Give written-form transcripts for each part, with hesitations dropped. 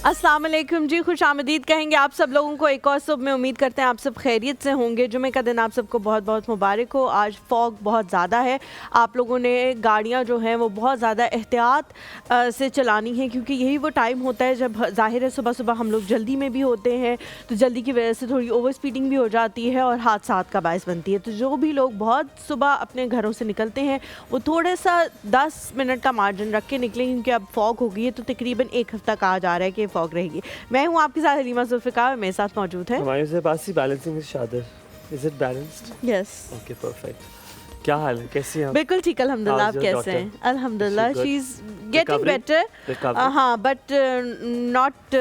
अस्सलाम वालेकुम जी, खुश आमदीद कहेंगे आप सब लोगों को एक और सुबह में। उम्मीद करते हैं आप सब खैरियत से होंगे। जुमे का दिन आप सबको बहुत बहुत मुबारक हो। आज फॉग बहुत ज़्यादा है, आप लोगों ने गाड़ियां जो हैं वो बहुत ज़्यादा एहतियात से चलानी है, क्योंकि यही वो टाइम होता है जब ज़ाहिर है सुबह सुबह हम लोग जल्दी में भी होते हैं, तो जल्दी की वजह से थोड़ी ओवर स्पीडिंग भी हो जाती है और हादसात का बायस बनती है। तो जो भी लोग बहुत सुबह अपने घरों से निकलते हैं वो थोड़ा सा 10 मिनट का मार्जिन रख के निकलें, क्योंकि अब फॉग हो गई है, तो तकरीबन एक हफ्ता कहा जा रहा है कि फॉग रहेगी। मैं हूं आपके साथ हलीमा जुल्फ़िकार, मेरे साथ मौजूद है हमारे पास ही बैलेंसिंग शादर। Is it balanced? Yes. Okay, perfect. क्या हाल है, कैसी हैं आप? बिल्कुल ठीक, अल्हम्दुलिल्लाह। आप कैसे हैं? अल्हम्दुलिल्लाह, शी इज गेटिंग बेटर। हाँ, but not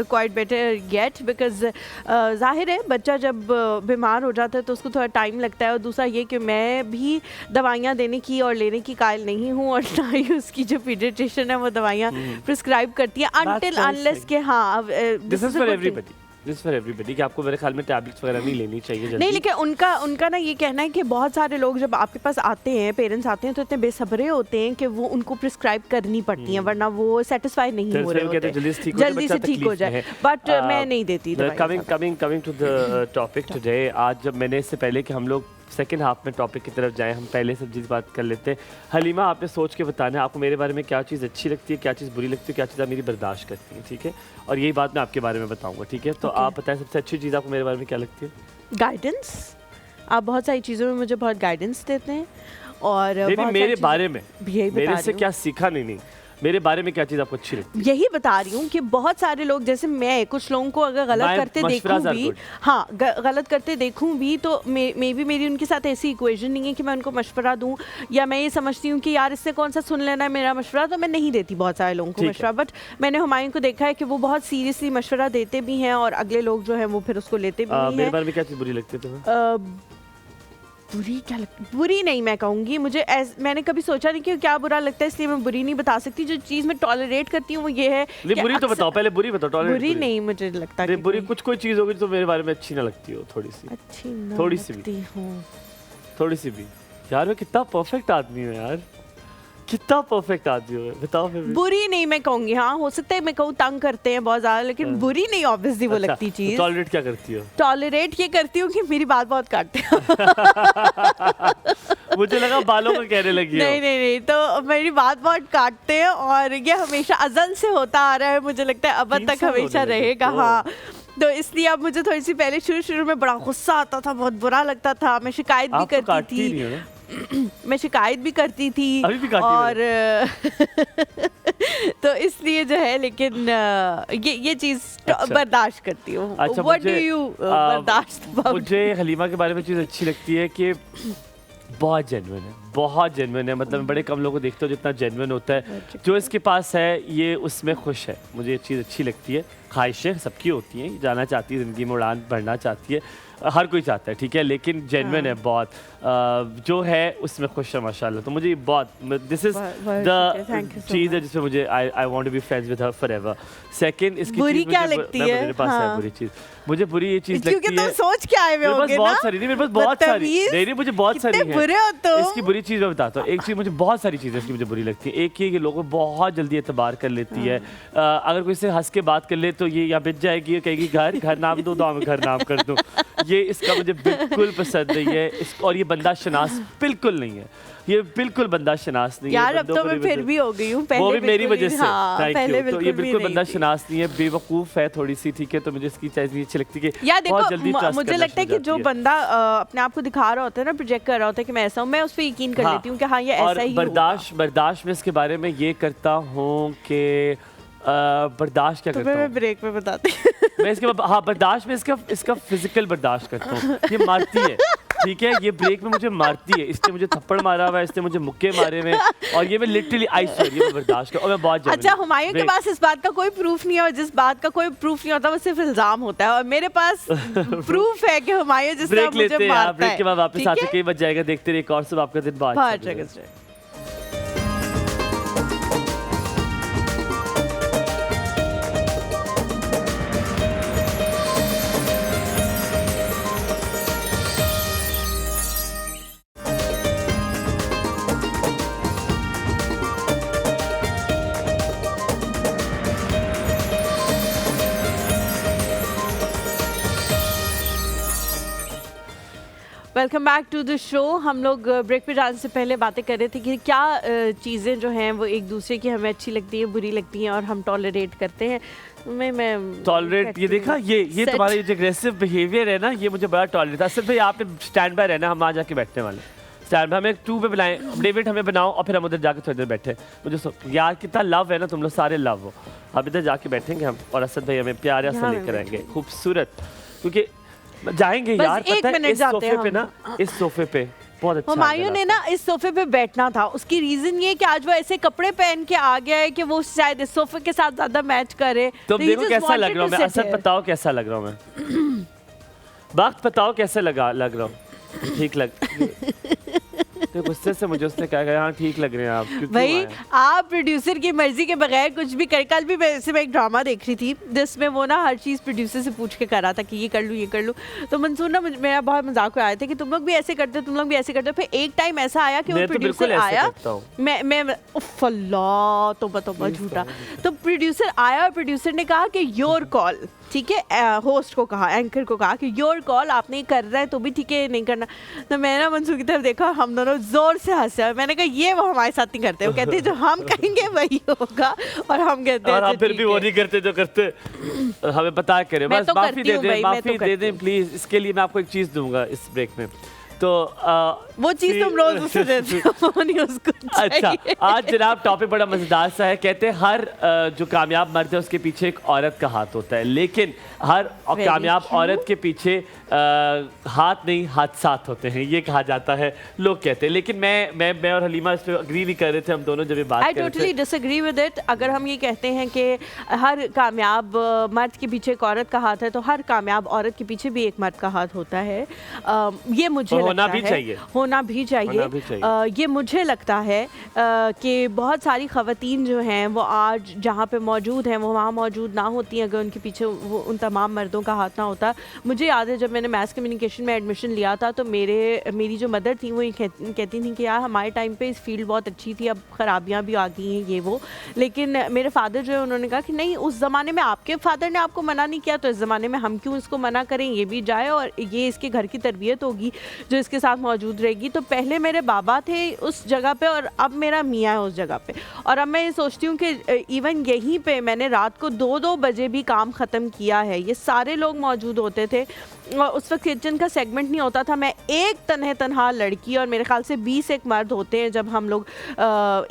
quite better yet, because जाहिर है बच्चा जब बीमार हो जाता है तो उसको थोड़ा टाइम लगता है। और दूसरा ये कि मैं भी दवाइयाँ देने की और लेने की कायल नहीं हूँ, और ना ही उसकी जो पीडियाट्रिशियन है वो दवाइयाँ प्रिस्क्राइब करती है अनटिल अनलेस के हाँ this is for everybody. This for everybody कि आपको मेरे ख्याल में टैबलेट्स वगैरह नहीं लेनी चाहिए जल्दी। नहीं, लेकिन उनका ना ये कहना है कि बहुत सारे लोग जब आपके पास आते हैं, पेरेंट्स आते हैं, तो इतने बेसब्रे होते हैं कि वो उनको प्रिस्क्राइब करनी पड़ती हैं, वरना वो सेटिस्फाई नहीं हो रहे होते, जल्दी से ठीक हो जाए। बट मैं नहीं देती। Coming to the topic today, आज जब मैंने इससे पहले कि हम लोग सेकेंड हाफ में टॉपिक की तरफ जाएं, हम पहले सब चीज़ बात कर लेते हैं। हलीमा, आपने सोच के बताना है आपको मेरे बारे में क्या चीज़ अच्छी लगती है, क्या चीज़ बुरी लगती है, क्या चीज़ आप मेरी बर्दाश्त करती हैं, ठीक है? और यही बात मैं आपके बारे में बताऊंगा, ठीक है? तो आप बताएं सबसे अच्छी चीज़ आपको मेरे बारे में क्या लगती है? गाइडेंस। आप बहुत सारी चीज़ों में मुझे बहुत गाइडेंस देते हैं। और मेरे बारे में मेरे से क्या सीखा? नहीं, मेरे बारे में क्या चीज़ आपको अच्छी लगती है? यही बता रही हूँ कि बहुत सारे लोग, जैसे मैं, कुछ लोगों को अगर गलत करते देखूँ भी, हाँ गलत करते देखूँ भी, तो मे भी मेरी उनके साथ ऐसी इक्वेशन नहीं है कि मैं उनको मशवरा दूँ, या मैं ये समझती हूँ कि यार इससे कौन सा सुन लेना है मेरा मशवरा, तो मैं नहीं देती बहुत सारे लोगों को मशवरा। बट मैंने हुमायूं को देखा है कि वो बहुत सीरियसली मशवरा देते भी हैं, और अगले लोग जो हैं वो फिर उसको लेते भी हैं। मेरे बारे में क्या चीज़ बुरी लगती है तुम्हें? बुरी क्या बुरी नहीं मैं कहूँगी, मुझे मैंने कभी सोचा नहीं कि क्या बुरा लगता है, इसलिए मैं बुरी नहीं बता सकती। जो चीज़ मैं टॉलरेट करती हूँ वो ये है। बुरी तो बताओ, पहले बुरी बताओ। टॉलरेट बुरी नहीं मुझे लगता कि बुरी कुछ कोई चीज़ होगी तो मेरे बारे में अच्छी ना लगती हो, थोड़ी सी अच्छी ना थोड़ी सी भी थोड़ी सी भी। यार मैं कितना परफेक्ट आदमी हूँ यार, कितना परफेक्ट आदमी हो, बताओ फिर। बुरी नहीं मैं कहूँगी, हाँ हो सकता है मैं कहूँ तंग करते हैं बहुत ज़्यादा, लेकिन बुरी नहीं ऑब्वियसली वो लगती चीज़। टॉलरेट क्या करती हो? टॉलरेट ये करती हूँ कि मेरी बात बहुत काटते हो। मुझे लगा बालों का कहने लगी। नहीं, तो मेरी बात बहुत काटते हैं, और ये हमेशा अज़ल से होता आ रहा है, मुझे लगता है अब तक हमेशा रहेगा। हाँ, तो इसलिए अब मुझे थोड़ी सी पहले शुरू में बड़ा गुस्सा आता था, बहुत बुरा लगता था, मैं शिकायत भी करती थी। मैं शिकायत भी करती थी, अभी भी और तो इसलिए जो है, लेकिन ये चीज़ बर्दाश्त करती हूँ। अच्छा, What do you बर्दाश्त? मुझे हलीमा के बारे में चीज़ अच्छी लगती है कि बहुत जेन्युइन है, बहुत जेन्युइन है। मतलब मैं बड़े कम लोगों को देखता हूँ जितना जेन्युइन होता है। जो इसके पास है ये उसमें खुश है, मुझे ये चीज़ अच्छी लगती है। ख्वाहिशें सबकी होती हैं, जाना चाहती है ज़िंदगी में, उड़ान भरना चाहती है, हर कोई चाहता है, ठीक है, लेकिन जेन्युइन है बहुत, जो है उसमें खुश है माशाल्लाह। तो मुझे बहुत, दिस इज द चीज़ है जिसमें मुझे I want to be friends with her forever. Second, इसकी बुरी क्या लगती है? मेरे पास है बुरी चीज़, मुझे बुरी ये चीज़ लगती है, क्योंकि तुम सोच के आए हुए होगे ना, बहुत सारी नहीं, मेरे पास बहुत सारी नहीं, मुझे बहुत सारी है। बुरे हो तुम। इसकी बुरी चीज़ मैं बताता हूँ। एक चीज़, मुझे बहुत सारी चीज़ें इसकी मुझे बुरी लगती है। एक ये कि लोगों बहुत जल्दी एतबार कर लेती है, अगर कोई से हंस के बात कर ले तो ये या बिच जाएगी, कहेगी घर नाम दो, मैं घर नाम कर दूँ। ये इसका मुझे बिल्कुल पसंद नहीं है। और ये बंदा शनास बिल्कुल नहीं है, ये बिल्कुल बंदा शनास नहीं है यार। अब तो मैं फिर भी हो गई हूँ, वो भी मेरी वजह से। पहले तो ये बिल्कुल बंदा शनास नहीं है, बेवकूफ़ है थोड़ी सी, ठीक है। तो मुझे इसकी चीज़ अच्छी लगती है कि यार देखो, मुझे लगता है कि जो बंदा अपने आप को दिखा रहा होता है ना, प्रोजेक्ट कर रहा होता है कि मैं ऐसा हूँ, मैं उस पर यकीन कर लेती हूँ कि हाँ ये ऐसा ही होगा। बर्दाश्त में इसके बारे में ये करता हूँ कि बर्दाश्त क्या करता हूँ, मैं ब्रेक में बताती मैं इसके हाँ बर्दाश्त में इसका फिजिकल बर्दाश्त करता हूँ। ये मारती है, ठीक है, ये ब्रेक में मुझे मारती है, इसने मुझे थप्पड़ मारा हुआ है, इसने मुझे मुक्के मारे हुए, और ये मैं लिटरली आई स्वेयर ये मैं बर्दाश्त कर, और मैं बहुत अच्छा, हुमायूं के पास इस बात का कोई प्रूफ नहीं है, और जिस बात का कोई प्रूफ नहीं होता वो सिर्फ इल्जाम होता है, और मेरे पास प्रूफ है कि हुमायूं जिस तरह मुझे मारता है। ब्रेक के बाद वापस आते कई बज जाएगा, देखते रहिए एक और सब आपका दिन बहुत अच्छा। Welcome back to the show. हम लोग ब्रेक पे जाने से पहले बातें कर रहे थे कि क्या चीज़ें जो हैं वो एक दूसरे की हमें अच्छी लगती हैं, बुरी लगती हैं और हम टॉलरेट करते हैं। मैं टॉलरेट, ये देखा, ये तुम्हारा ये जो एग्रेसिव बिहेवियर है ना, ये मुझे बड़ा टॉलरेट था। सिर्फ यहाँ पे स्टैंड बाय रहना, हम आ जाके बैठने वाले स्टैंड बाय, हमें 2 पे बुलाएं, डेविड हमें बनाओ और फिर हम उधर जाके थोड़ी देर बैठे। मुझे यार कितना लव है ना, तुम लोग सारे लव हो। अब इधर जाके बैठेंगे हम और असद भाई हमें प्यार से लेकर आएंगे, खूबसूरत, क्योंकि जाएंगे यार, पता है इस सोफे पे ना, इस सोफे पे बहुत अच्छा हुमायूं ने ना इस सोफे पे बैठना था। उसकी रीजन ये कि आज वो ऐसे कपड़े पहन के आ गया है कि वो शायद इस सोफे के साथ ज्यादा मैच करे। तुम देखो कैसा लग रहा हूँ मैं, असद बताओ कैसा लग रहा हूँ मैं, वक्त बताओ कैसे लग रहा हूँ। ठीक लग तो गुस्से से मुझे उसने कहा हाँ ठीक लग रहे हैं आप, भाई आप प्रोड्यूसर की मर्जी के बगैर कुछ भी कर। कल भी वैसे मैं एक ड्रामा देख रही थी जिसमें वो ना हर चीज़ प्रोड्यूसर से पूछ के कर रहा था कि ये कर लूँ ये कर लूँ। तो मंसूर ना मेरा बहुत मजाक उड़ाया था कि तुम लोग भी ऐसे करते हो, तुम लोग भी ऐसे करते हो। फिर एक टाइम ऐसा आया कि वो प्रोड्यूसर आया, मैं अल्लाह तौबा झूठा। तो प्रोड्यूसर आया और प्रोड्यूसर ने कहा कि योर कॉल, ठीक है, होस्ट को कहा, एंकर को कहा कि योर कॉल, आपने कर रहा है तो भी ठीक है, नहीं करना। तो मैंने ना मंसूर की तरफ देखा, हम दोनों जोर से हंसे। मैंने कहा ये वो हमारे साथ नहीं करते, वो कहते हैं जो हम कहेंगे वही होगा, और हम कहते हैं फिर भी वो नहीं करते जो करते। हमें पता करें, बस माफी दे दें प्लीज। इसके लिए मैं आपको एक चीज दूंगा इस ब्रेक में, तो वो चीज तुम रोज उसे देते हो नहीं उसको। अच्छा, आज जनाब टॉपिक बड़ा मजेदार सा है। कहते हैं हर जो कामयाब मर्द है उसके पीछे एक औरत का हाथ होता है, लेकिन हर कामयाब औरत के पीछे हाथ नहीं हादसात होते हैं, ये कहा जाता है, लोग कहते हैं। लेकिन मैं और हलीमा इस पर अग्री नहीं कर रहे थे, हम दोनों जब ये बात कर रहे थे। I totally disagree with it। अगर हम ये कहते हैं कि हर कामयाब मर्द के पीछे एक औरत का हाथ है, तो हर कामयाब औरत के पीछे भी एक मर्द का हाथ होता है। ये मुझे होना भी चाहिए। ये मुझे लगता है कि बहुत सारी ख़वातीन जो हैं वो आज जहाँ पे मौजूद हैं वो वहाँ मौजूद ना होती अगर उनके पीछे वो उन तमाम मर्दों का हाथ ना होता। मुझे याद है जब मैंने मैथ कम्युनिकेशन में एडमिशन लिया था तो मेरी जो मदर थी वो ये कहती थी कि यार हमारे टाइम पे इस फील्ड बहुत अच्छी थी, अब ख़राबियाँ भी आ गई हैं ये वो। लेकिन मेरे फादर जो है उन्होंने कहा कि नहीं, उस ज़माने में आपके फादर ने आपको मना नहीं किया तो इस ज़माने में हम क्यों इसको मना करें, ये भी जाए और ये इसके घर की तरबियत होगी जो इसके साथ मौजूद रहेगी। तो पहले मेरे बाबा थे उस जगह पे और अब मेरा मियाँ है उस जगह पे। और अब मैं ये सोचती हूँ कि इवन यहीं पे मैंने रात को 2-2 बजे भी काम ख़त्म किया है। ये सारे लोग मौजूद होते थे और उस वक्त किचन का सेगमेंट नहीं होता था। मैं एक तनहा लड़की और मेरे ख्याल से 20 एक मर्द होते हैं जब हम लोग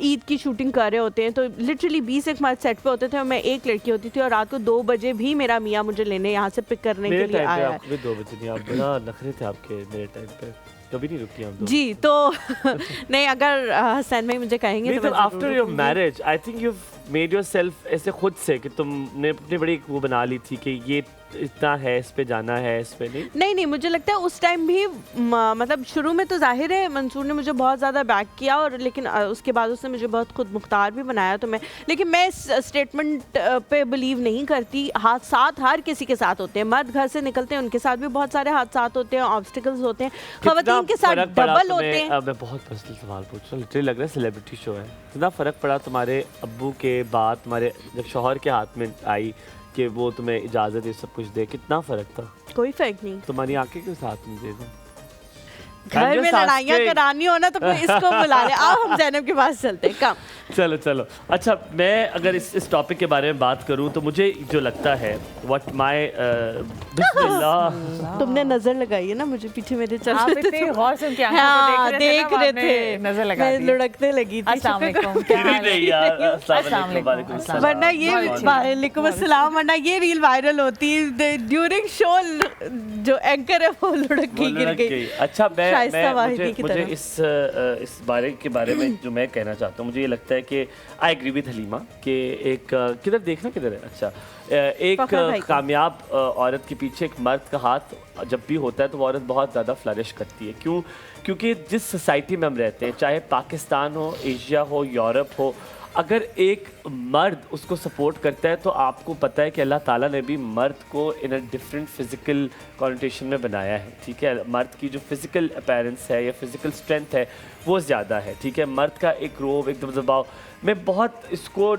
ईद की शूटिंग कर रहे होते हैं, तो लिटरली 20 एक मर्द सेट पे होते थे और मैं एक लड़की होती थी। और रात को 2 बजे भी मेरा मियाँ मुझे लेने यहाँ से पिक करने के लिए आया है। 2 बजे नहीं, आप बड़ा नखरे थे आपके मेरे टाइम पे, कभी नहीं रुकी हम दो। जी तो नहीं, अगर हसन भाई मुझे कहेंगे तो after your marriage I think you made yourself ऐसे खुद से कि तुमने अपनी बड़ी वो बना ली थी कि ये इतना है, इस पे जाना है, इस पे नहीं, मुझे लगता है उस टाइम भी मतलब शुरू में तो जाहिर है मंसूर ने मुझे बहुत ज़्यादा बैक किया और लेकिन उसके बाद उसने मुझे बहुत खुद मुख्तार भी बनाया। तो लेकिन मैं इस स्टेटमेंट पे बिलीव नहीं करती। हादसात हर किसी के साथ होते हैं, मर्द घर से निकलते हैं उनके साथ भी बहुत सारे हादसात होते हैं, ऑब्स्टिकल्स होते हैं, ख़वातीन के साथ डबल होते हैं। अब मैं बहुत पर्सनल सवाल पूछ रहा हूँ, लिटरली लग रहा है सेलिब्रिटी शो है। कितना फ़र्क पड़ा तुम्हारे अब्बू के बाद तुम्हारे जब शौहर के हाथ में आई कि वो तुम्हें इजाज़त ये सब कुछ दे, कितना फ़र्क था? कोई फ़र्क नहीं। तुम्हारी आंखें क्यों साथ नहीं दे दी? घर में लड़ाइयाँ करानी हो ना तो कोई इसको बुला ले। आओ हम ज़ैनब के पास चलते हैं। चलो। अच्छा, मैं अगर इस टॉपिक के बारे में बात करूं तो मुझे जो लगता है व्हाट माय बिस्मिल्लाह, तुमने नजर लगाई है ना मुझे पीछे मेरे चल आप इतने गौर से उनकी आंखों को देख रहे थे, नजर लगा मैं लुढ़कने लगी थी। अस्सलाम वालेकुम, क्या हाल है? अस्सलाम वालेकुम। वरना ये वालेकुम अस्सलाम, वरना ये रील वायरल होती है ड्यूरिंग शो, जो एंकर है वो लुढ़क के गिर गई। अच्छा, मुझे इस बारे में जो मैं कहना चाहता हूँ, मुझे ये लगता है कि आई एग्री विद हलीमा कि एक किधर देखना किधर है। अच्छा, एक कामयाब औरत के पीछे एक मर्द का हाथ जब भी होता है तो वो औरत बहुत ज़्यादा फ्लरिश करती है। क्यों? क्योंकि जिस सोसाइटी में हम रहते हैं, चाहे पाकिस्तान हो, एशिया हो, यूरोप हो, अगर एक मर्द उसको सपोर्ट करता है तो आपको पता है कि अल्लाह ताला ने भी मर्द को इन अ डिफरेंट फिजिकल कॉन्टेशन में बनाया है। ठीक है, मर्द की जो फिजिकल अपीयरेंस है या फिजिकल स्ट्रेंथ है वो ज़्यादा है। ठीक है, मर्द का एक रोब, एक दबाव, मैं बहुत इसको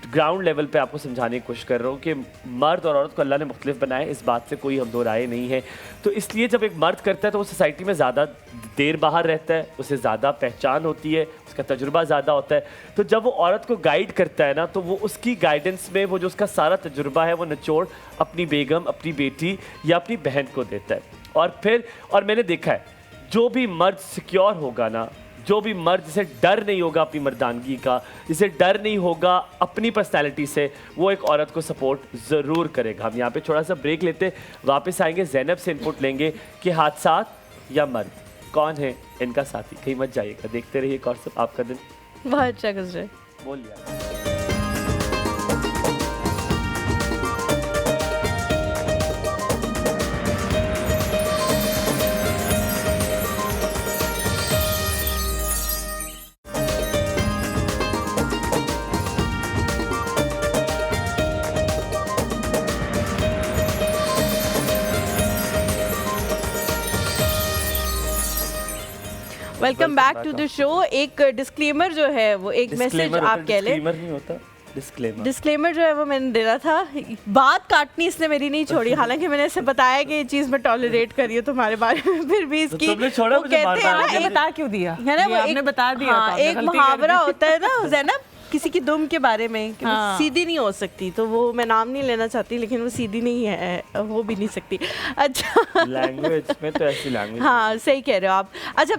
ग्राउंड लेवल पे आपको समझाने की कोशिश कर रहा हूँ कि मर्द और औरत को अल्लाह ने मुख्तलिफ बनाया, इस बात से कोई हम दो राय नहीं है। तो इसलिए जब एक मर्द करता है तो वो सोसाइटी में ज़्यादा देर बाहर रहता है, उसे ज़्यादा पहचान होती है, उसका तजुर्बा ज़्यादा होता है। तो जब वो औरत को गाइड करता है ना, तो वो उसकी गाइडेंस में वो जो उसका सारा तजुर्बा है वो निचोड़ अपनी बेगम, अपनी बेटी या अपनी बहन को देता है। और मैंने देखा है जो भी मर्द सिक्योर होगा ना, जो भी मर्द जिसे डर नहीं होगा अपनी मर्दानगी का, जिसे डर नहीं होगा अपनी पर्सनैलिटी से, वो एक औरत को सपोर्ट ज़रूर करेगा। हम यहाँ पे थोड़ा सा ब्रेक लेते, वापस आएंगे, ज़ैनब से इनपुट लेंगे कि हादसात या मर्द कौन है इनका साथी। कहीं मत जाइएगा, देखते रहिए कौसब, आपका दिन बहुत अच्छा गुजरे। बोल लिया। Welcome back to the show. एक डिस्क्लेमर जो है वो एक मैसेज आप कह लें, डिस्क्लेमर नहीं होता, डिस्क्लेमर जो है वो मैंने देना था। बात काटनी इसने मेरी नहीं छोड़ी, हालांकि मैंने इसे बताया कि ये चीज मैं टॉलरेट कर रही हूँ तुम्हारे बारे में, फिर भी इसकी तुमने छोड़ा, वो मुझे कहते हैं ना, आपने बता क्यों दिया? है ना, वो आपने बता दिया हाँ, तो आपने एक गलती कर मुहावरा दी। होता है ना ज़ैनब, किसी की दुम के बारे में कि वो हाँ। सीधी नहीं हो सकती, तो वो मैं नाम नहीं लेना चाहती, लेकिन वो सीधी नहीं है, हो भी नहीं सकती। अच्छा लैंग्वेज में तो ऐसी लैंग्वेज। हाँ सही कह रहे हो आप। अच्छा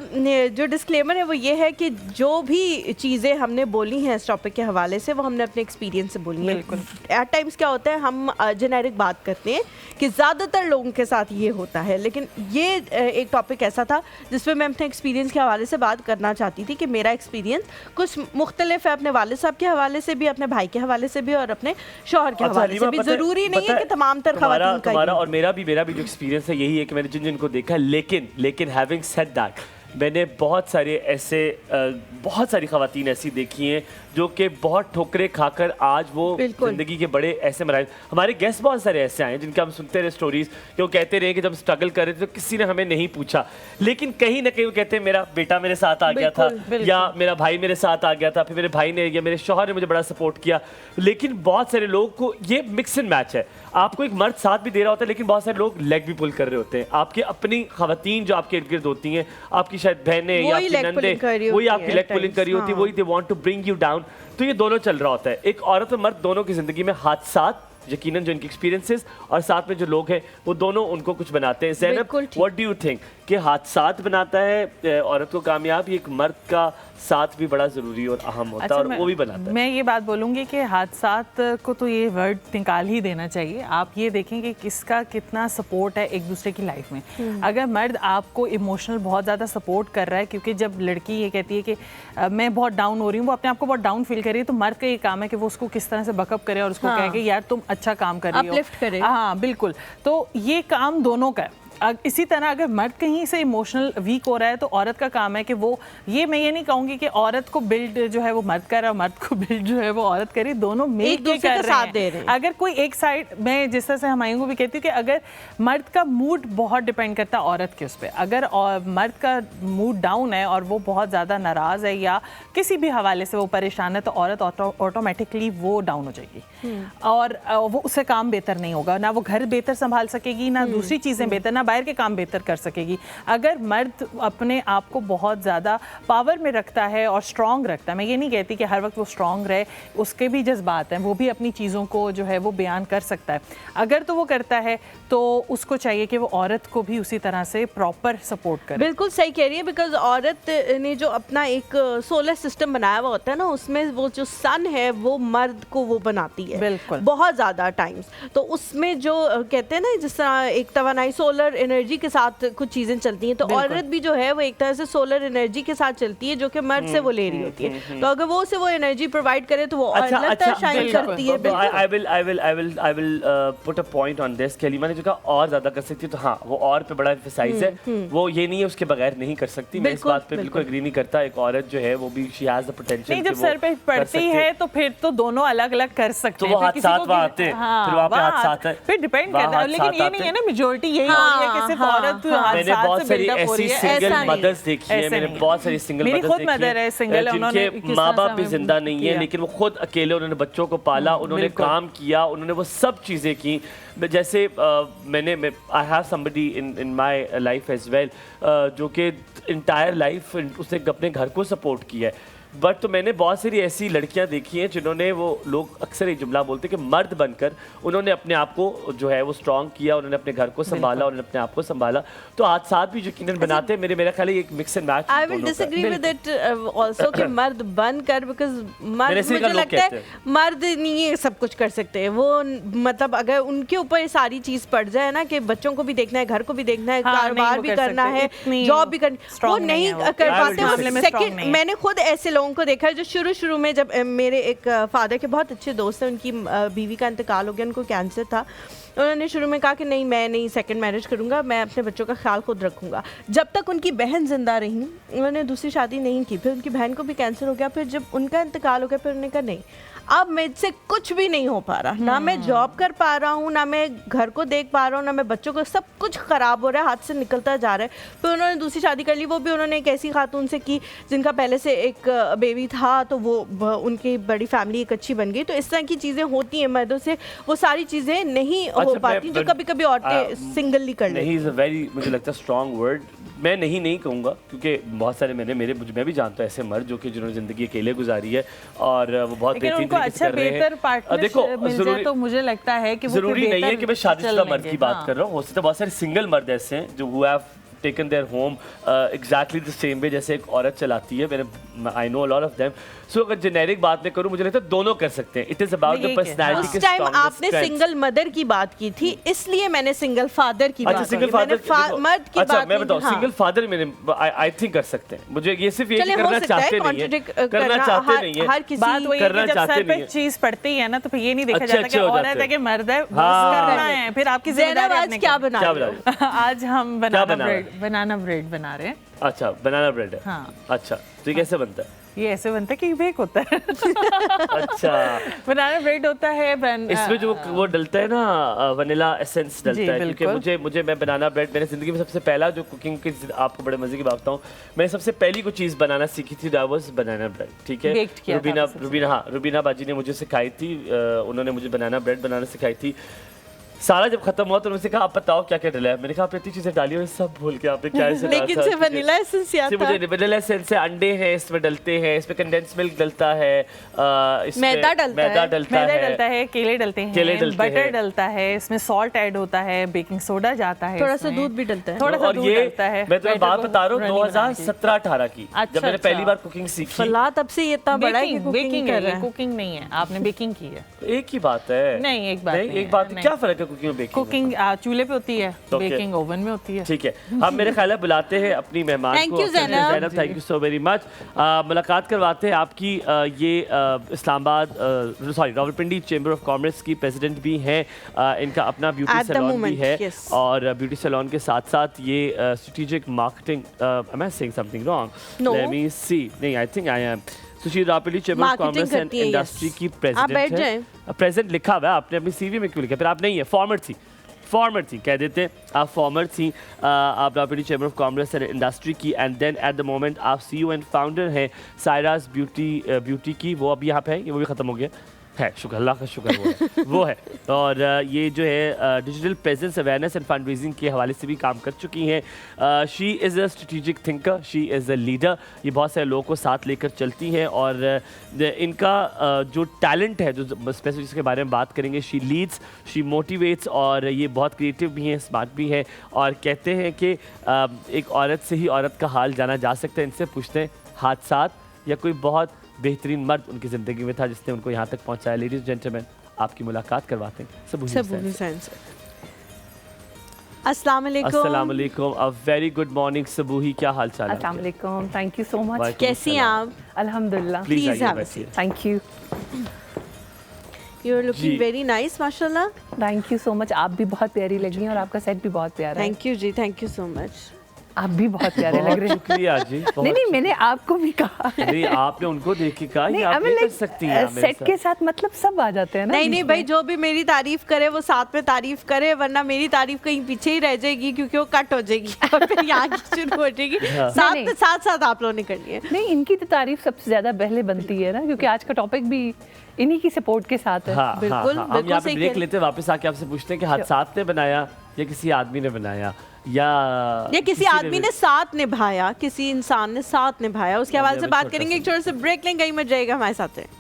जो डिस्क्लेमर है वो ये है कि जो भी चीज़ें हमने बोली हैं इस टॉपिक के हवाले से वो हमने अपने एक्सपीरियंस से बोली हैं। बिल्कुल। एट टाइम्स क्या होता है, हम जेनेरिक बात करते हैं कि ज़्यादातर लोगों के साथ ये होता है, लेकिन ये एक टॉपिक ऐसा था जिसमें मैं अपने एक्सपीरियंस के हवाले से बात करना चाहती थी कि मेरा एक्सपीरियंस कुछ मुख्तलिफ है, अपने वालिद साहब के हवाले से भी, अपने भाई के हवाले से भी और अपने शौहर के हवाले से भी। ज़रूरी नहीं है कि तमाम तर ख़वातीन का तुम्हारा और मेरा भी जो एक्सपीरियंस है यही है कि मैंने जिन जिनको देखा, लेकिन हैविंग सेड दैट, मैंने बहुत सारी ख़वातीन ऐसी देखी हैं जो कि बहुत ठोकरें खाकर आज वो ज़िंदगी के बड़े ऐसे मराहल। हमारे गेस्ट बहुत सारे ऐसे आए हैं जिनके हम सुनते रहे स्टोरीज़ कि वो कहते रहे कि जब स्ट्रगल कर रहे थे तो किसी ने हमें नहीं पूछा, लेकिन कहीं ना कहीं वो कहते हैं मेरा बेटा मेरे साथ आ गया था, या मेरा भाई मेरे साथ आ गया था, फिर मेरे भाई ने या मेरे शौहर ने मुझे बड़ा सपोर्ट किया। लेकिन बहुत सारे लोगों को ये मिक्स एंड मैच है, आपको एक मर्द साथ भी दे रहा होता है, लेकिन बहुत सारे लोग लेग भी पुल कर रहे होते हैं। आपकी अपनी ख़वातीन जो आपके इर्द गिर्द होती हैं, आपकी शायद बहनें या आपकी नंदें, वही आपकी लेग पुलिंग कर रही होती है, वही they want to bring you down. तो ये दोनों चल रहा होता है, एक औरत और मर्द दोनों की ज़िंदगी में हादसात, यकीनन जो इनकी एक्सपीरियंसेस और साथ में जो लोग हैं वो दोनों उनको कुछ बनाते हैं। Zainab, what do you think कि हादसात बनाता है औरत को कामयाब, एक मर्द का साथ भी बड़ा ज़रूरी और अहम होता है, और वो भी बनाता है? मैं ये बात बोलूँगी कि हादसात को तो ये वर्ड निकाल ही देना चाहिए। आप ये देखें कि किसका कितना सपोर्ट है एक दूसरे की लाइफ में। अगर मर्द आपको इमोशनल बहुत ज़्यादा सपोर्ट कर रहा है, क्योंकि जब लड़की ये कहती है कि मैं बहुत डाउन हो रही हूँ, वो अपने आप को बहुत डाउन फील कर रही है, तो मर्द का ये काम है कि वो उसको किस तरह से बकअप करे और उसको कहे कि यार तुम अच्छा काम कर रही हो, अपलिफ्ट करे। हाँ बिल्कुल, तो ये काम दोनों का है। इसी तरह अगर मर्द कहीं से इमोशनल वीक हो रहा है तो औरत का काम है कि वो, ये मैं ये नहीं कहूँगी कि औरत को बिल्ड जो है वो मर्द कर रहा है और मर्द को बिल्ड जो है वो औरत करे, दोनों मिल के कर रहे हैं। अगर कोई एक साइड, मैं जिस तरह से हमायूं को भी कहती हूँ कि अगर मर्द का मूड बहुत डिपेंड करता है औरत के उस पर, अगर मर्द का मूड डाउन है और वो बहुत ज़्यादा नाराज़ है या किसी भी हवाले से वो परेशान है, तो औरत ऑटोमेटिकली वो डाउन हो जाएगी और वो उससे काम बेहतर नहीं होगा, ना वो घर बेहतर संभाल सकेगी, ना दूसरी चीज़ें बेहतर, ना बाहर के काम बेहतर कर सकेगी। अगर मर्द अपने आप को बहुत ज़्यादा पावर में रखता है और स्ट्रॉन्ग रखता है, मैं ये नहीं कहती कि हर वक्त वो स्ट्रॉन्ग रहे, उसके भी जज्बात हैं, वो भी अपनी चीज़ों को जो है वो बयान कर सकता है। अगर तो वो करता है तो उसको चाहिए कि वो औरत को भी उसी तरह से प्रॉपर सपोर्ट करे। बिल्कुल सही कह रही है, बिकॉज औरत ने जो अपना एक सोलर सिस्टम बनाया हुआ होता है ना, उसमें वो जो सन है वो मर्द को वो बनाती है बिल्कुल बहुत ज़्यादा टाइम्स। तो उसमें जो कहते हैं ना, जिस तरह एक तवानाई सोलर एनर्जी के साथ कुछ चीज़ें चलती हैं, तो औरत भी जो है वो एक तरह से सोलर एनर्जी के साथ चलती है, जो कि मर्द से वो ले रही होती है। तो अगर वो से वो एनर्जी प्रोवाइड करे तो वो और शाइन करती है। I will put a point on this। कलीमा ने जो कहा और ज़्यादा कर सकती है, तो हाँ वो और पे बड़ा एम्फसाइज है, वो ये नहीं है उसके बगैर नहीं कर सकती। मैं इस बात पे बिल्कुल एग्री नहीं करता। एक औरत जो है वो भी शी हैज द पोटेंशियल। जब सर पे पड़ती है तो फिर तो दोनों अलग अलग कर सकते हैं, तो वो हाथ साथ आते हैं, फिर वहाँ पे हाथ साथ है, फिर डिपेंड करता है। लेकिन ये नहीं है ना मेजॉरिटी यही हो है कि सिर्फ औरत मैंने हादसात बहुत से सारी build up हो ऐसी रही है, सिंगल ऐसा नहीं। मदर्स देखी है, ऐसे मैंने नहीं। बहुत सारी सिंगल मेरी मदर्स खुद देखी मदर है single, उन्होंने जिनके किस माँ तरह बाप से भी हमें जिंदा नहीं है, किया। लेकिन वो खुद अकेले उन्होंने बच्चों को पाला, उन्होंने बिल्कुल। काम किया, उन्होंने वो सब चीज़ें की। जैसे मैंने I have somebody in my life as well जो कि इंटायर लाइफ उसने अपने घर को सपोर्ट किया है। बट तो मैंने बहुत सारी ऐसी लड़कियां देखी हैं जिन्होंने, वो लोग अक्सर ये जुमला बोलते हैं कि मर्द बनकर उन्होंने अपने आप को जो है वो स्ट्रॉन्ग किया, उन्होंने अपने घर को संभाला, उन्होंने अपने आप को संभाला। तो हादसात भी यकीनन बनाते हैं, मेरा ख्याल है एक mix and match. I will disagree with it also कि मर्द बनकर, बिकॉज मर्द मेरे मुझे लोग लगता है कहते मर्द नहीं ये सब कुछ कर सकते। वो मतलब अगर उनके ऊपर ये सारी चीज पड़ जाए ना कि बच्चों को भी देखना है, घर को भी देखना है, हाँ, नहीं कारोबार वो भी कर करना सकते, है, इतनी जॉब भी करनी, वो strong नहीं नहीं है वो। कर I will पाते। disagree. और मामले में strong सेकंड, नहीं है। मैंने खुद ऐसे लोगों को देखा है जो शुरू में जब मेरे एक फादर के बहुत अच्छे दोस्त हैं, उनकी बीवी का इंतकाल हो गया, उनको कैंसर था। उन्होंने शुरू में कहा कि नहीं, मैं नहीं सेकंड मैरिज करूंगा, मैं अपने बच्चों का ख्याल खुद रखूंगा। जब तक उनकी बहन जिंदा रही उन्होंने दूसरी शादी नहीं की। फिर उनकी बहन को भी कैंसर हो गया, फिर जब उनका इंतकाल हो गया फिर उन्होंने कहा नहीं, अब मुझसे कुछ भी नहीं हो पा रहा, ना मैं जॉब कर पा रहा हूँ, ना मैं घर को देख पा रहा हूँ, ना मैं बच्चों को, सब कुछ ख़राब हो रहा है, हाथ से निकलता जा रहा है। फिर उन्होंने दूसरी शादी कर ली, वो भी उन्होंने एक ऐसी खातून से की जिनका पहले से एक बेबी था, तो वो उनकी बड़ी फैमिली एक अच्छी बन गई। तो इस तरह की चीज़ें होती हैं मर्दों से, वो सारी चीज़ें नहीं हो पाती जो कभी कभी औरतें सिंगल ही कर लेती। नहीं इज़ अ वेरी, मुझे लगता है स्ट्रॉन्ग वर्ड। मैं नहीं कहूँगा, क्योंकि बहुत सारे मैं भी जानता हूँ ऐसे मर्द जो कि जिन्होंने ज़िंदगी अकेले गुजारी है और वो बहुत लेकिन बेहतरीन उनको तरीके से अच्छा कर रहे बेहतर हैं। पार्टनर देखो मिल जाए तो मुझे लगता है कि वो फिर जरूरी नहीं है बेहतर कि मैं शादीशुदा चल मर्द की लेंगे। बात हाँ। कर रहा हूँ। हो सकता है बहुत सारे सिंगल मर्द ऐसे हैं जो who have taken their home exactly the same way जैसे एक औरत चलाती है। मैंने I know a lot of them. So अगर जेनेरिक बात में करूँ, मुझे लगता है दोनों कर सकते हैं। इट इज अबाउट द यही है। पर्सनैलिटी उस के टाइम strongest आपने strengths। सिंगल मदर की बात की थी, इसलिए मैंने सिंगल फादर की अच्छा बात सिंगल की। फादर मैंने मर्द की अच्छा बात मैं नहीं बताऊं की, हाँ। सिंगल फादर मैंने आई थिंक कर सकते हैं। मुझे ये सिर्फ ये चलिए, हो करना सकता है चाहते नहीं है, contradict करना चाहते हर- नहीं है। हर किसी बात वही है करना कि जब चाहते सर पे नहीं है। चीज पड़ती है ना तो फिर ये नहीं देखा अच्छे जाता कि अच्छे हो औरत जाते है कि मर्द है, बस हाँ। करना है, फिर आपकी ज़ैनब जिम्मेदारी आज अपने क्या करनी। बना क्या रहे हो? बना रहे आज हम क्या बना रहे बनाना ब्रेड बना रहे हैं। अच्छा बनाना ब्रेड है। हाँ। अच्छा तो ये कैसे बनता है? ये ऐसे बनता है कि बेक होता है। अच्छा बनाना ब्रेड होता है इसमें जो वो डलता है ना वनीला एसेंस डलता जी, है, क्योंकि बिल्कुल। मुझे मैं बनाना ब्रेड, मैंने ज़िंदगी में सबसे पहला जो कुकिंग की आपको बड़े मज़े की बात बताऊँ, मैंने सबसे पहली कोई चीज़ बनाना सीखी थी दैट वाज बनाना ब्रेड। ठीक है, Baked किया था आपने रुबीना बाजी ने मुझे सिखाई थी, उन्होंने मुझे बनाना ब्रेड बनाना सिखाई थी। सारा जब खत्म हुआ तो उन्होंने कहा आप बताओ क्या क्या डला है। मैंने कहा आपने इतनी चीज़ें डाली और सब भूल के आपने क्या ऐसे डाला लेकिन था? से वनीला एसेंस या था। मुझे वनीला एसेंस से अंडे हैं इसमें डलते हैं, इसमें कंडेंस मिल्क डलता है, इसमें मैदा डलता है। मैदा डलता है, केले डलते हैं, बटर हैं। डलता है, इसमें सॉल्ट ऐड होता है, बेकिंग सोडा जाता है, थोड़ा सा इसमें। दूध भी डलता है। थोड़ा सा और दूध ये डलता है। मैं तुम्हें बैटर बात को बता रहा हूँ runny बनाने की। 2017-18 की, अच्छा, जब मैंने पहली अच्छा। बार कुकिंग सीखी। फलाह तब से ये इतना बड़ा है कि कुकिंग कर रहा है। कुकिंग नहीं है, आपने बेकिंग की है। एक ही बात है। नहीं, एक बात नहीं एक है, बात नहीं। क्या फर्क है कुकिंग और बेकिंग? कुकिंग चूल्हे पे होती है, Okay. बेकिंग ओवन में होती है। ठीक है, हम मेरे ख्याल है बुलाते हैं अपनी मेहमान Thank को। you, Zainab. Thank you so very much. मुलाकात करवाते हैं आपकी ये Islamabad sorry Rawalpindi chamber of commerce की प्रेसिडेंट भी हैं। इनका अपना ब्यूटी At the सैलून भी moment, है yes. और ब्यूटी सैलून के साथ साथ ये strategic marketing, am I saying something wrong? No. Let me see. नहीं, I think I am. Sushil Rawalpindi chamber of Marketing commerce and करती है, yes. इंडस्ट्री की आप बैठ प्रेसिडेंट जाएं। है। प्रेजेंट लिखा हुआ है, आपने अपनी सीवी में क्यों लिखा? फिर आप नहीं है, फॉर्मर थी कह देते हैं, आप फॉर्मर थी। आप Rawalpindi chamber of commerce and industry की, and then at the moment आप सीईओ एंड फाउंडर हैं सायराज ब्यूटी की। वो अभी यहाँ पे है, वो भी ख़त्म हो गया है, शुक्र अल्लाह का शुक्र वो है। और ये जो है digital presence awareness end fund raising के हवाले से भी काम कर चुकी हैं। She is a strategic thinker, she is a leader. ये बहुत सारे लोगों को साथ लेकर चलती हैं और इनका जो टैलेंट है, जो स्पेसिफिक जिसके बारे में बात करेंगे, शी लीड्स, शी मोटिवेट्स, और ये बहुत क्रिएटिव भी हैं, स्मार्ट भी हैं। और कहते हैं कि एक औरत से ही औरत का हाल जाना जा सकता है। इनसे पूछते हैं हादसात या कोई बहुत बेहतरीन मर्द उनकी ज़िंदगी में था जिसने उनको यहाँ तक पहुँचाया। लेडीज जेंटलमैन, आपकी मुलाकात करवाते हैं सबूही हुसैन से। अस्सलाम वालेकुम। अस्सलाम वालेकुम, अ वेरी गुड मॉर्निंग सबूही, क्या हाल चाल है? अस्सलाम वालेकुम, थैंक यू सो मच। वालेकुम कैसी हैं अस्सलाम। आप? अल्हम्दुलिल्लाह, प्लीज Please आइए have a बैठिए। Thank you, you are looking जी। वेरी नाइस माशाल्लाह। Thank you so much. आप भी बहुत प्यारी लगी हैं और आपका सेट भी बहुत प्यारा है। थैंक यू जी, थैंक यू सो मच। आप भी बहुत प्यारे लग बहुत रहे हैं। शुक्रिया जी, बहुत नहीं नहीं, मैंने आपको भी कहा। नहीं, आपने उनको देख के कहा नहीं, ये आप I mean, नहीं कर like, सकती हैं मेरे सेट साथ। के साथ मतलब सब आ जाते हैं ना। नहीं बीच नहीं में। भाई, जो भी मेरी तारीफ करे वो साथ में तारीफ करे, वरना मेरी तारीफ कहीं पीछे ही रह जाएगी क्योंकि वो कट हो जाएगी और फिर यहाँ की शुरू हो जाएगी। हाँ। साथ नहीं, में साथ आप लोगों ने करनी है। नहीं, इनकी तो तारीफ सबसे ज्यादा पहले बनती है ना, क्योंकि आज का टॉपिक भी इन्हीं की सपोर्ट के साथ है। हाँ, बिल्कुल, हाँ, हम बिल्कुल यहाँ पे सही ब्रेक कह रहे लेते हैं, वापस आके आपसे पूछते हैं कि हादसात ने बनाया या किसी आदमी ने बनाया या किसी आदमी ने साथ निभाया, किसी इंसान ने साथ निभाया, उसके हवाले से बात करेंगे। एक छोटे से ब्रेक लेंगे, कहीं मत जाएगा, हमारे साथ है।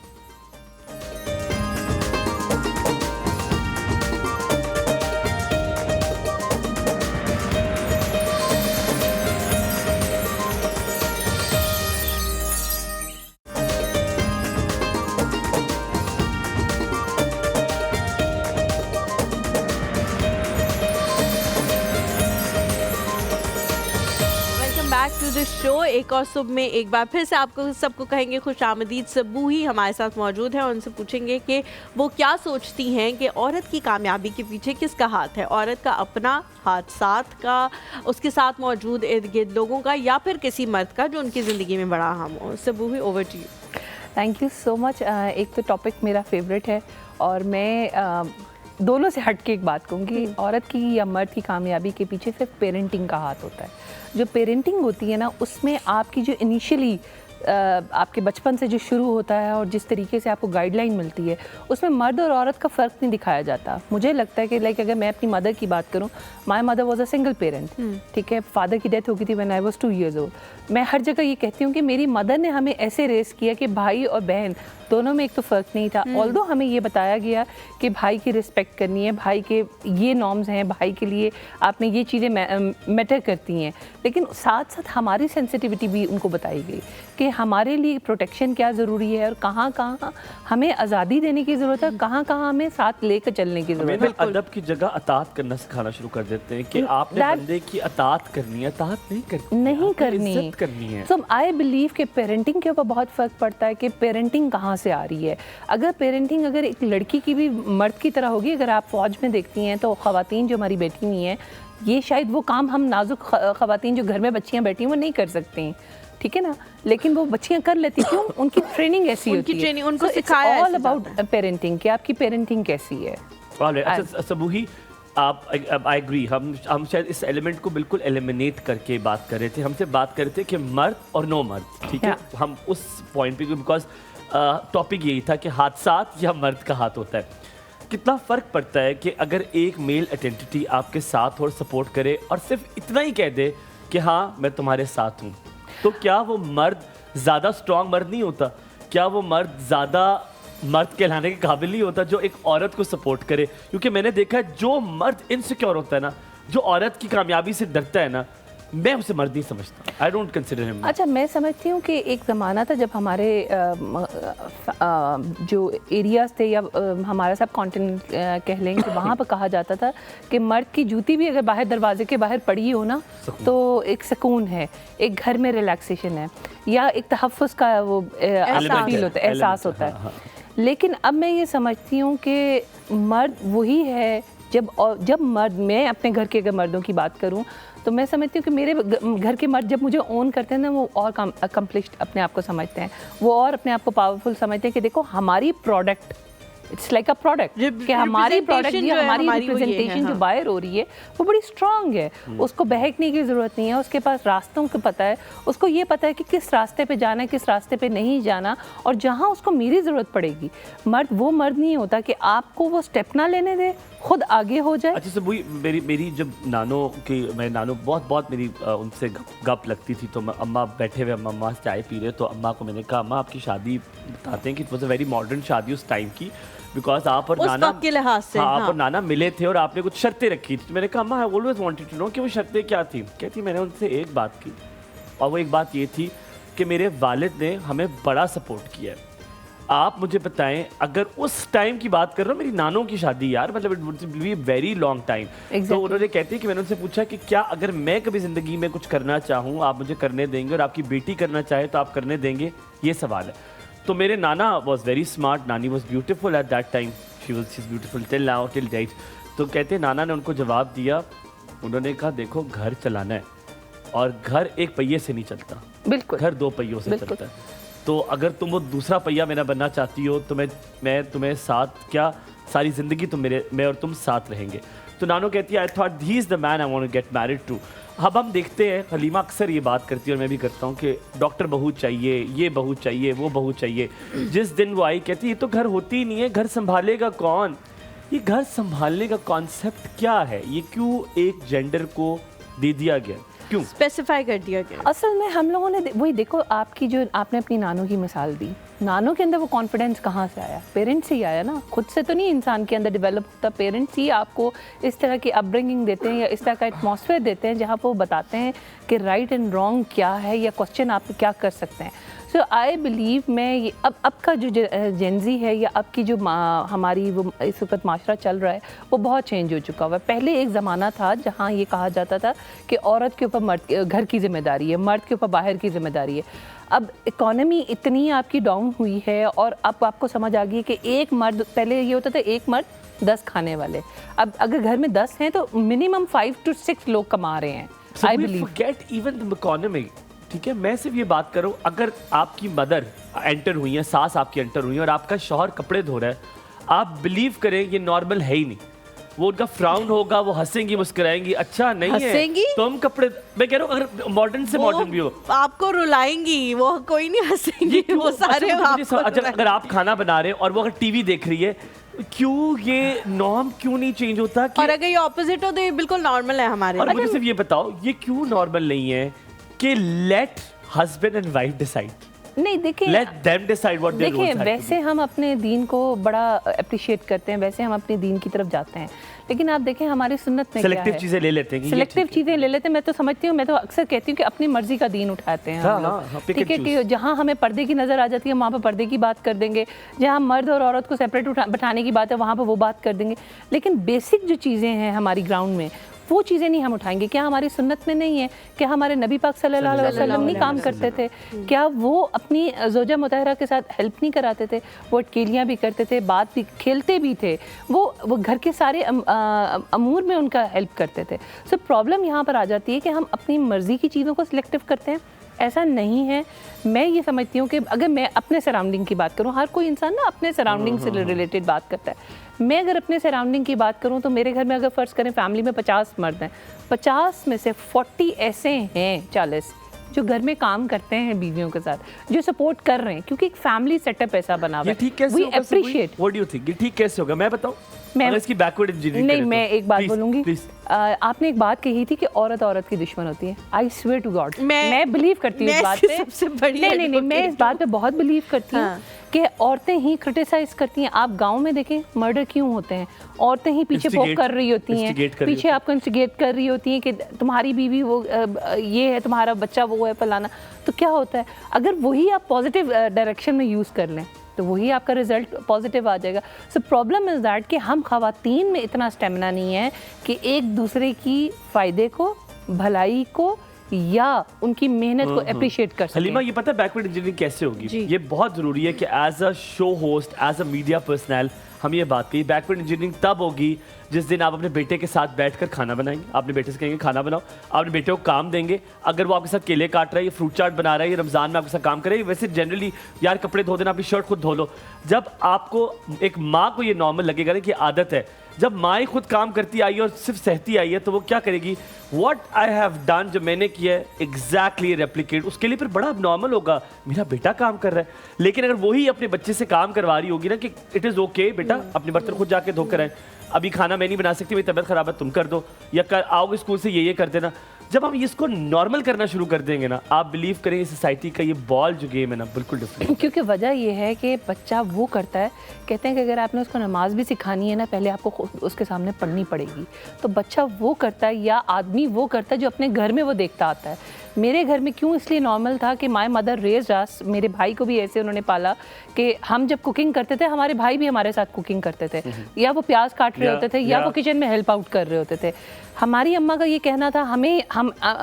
Back to the show. एक और सुबह में एक बार फिर से आपको सबको कहेंगे खुश आमदीद। सबू ही हमारे साथ मौजूद है, उनसे पूछेंगे कि वो क्या सोचती हैं कि औरत की कामयाबी के पीछे किसका हाथ है, औरत का अपना हाथ, साथ का, उसके साथ मौजूद इर्द गिर्द लोगों का, या फिर किसी मर्द का जो उनकी ज़िंदगी में बड़ा अहम हो। सबू ही, over to you. Thank you so much. एक तो टॉपिक मेरा फेवरेट है और मैं दोनों से हट के एक बात कहूँगी, औरत की या मर्द की कामयाबी के पीछे सिर्फ पेरेंटिंग का हाथ होता है। जो पेरेंटिंग होती है ना, उसमें आपकी जो इनिशियली आपके बचपन से जो शुरू होता है और जिस तरीके से आपको गाइडलाइन मिलती है, उसमें मर्द और औरत का फ़र्क नहीं दिखाया जाता। मुझे लगता है कि लाइक अगर मैं अपनी मदर की बात करूं, my mother was a single parent, ठीक है। फादर की डेथ हो गई थी when I was 2 years old। मैं हर जगह ये कहती हूँ कि मेरी मदर ने हमें ऐसे रेस किया कि भाई और बहन दोनों में एक तो फ़र्क नहीं था। ऑल्दो हमें ये बताया गया कि भाई की रिस्पेक्ट करनी है, भाई के ये नॉर्म्स हैं, भाई के लिए आपने ये चीज़ें मैटर करती हैं, लेकिन साथ साथ हमारी सेंसिटिविटी भी उनको बताई गई कि हमारे लिए प्रोटेक्शन क्या ज़रूरी है और कहाँ कहाँ हमें आज़ादी देने की ज़रूरत है, कहाँ कहाँ हमें साथ लेकर चलने की ज़रूरत है। अदब की जगह अतात करना सिखाना शुरू कर देते हैं कि आपने बंदे की अतात करनी है, अतात नहीं करनी, नहीं आपने करनी, इज्जत करनी है। सो आई बिलीव कि पेरेंटिंग के ऊपर बहुत फ़र्क पड़ता है कि पेरेंटिंग कहाँ से आ रही है। अगर पेरेंटिंग अगर एक लड़की की भी मर्द की तरह होगी, अगर आप फौज में देखती हैं तो ख़वातीन जो हमारी बैठी हुई हैं, ये शायद वो काम हम नाजुक ख़वातीन जो घर में बच्चियाँ बैठी हैं वो नहीं कर सकती, ठीक है ना, लेकिन वो बच्चियाँ कर लेती। क्यों? उनकी ट्रेनिंग ऐसी होती है, उनकी ट्रेनिंग उनको सिखाया ऑल अबाउट पेरेंटिंग कि आपकी पेरेंटिंग कैसी है। अच्छा सबूही, आप आई एग्री, हम शायद इस एलिमेंट को बिल्कुल एलिमिनेट करके बात कर रहे थे। हमसे बात कर रहे थे कि मर्द और नो मर्द, ठीक है, हम उस पॉइंट पे, बिकॉज टॉपिक यही था कि हादसात या मर्द का हाथ होता है। कितना फ़र्क पड़ता है कि अगर एक मेल आइडेंटिटी आपके साथ और सपोर्ट करे और सिर्फ इतना ही कह दे कि हाँ मैं तुम्हारे साथ हूँ, तो क्या वो मर्द ज़्यादा स्ट्रॉन्ग मर्द नहीं होता? क्या वो मर्द ज़्यादा मर्द कहलाने के काबिल नहीं होता जो एक औरत को सपोर्ट करे? क्योंकि मैंने देखा है जो मर्द इनसिक्योर होता है ना, जो औरत की कामयाबी से डरता है ना, मैं उसे मर्द नहीं समझता। I don't consider him. अच्छा, मैं समझती हूँ कि एक ज़माना था जब हमारे जो एरियाज़ थे या हमारा सब कॉन्टिनेंट कह लें कि वहाँ पर कहा जाता था कि मर्द की जूती भी अगर बाहर दरवाजे के बाहर पड़ी हो ना तो एक सुकून है, एक घर में रिलैक्सेशन है, या एक तहफ़्फ़ुज़ का वो फील होता है, एहसास होता है। लेकिन अब मैं ये समझती हूँ कि मर्द वही है जब मर्द, मैं अपने घर के अगर मर्दों की बात करूँ तो मैं समझती हूँ कि मेरे घर के मर्द जब मुझे ओन करते हैं ना, वो और अकम्प्लिश्ड अपने आप को समझते हैं, वो और अपने आप को पावरफुल समझते हैं कि देखो हमारी product, it's like a product, कि हमारी प्रोडक्ट ये हमारी रिप्रेजेंटेशन जो बाहर हो रही है वो बड़ी स्ट्रांग है, उसको बहकने की ज़रूरत नहीं है, उसके पास रास्तों को पता है, उसको ये पता है कि किस रास्ते पे जाना है, किस रास्ते पे नहीं जाना, और जहाँ उसको मेरी ज़रूरत पड़ेगी। मर्द वो मर्द नहीं होता कि आपको वो स्टेप ना लेने दे, खुद आगे हो जाए। अच्छा सब मेरी जब नानो की, मैं नानो बहुत मेरी उनसे गप लगती थी, तो अम्मा बैठे हुए, अम्मा चाय पी रहे, तो अम्मा को मैंने कहा अम्मा आपकी शादी बताते हैं कि it was a very modern शादी उस टाइम की, बिकॉज आप और नाना के लिहाज से, हाँ, आप और नाना मिले थे और आपने कुछ शर्तें रखी थी। मैंने कहा अम्मा I always wanted to know कि वो शर्तें क्या थी। कहती मैंने उनसे एक बात की, और वो एक बात ये थी कि मेरे वालिद ने हमें बड़ा सपोर्ट किया है। आप मुझे बताएं, अगर उस टाइम की बात कर रहा हूँ, मेरी नानों की शादी यार, मतलब it would be very long time. तो उन्होंने कहती है कि मैंने उनसे पूछा कि क्या अगर मैं कभी ज़िंदगी में कुछ करना चाहूँ आप मुझे करने देंगे, और आपकी बेटी करना चाहे तो आप करने देंगे? ये सवाल है। तो मेरे नाना वॉज वेरी स्मार्ट, नानी was beautiful at that time, she is beautiful till now, till date. तो कहते नाना ने उनको जवाब दिया, उन्होंने कहा देखो घर चलाना है और घर एक पहिए से नहीं चलता, बिल्कुल घर दो पहियों से बिल्कुल। चलता है। तो अगर तुम वो दूसरा पहिया मेरा बनना चाहती हो तो मैं तुम्हें साथ, क्या सारी ज़िंदगी मैं और तुम साथ रहेंगे। तो नानो कहती है I thought he is the man I want to get married to. अब हम देखते हैं, हलीमा अक्सर ये बात करती है और मैं भी करता हूँ कि डॉक्टर बहू चाहिए, ये बहू चाहिए, वो बहू चाहिए। जिस दिन वो आई कहती ये तो घर होती ही नहीं है, घर संभालेगा कौन? ये घर संभालने का कॉन्सेप्ट क्या है? ये क्यों एक जेंडर को दे दिया गया, क्यों स्पेसिफाई कर दिया गया? असल में हम लोगों ने वही देखो, आपकी जो आपने अपनी नानू की मिसाल दी, नानू के अंदर वो कॉन्फिडेंस कहाँ से आया? पेरेंट्स से ही आया ना, खुद से तो नहीं इंसान के अंदर डेवलप होता। पेरेंट्स ही आपको इस तरह की अपब्रिंगिंग देते हैं या इस तरह का एटमॉस्फेयर देते हैं जहाँ पर वो बताते हैं कि राइट एंड रॉन्ग क्या है या क्वेश्चन आप क्या कर सकते हैं। सो आई बिलीव मैं ये अब का जो जेंजी है या अब की जो हमारी वो इस वक्त माशरा चल रहा है वो बहुत चेंज हो चुका हुआ है। पहले एक ज़माना था जहाँ ये कहा जाता था कि औरत के ऊपर मर्द घर की जिम्मेदारी है, मर्द के ऊपर बाहर की जिम्मेदारी है। अब इकोनॉमी इतनी आपकी डाउन हुई है और अब आपको समझ आ गई है कि एक मर्द, पहले ये होता था एक मर्द 10 खाने वाले, अब अगर घर में 10 हैं तो मिनिमम 5 to 6 लोग कमा रहे हैं। I believe forget even the economy, ठीक है। मैं सिर्फ ये बात करूँ, अगर आपकी मदर एंटर हुई है, सास आपकी एंटर हुई है और आपका शौहर कपड़े धो रहा है, आप बिलीव करें ये नॉर्मल है ही नहीं। वो उनका फ्राउन होगा, वो हंसेंगी मुस्कुराएंगी, अच्छा नहीं हंसेंगी? है तो हम कपड़े, मैं कह रहा हूँ अगर मॉडर्न से मॉडर्न भी हो, आपको रुलाएंगी, वो कोई नहीं हंसेंगी, वो सारे आपको अगर आप खाना बना रहे हैं और वो अगर टीवी देख रही है, क्यों ये नॉर्म क्यों नहीं चेंज होता कि और अगर ये ऑपोजिट हो तो ये बिल्कुल नॉर्मल है हमारे और लिए। मुझे सिर्फ ये बताओ ये क्यों नॉर्मल नहीं है कि let husband and wife decide, नहीं देखिए, let them decide what their देखिए वैसे हम अपने दीन को बड़ा अप्रिशिएट करते हैं, वैसे हम अपने दीन की तरफ जाते हैं, लेकिन आप देखें हमारी सुन्नत में क्या सेलेक्टिव है? चीजें ले लेते हैं कि ये सिलेक्टिव ठीक है। चीज़ें ले लेते हैं। मैं तो समझती हूँ, मैं तो अक्सर कहती हूँ कि अपनी मर्जी का दीन उठाते हैं हम लोग, pick ठीक है, and कि जहाँ हमें पर्दे की नज़र आ जाती है वहाँ पर पर्दे की बात कर देंगे, जहाँ मर्द और औरत को सेपरेट बैठाने की बात है वहाँ पर वो बात कर देंगे, लेकिन बेसिक जो चीज़ें हैं हमारी ग्राउंड में वो चीज़ें नहीं हम उठाएंगे। क्या हमारी सुन्नत में नहीं है? क्या हमारे नबी पाक सल्लल्लाहु अलैहि वसल्लम नहीं काम करते थे? क्या वो अपनी ज़ौजा मुतहरा के साथ हेल्प नहीं कराते थे? वो अटकेलियाँ भी करते थे, बात भी, खेलते भी थे, वो घर के सारे अमूर में उनका हेल्प करते थे। सो प्रॉब्लम यहाँ पर आ जाती है कि हम अपनी मर्ज़ी की चीज़ों को सिलेक्टिव करते हैं। ऐसा नहीं है। मैं ये समझती हूँ कि अगर मैं अपने सराउंडिंग की बात करूँ, हर कोई इंसान ना अपने सराउंडिंग से रिलेटेड बात करता है। मैं अगर अपने सराउंडिंग की बात करूँ तो मेरे घर में अगर फ़र्ज़ करें फैमिली में 50 मर्द हैं, 50 में से 40 ऐसे हैं, 40 जो घर में काम करते हैं बीवियों के साथ, जो सपोर्ट कर रहे हैं, क्योंकि एक फैमिली सेटअप ऐसा बना हुआ ये ठीक कैसे वी होगा? Appreciate. What do you think ये ठीक कैसे होगा? मैं बताऊं, मैं अगर इसकी बैकवर्ड इंजीनियरिंग नहीं, करें मैं तो। एक बात Please, बोलूंगी। please। आपने एक बात कही थी कि औरत औरत की दुश्मन होती है। आई स्वेयर टू गॉड, मैं मैं बिलीव करती हूँ इस मैं बात इसकी पे। सबसे बड़ी नहीं, मैं इस बात पे बहुत बिलीव करती हूँ हाँ। कि औरतें ही क्रिटिसाइज करती हैं। आप गांव में देखें मर्डर क्यों होते हैं, औरतें ही पीछे पोक कर रही होती हैं, instigate कर रही पीछे आपको इंस्टिगेट कर रही होती हैं कि तुम्हारी बीवी वो ये है, तुम्हारा बच्चा वो है, फलाना। तो क्या होता है, अगर वही आप पॉजिटिव डायरेक्शन में यूज़ कर लें तो वही आपका रिजल्ट पॉजिटिव आ जाएगा। सो प्रॉब्लम इज़ दैट कि हम ख़वातीन में इतना स्टेमिना नहीं है कि एक दूसरे की फ़ायदे को, भलाई को या उनकी मेहनत को अप्रिशिएट कर सकें। हलीमा, ये पता है बैकवर्ड इंजीनियरिंग कैसे होगी? जी। ये बहुत ज़रूरी है कि as a show host, as a media personal हम ये बात कही। बैकवर्ड इंजीनियरिंग तब होगी जिस दिन आप अपने बेटे के साथ बैठकर खाना बनाएंगे, अपने बेटे से कहेंगे खाना बनाओ, अपने बेटे को काम देंगे। अगर वो आपके साथ केले काट रहा है, ये फ्रूट चाट बना रहा है, ये रमज़ान में आपके साथ काम करे, वैसे जनरली यार कपड़े धो देना, अपनी शर्ट खुद धो लो। जब आपको एक माँ को ये नॉर्मल लगेगा ना कि आदत है, जब माँ ही खुद काम करती आई और सिर्फ सहती आई है तो वो क्या करेगी? व्हाट आई हैव डन, जो मैंने किया है एग्जैक्टली रेप्लिकेट, उसके लिए फिर बड़ा नॉर्मल होगा, मेरा बेटा काम कर रहा है। लेकिन अगर वही अपने बच्चे से काम करवा रही होगी ना कि इट इज़ ओके बेटा, अपने बर्तन खुद जाके धो कर आए, अभी खाना मैं नहीं बना सकती, मेरी तबीयत खराब है, तुम कर दो, या कर आओगे स्कूल से ये कर देना। जब हम इसको नॉर्मल करना शुरू कर देंगे ना, आप बिलीव करेंगे सोसाइटी का ये बॉल जो गेम है ना बिल्कुल डिफरेंट। क्योंकि वजह ये है कि बच्चा वो करता है, कहते हैं कि अगर आपने उसको नमाज भी सिखानी है ना, पहले आपको उसके सामने पढ़नी पड़ेगी। तो बच्चा वो करता है या आदमी वो करता है जो अपने घर में वो देखता आता है। मेरे घर में क्यों इसलिए नॉर्मल था कि माय मदर रेज्ड अस, मेरे भाई को भी ऐसे उन्होंने पाला कि हम जब कुकिंग करते थे हमारे भाई भी हमारे साथ कुकिंग करते थे, या वो प्याज काट रहे होते थे या वो किचन में हेल्प आउट कर रहे होते थे। हमारी अम्मा का ये कहना था,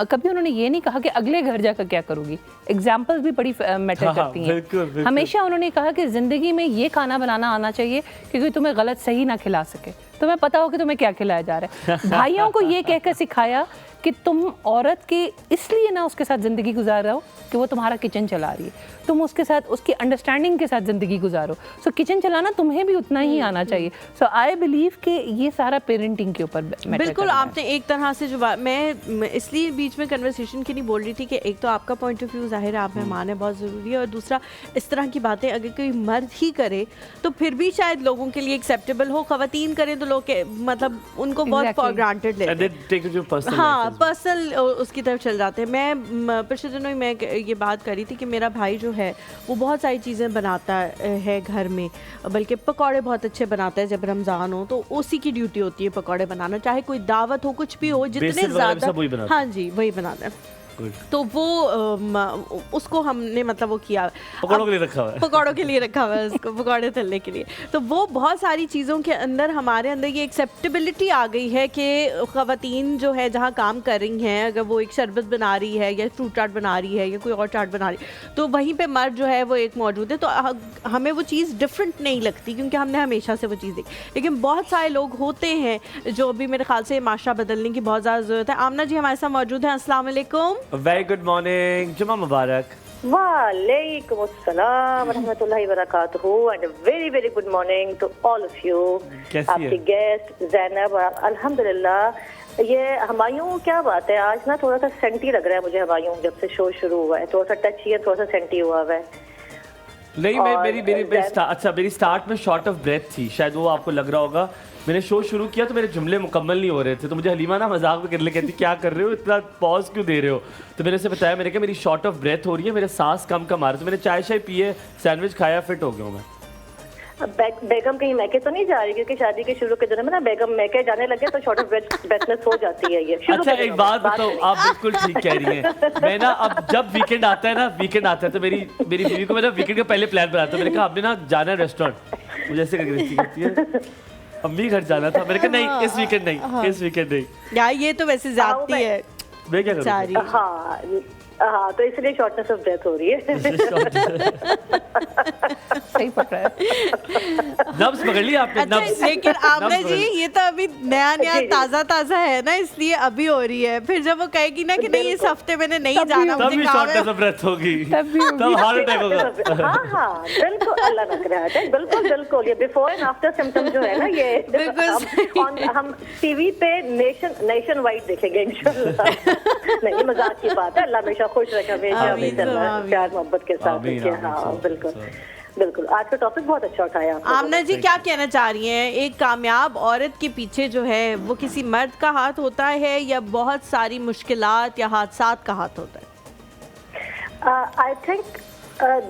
कभी उन्होंने ये नहीं कहा कि अगले घर जाकर क्या करूँगी। एग्जाम्पल्स भी बड़ी मैटर करती हैं। बिल्कुल। हमेशा उन्होंने कहा कि ज़िंदगी में ये खाना बनाना आना चाहिए क्योंकि तुम्हें गलत सही ना खिला सके, तुम्हें पता हो कि तुम्हें क्या खिलाया जा रहा है। भाइयों को ये कहकर सिखाया कि तुम औरत के इसलिए ना उसके साथ ज़िंदगी गुजार रहे हो कि वो तुम्हारा किचन चला रही है, तुम उसके साथ उसकी अंडरस्टैंडिंग के साथ ज़िंदगी गुजारो। सो किचन चलाना तुम्हें भी उतना ही आना चाहिए। सो आई बिलीव कि ये सारा पेरेंटिंग के ऊपर बिल्कुल आपने एक तरह से जो मैं इसलिए बीच में कन्वर्सेशन की नहीं बोल रही थी कि एक तो आपका पॉइंट ऑफ व्यू जाहिर है आप मेहमान है, बहुत ज़रूरी है, और दूसरा इस तरह की बातें अगर कोई मर्द ही करे तो फिर भी शायद लोगों के लिए एक्सेप्टेबल हो, ख़वातीन करें तो लोग मतलब उनको बहुत फॉर ग्रांटेड लेते हैं, हाँ पर्सनल उसकी तरफ चल जाते हैं। मैं पिछले दिनों ही मैं ये बात करी थी कि मेरा भाई जो है वो बहुत सारी चीज़ें बनाता है घर में, बल्कि पकौड़े बहुत अच्छे बनाता है। जब रमज़ान हो तो उसी की ड्यूटी होती है पकौड़े बनाना, चाहे कोई दावत हो कुछ भी हो, जितने ज़्यादा हाँ जी वही बनाता है। तो वो उसको हमने मतलब वो किया पकौड़ों के लिए रखा हुआ है, पकौड़ों के लिए रखा हुआ है उसको, पकौड़े तलने के लिए। तो वो बहुत सारी चीज़ों के अंदर हमारे अंदर ये एक्सेप्टेबिलिटी आ गई है कि ख़वातीन जो है जहाँ काम कर रही हैं, अगर वो एक शरबत बना रही है या फ्रूट चाट बना रही है या कोई और चाट बना रही है तो वहीं पे मर्द जो है वो एक मौजूद है। तो हमें वो चीज़ डिफरेंट नहीं लगती क्योंकि हमने हमेशा से वो चीज़ देखी। लेकिन बहुत सारे लोग होते हैं जो अभी मेरे ख्याल से माशरा बदलने की बहुत ज़्यादा ज़रूरत है। आमना जी हमारे साथ मौजूद हैं, अस्सलाम वालेकुम। वेरी गुड मॉर्निंग, जुमा मुबारक। वालेकुम अस्सलाम रहमतुल्लाहि व बरकातहू and very very good morning to all of you. आपके गेस्ट ज़ैनब, अल्हम्दुलिल्लाह। ये हुमायूं क्या बात है, आज ना थोड़ा सा सेंटी लग रहा है मुझे हुमायूं, जब से शो शुरू हुआ है थोड़ा सा टची है, थोड़ा सा सेंटी हुआ हुआ है। नहीं मेरी स्टार्ट में शॉर्ट ऑफ ब्रेथ थी, शायद वो आपको लग रहा होगा। मैंने शो शुरू किया तो मेरे जुमले मुकम्मल नहीं हो रहे थे, तो मुझे हलीमा ना मजाक में करने कहती क्या कर रहे हो, इतना पॉज क्यों दे रहे हो। तो मैंने उसे बताया, मैंने कहा मेरी शॉर्ट ऑफ ब्रेथ हो रही है, मेरे सांस कम आ रहे, तो मैंने चाय शाय पिए, सैंडविच खाया, फिट हो गया मैं। बेगम कहीं मैके तो नहीं जा रही, क्योंकि शादी के शुरू के दिनों में ना बेगम मैके जाने लगे तो शॉर्ट ऑफ ब्रेथनेस हो जाती है ये। अच्छा एक बात बताओ, आप बिल्कुल ठीक कह रही हैं। मैं ना अब जब वीकेंड आता है तो मेरी बीवी को मैं ना वीकेंड का पहले प्लान बनाता हूँ। मैंने कहा आपने ना जाना है रेस्टोरेंट, मुझे ऐसे करती है अम्मी घर जाना था, मैंने कहा नहीं इस वीकेंड नहीं यार ये तो वैसे ज्यादती है। मैं क्या करूँ? हाँ तो इसलिए शॉर्टनेस ऑफ ब्रेथ हो रही है। सही पकड़ा है। नब्ज पकड़ लिया आपने। अच्छा, लेकिन आमना जी ये तो अभी नया ताजा है ना, इसलिए अभी हो रही है। फिर जब वो कहेगी ना कि नहीं इस हफ्ते मैंने नहीं जाना, तब भी शॉर्टनेस ऑफ ब्रेथ होगी, तब हार्ट अटैक होगा। हाँ बिल्कुल, अल्लाह न करे। बिल्कुल ये बिफोर एंड आफ्टर सिम्टम जो है ना, ये हम टीवी पे नेशन वाइड देखेंगे इंशाल्लाह। नहीं मजाक की बात है, अल्लाह हमेशा खुश रखे, हमेशा प्यार मोहब्बत के साथ। हाँ बिल्कुल आज का टॉपिक बहुत अच्छा उठाया। आमना जी क्या कहना चाह रही हैं, एक कामयाब औरत के पीछे जो है वो किसी मर्द का हाथ होता है या बहुत सारी मुश्किलात या हादसात का हाथ होता है? आई थिंक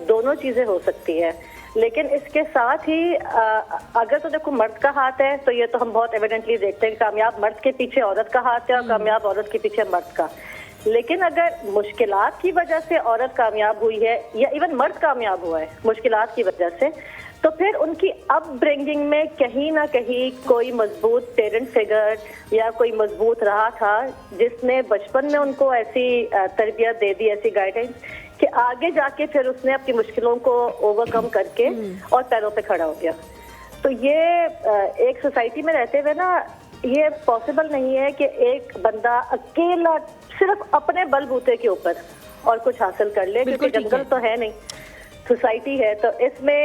दोनों चीजें हो सकती है, लेकिन इसके साथ ही अगर तो देखो मर्द का हाथ है तो ये तो हम बहुत एविडेंटली देखते हैं, कामयाब मर्द के पीछे औरत का हाथ है और कामयाब औरत के पीछे मर्द का। लेकिन अगर मुश्किलात की वजह से औरत कामयाब हुई है या इवन मर्द कामयाब हुआ है मुश्किलात की वजह से, तो फिर उनकी अपब्रिंगिंग में कहीं ना कहीं कोई मजबूत पेरेंट फिगर या कोई मजबूत रहा था जिसने बचपन में उनको ऐसी तरबियत दे दी, ऐसी गाइडेंस कि आगे जाके फिर उसने अपनी मुश्किलों को ओवरकम करके और पैरों पे खड़ा हो गया। तो ये एक सोसाइटी में रहते हुए ना ये पॉसिबल नहीं है कि एक बंदा अकेला सिर्फ अपने बलबूते के ऊपर और कुछ हासिल कर ले, क्योंकि जंगल तो है नहीं, सोसाइटी है। तो इसमें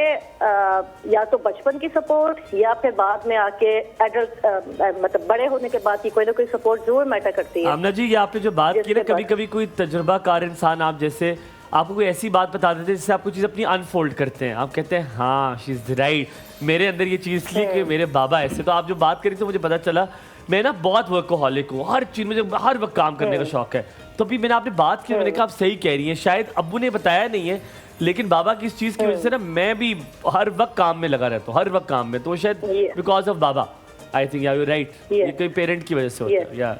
या तो बचपन की सपोर्ट या फिर बाद में आके एडल्ट मतलब बड़े होने के बाद की कोई ना कोई सपोर्ट जरूर मैटर करती है। आमना जी ये आपने जो बात की ना, कभी कभी कोई तजुर्बाकार इंसान आप जैसे आपको कोई ऐसी बात बता देते हैं जिससे आप कोई चीज़ अपनी अनफोल्ड करते हैं, आप कहते हैं हाँ शी इज़ राइट, मेरे अंदर ये चीज़ थी कि मेरे बाबा ऐसे। तो आप जो बात करी तो मुझे पता चला मैं ना बहुत वर्कोहॉलिक हूँ, हर चीज़ मुझे हर वक्त काम करने का शौक है। तो अभी मैंने आपने बात की, मैंने कहा आप सही कह रही हैं, शायद अब्बू ने बताया नहीं है लेकिन बाबा की इस चीज़ की वजह से ना मैं भी हर वक्त काम में लगा रहता हूँ, हर वक्त काम में। तो शायद because of Baba, I think you right, ये कोई पेरेंट की वजह से होता है। या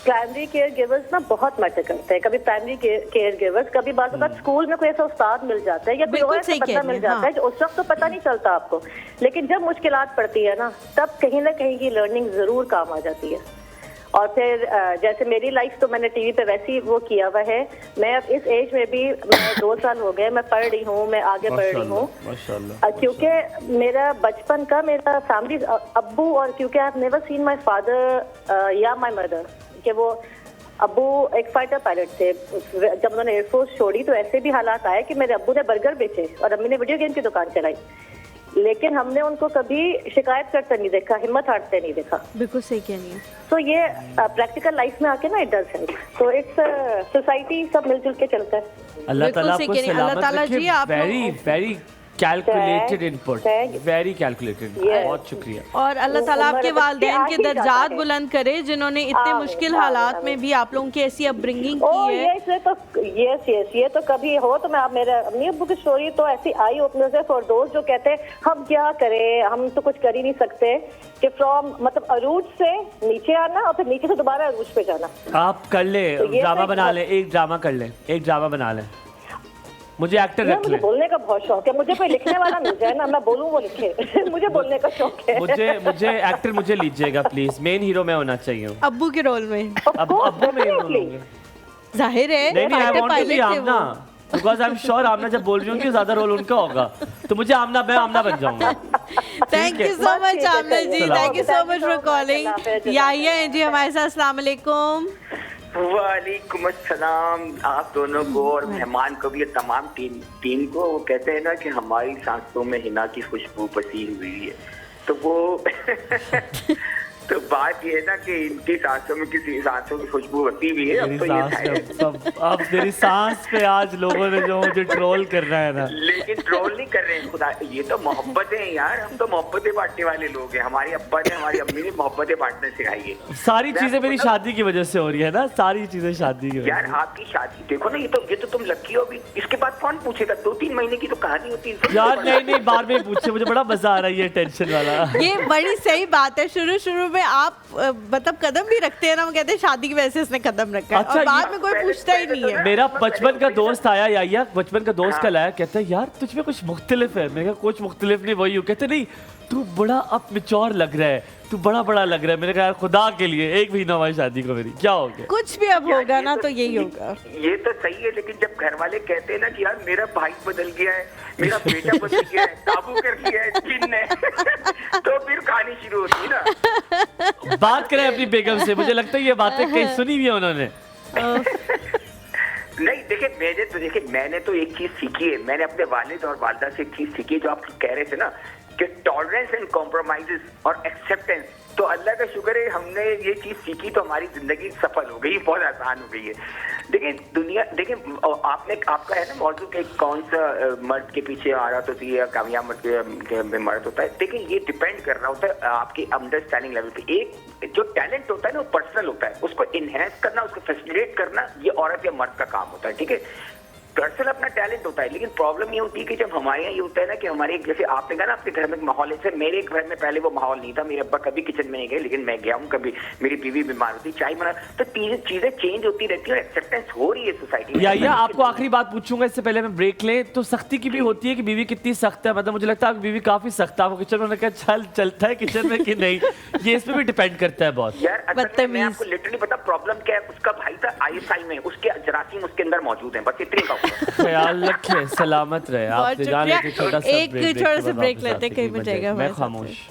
प्राइमरी केयर गिवर्स ना बहुत मैटर करते हैं। कभी प्राइमरी केयर गिवर्स, कभी बात स्कूल में कोई ऐसा उस्ताद मिल जाता है या कोई और ऐसा बंदा मिल जाता है जो उस वक्त तो पता नहीं चलता आपको, लेकिन जब मुश्किलात पड़ती है ना तब कहीं ना कहीं की लर्निंग जरूर काम आ जाती है। और फिर जैसे मेरी लाइफ तो मैंने टीवी पे वैसे ही वो किया हुआ है। मैं अब इस एज में भी, मैं 2 साल हो गए, मैं पढ़ रही हूँ, मैं आगे बढ़ रही हूँ, क्योंकि मेरा बचपन का मेरा फैमिली अब्बू, और क्योंकि I have never seen my father या माय मदर कि वो अब्बू एक फाइटर पायलट थे। जब उन्होंने एयरफोर्स छोड़ी तो ऐसे भी हालात आए कि मेरे अब्बू ने बर्गर बेचे और अम्मी ने वीडियो गेम की दुकान चलाई, लेकिन हमने उनको कभी शिकायत करते नहीं देखा, हिम्मत हारते नहीं देखा। बिल्कुल सही कह रही हैं। तो ये प्रैक्टिकल लाइफ में आके ना इट डज हेल्प। तो इट्स सोसाइटी सब मिलजुल के चलता है। अल्लाह बिल्कुल ताला सही आपको कह रही हैं। अल्लाह सलामत ताला जी रखे। आप very very calculated input, Thank you. Very calculated. Yes. बहुत शुक्रिया। और अल्लाह ताला उम्र आपके बच्चे वालिदैन आ के ही जाता दर्जात है। बुलंद करे जिन्होंने इतने आमीन, मुश्किल आमीन, हालात आमीन। में भी आप लोगों की ऐसी अपब्रिंगिंग ओ की है। ये तो यस ये तो कभी हो तो मैं आप मेरे अम्मी अब्बू की स्टोरी तो ऐसी आई ओपनर है फॉर दोस्त जो कहते हैं हम क्या करें, हम तो कुछ कर ही नहीं सकते, कि फ्रॉम मतलब अरूज से नीचे आना और फिर नीचे से दोबारा अरूज पे जाना। आप कर ले, तो ये ड्रामा तो- बना ले, एक ड्रामा कर ले, एक ड्रामा बना ले, मुझे एक्टर यार रख मुझे ले। बोलने का बहुत शौक है, मुझे कोई लिखने वाला मिल जाए ना, मैं बोलूं वो लिखे। मुझे बोलने का शौक है। मुझे एक्टर मुझे लीजिएगा प्लीज, मेन हीरो मैं होना चाहिए हूँ। अब्बू के रोल में अब अब्बू मेन रोल Definitely. होंगे। जाहिर है नहीं नहीं, I fighter want to be pilot थे आमना, वो। Because I am sure Amna जब बोल रही होंगी ज्यादा रोल उनका होगा, तो मुझे आमना, मैं आमना बन जाऊंगा। थैंक यू सो बस मच ठीक है, आमना जी, चलिए। Thank you so Thank you much so for much, calling. अल्लाह हाफ़िज़, याहिया हैं जी हमारे साथ, अस्सलाम वालेकुम। वालेकुम अस्सलाम आप दोनों को और मेहमान को भी और तमाम टीम को। वो कहते हैं ना कि हमारी सांसों में हिना की खुशबू पसी हुई है, तो वो तो बात ये है ना कि इनकी सांसों में किसी सांसों की खुशबू बसी हुई है। अब मेरी तो ये सांस शायद- पे अब मेरी सांस पे आज लोगों ने जो मुझे ट्रोल कर रहा है ना, लेकिन ट्रोल नहीं कर रहे हैं खुदा, ये तो मोहब्बतें हैं यार, हम तो मोहब्बतें बांटने वाले लोग हैं। हमारी अब्बा ने हमारी अम्मी ने मोहब्बतें बांटने सिखाई है। सारी चीजें मेरी शादी की वजह से हो रही है ना, सारी चीजें शादी की वजह यार से। आपकी शादी देखो ना, ये तो तुम लकी हो अभी, इसके बाद कौन पूछेगा? 2-3 महीने की तो कहानी होती है यार नहीं, बाद में पूछे, मुझे बड़ा मजा आ रहा है ये टेंशन वाला। ये बड़ी सही बात है। शुरू में आप मतलब कदम भी रखते हैं ना, वो कहते हैं शादी की वजह से इसने कदम रखा है, अच्छा, और बाद ये- में कोई पूछता ही नहीं है। मेरा बचपन का दोस्त आया, या बचपन का दोस्त कल आया, कहता है यार तुझ में कुछ मुख्तलिफ है। मैं कहा कुछ मुख्तलिफ नहीं, वही हूँ। कहते नहीं तू बड़ा अब मैच्योर लग रहा है, तू बड़ा लग रहा है। मैंने कहा यार खुदा के लिए एक महीना हमारी शादी को मेरी, क्या हो गया? कुछ भी अब होगा ना तो यही होगा। ये तो सही है, लेकिन जब घर वाले कहते हैं ना कि यार मेरा भाई बदल गया है, मेरा बेटा बदल गया है, काबू कर लिया है, जिन्न है, तो फिर कहानी शुरू होती है ना। बात करें अपनी बेगम से, मुझे लगता है ये बातें कहीं सुनी भी है उन्होंने। नहीं देखिए मैंने तो एक चीज सीखी है, मैंने अपने वालिद और वालदा से एक चीज सीखी है, जो आप कह रहे थे ना कि टॉलरेंस एंड कॉम्प्रोमाइजेस और एक्सेप्टेंस। तो अल्लाह का शुक्र है हमने ये चीज सीखी तो हमारी जिंदगी सफल हो गई, बहुत आसान हो गई है। देखिए आपका है ना मौजूद कि कौन सा मर्द के पीछे औरत होती है, कामयाब मर्द के मर्द होता है। देखिए ये डिपेंड कर रहा होता है आपकी अंडरस्टैंडिंग लेवल पे। एक जो टैलेंट होता है ना वो पर्सनल होता है, उसको इनहेंस करना, उसको फैसिलिटेट करना ये औरत या मर्द का काम होता है, ठीक है। पर्सनल अपना टैलेंट होता है, लेकिन प्रॉब्लम ये होती है कि जब हमारे यहाँ ये होता है ना कि हमारे जैसे आपने कहा ना आपके घर में माहौल है, जैसे मेरे घर में पहले वो माहौल नहीं था, मेरे अब्बा कभी किचन में नहीं गए, लेकिन मैं गया हूँ कभी, मेरी बीवी बीमार होती, चाय बना, तो चीजें चेंज होती रहती है और एक्सेप्टेंस हो रही है सोसाइटी में। या आपको आखिरी बात पूछूंगा इससे पहले मैं ब्रेक ले, तो सख्ती की भी होती है कि बीवी कितनी सख्त है? मतलब मुझे लगता है आपकी बीवी काफी सख्त है, आपको किचन में क्या चलता है किचन में कि नहीं, ये इस पे भी डिपेंड करता है बहुत। यार असल में मैं आपको लिटरली पता प्रॉब्लम क्या है, उसका भाई था ISI में, उसके जरासीम उसके अंदर मौजूद हैं, बस इतने का होगा। ख्याल रखे, सलामत रहे। बहुत आपसे जान शुक्रिया। लेके छोटा सा एक छोटा सा ब्रेक लेते हैं, कहीं मैं पे जाएगा हमारे साथ खामोश।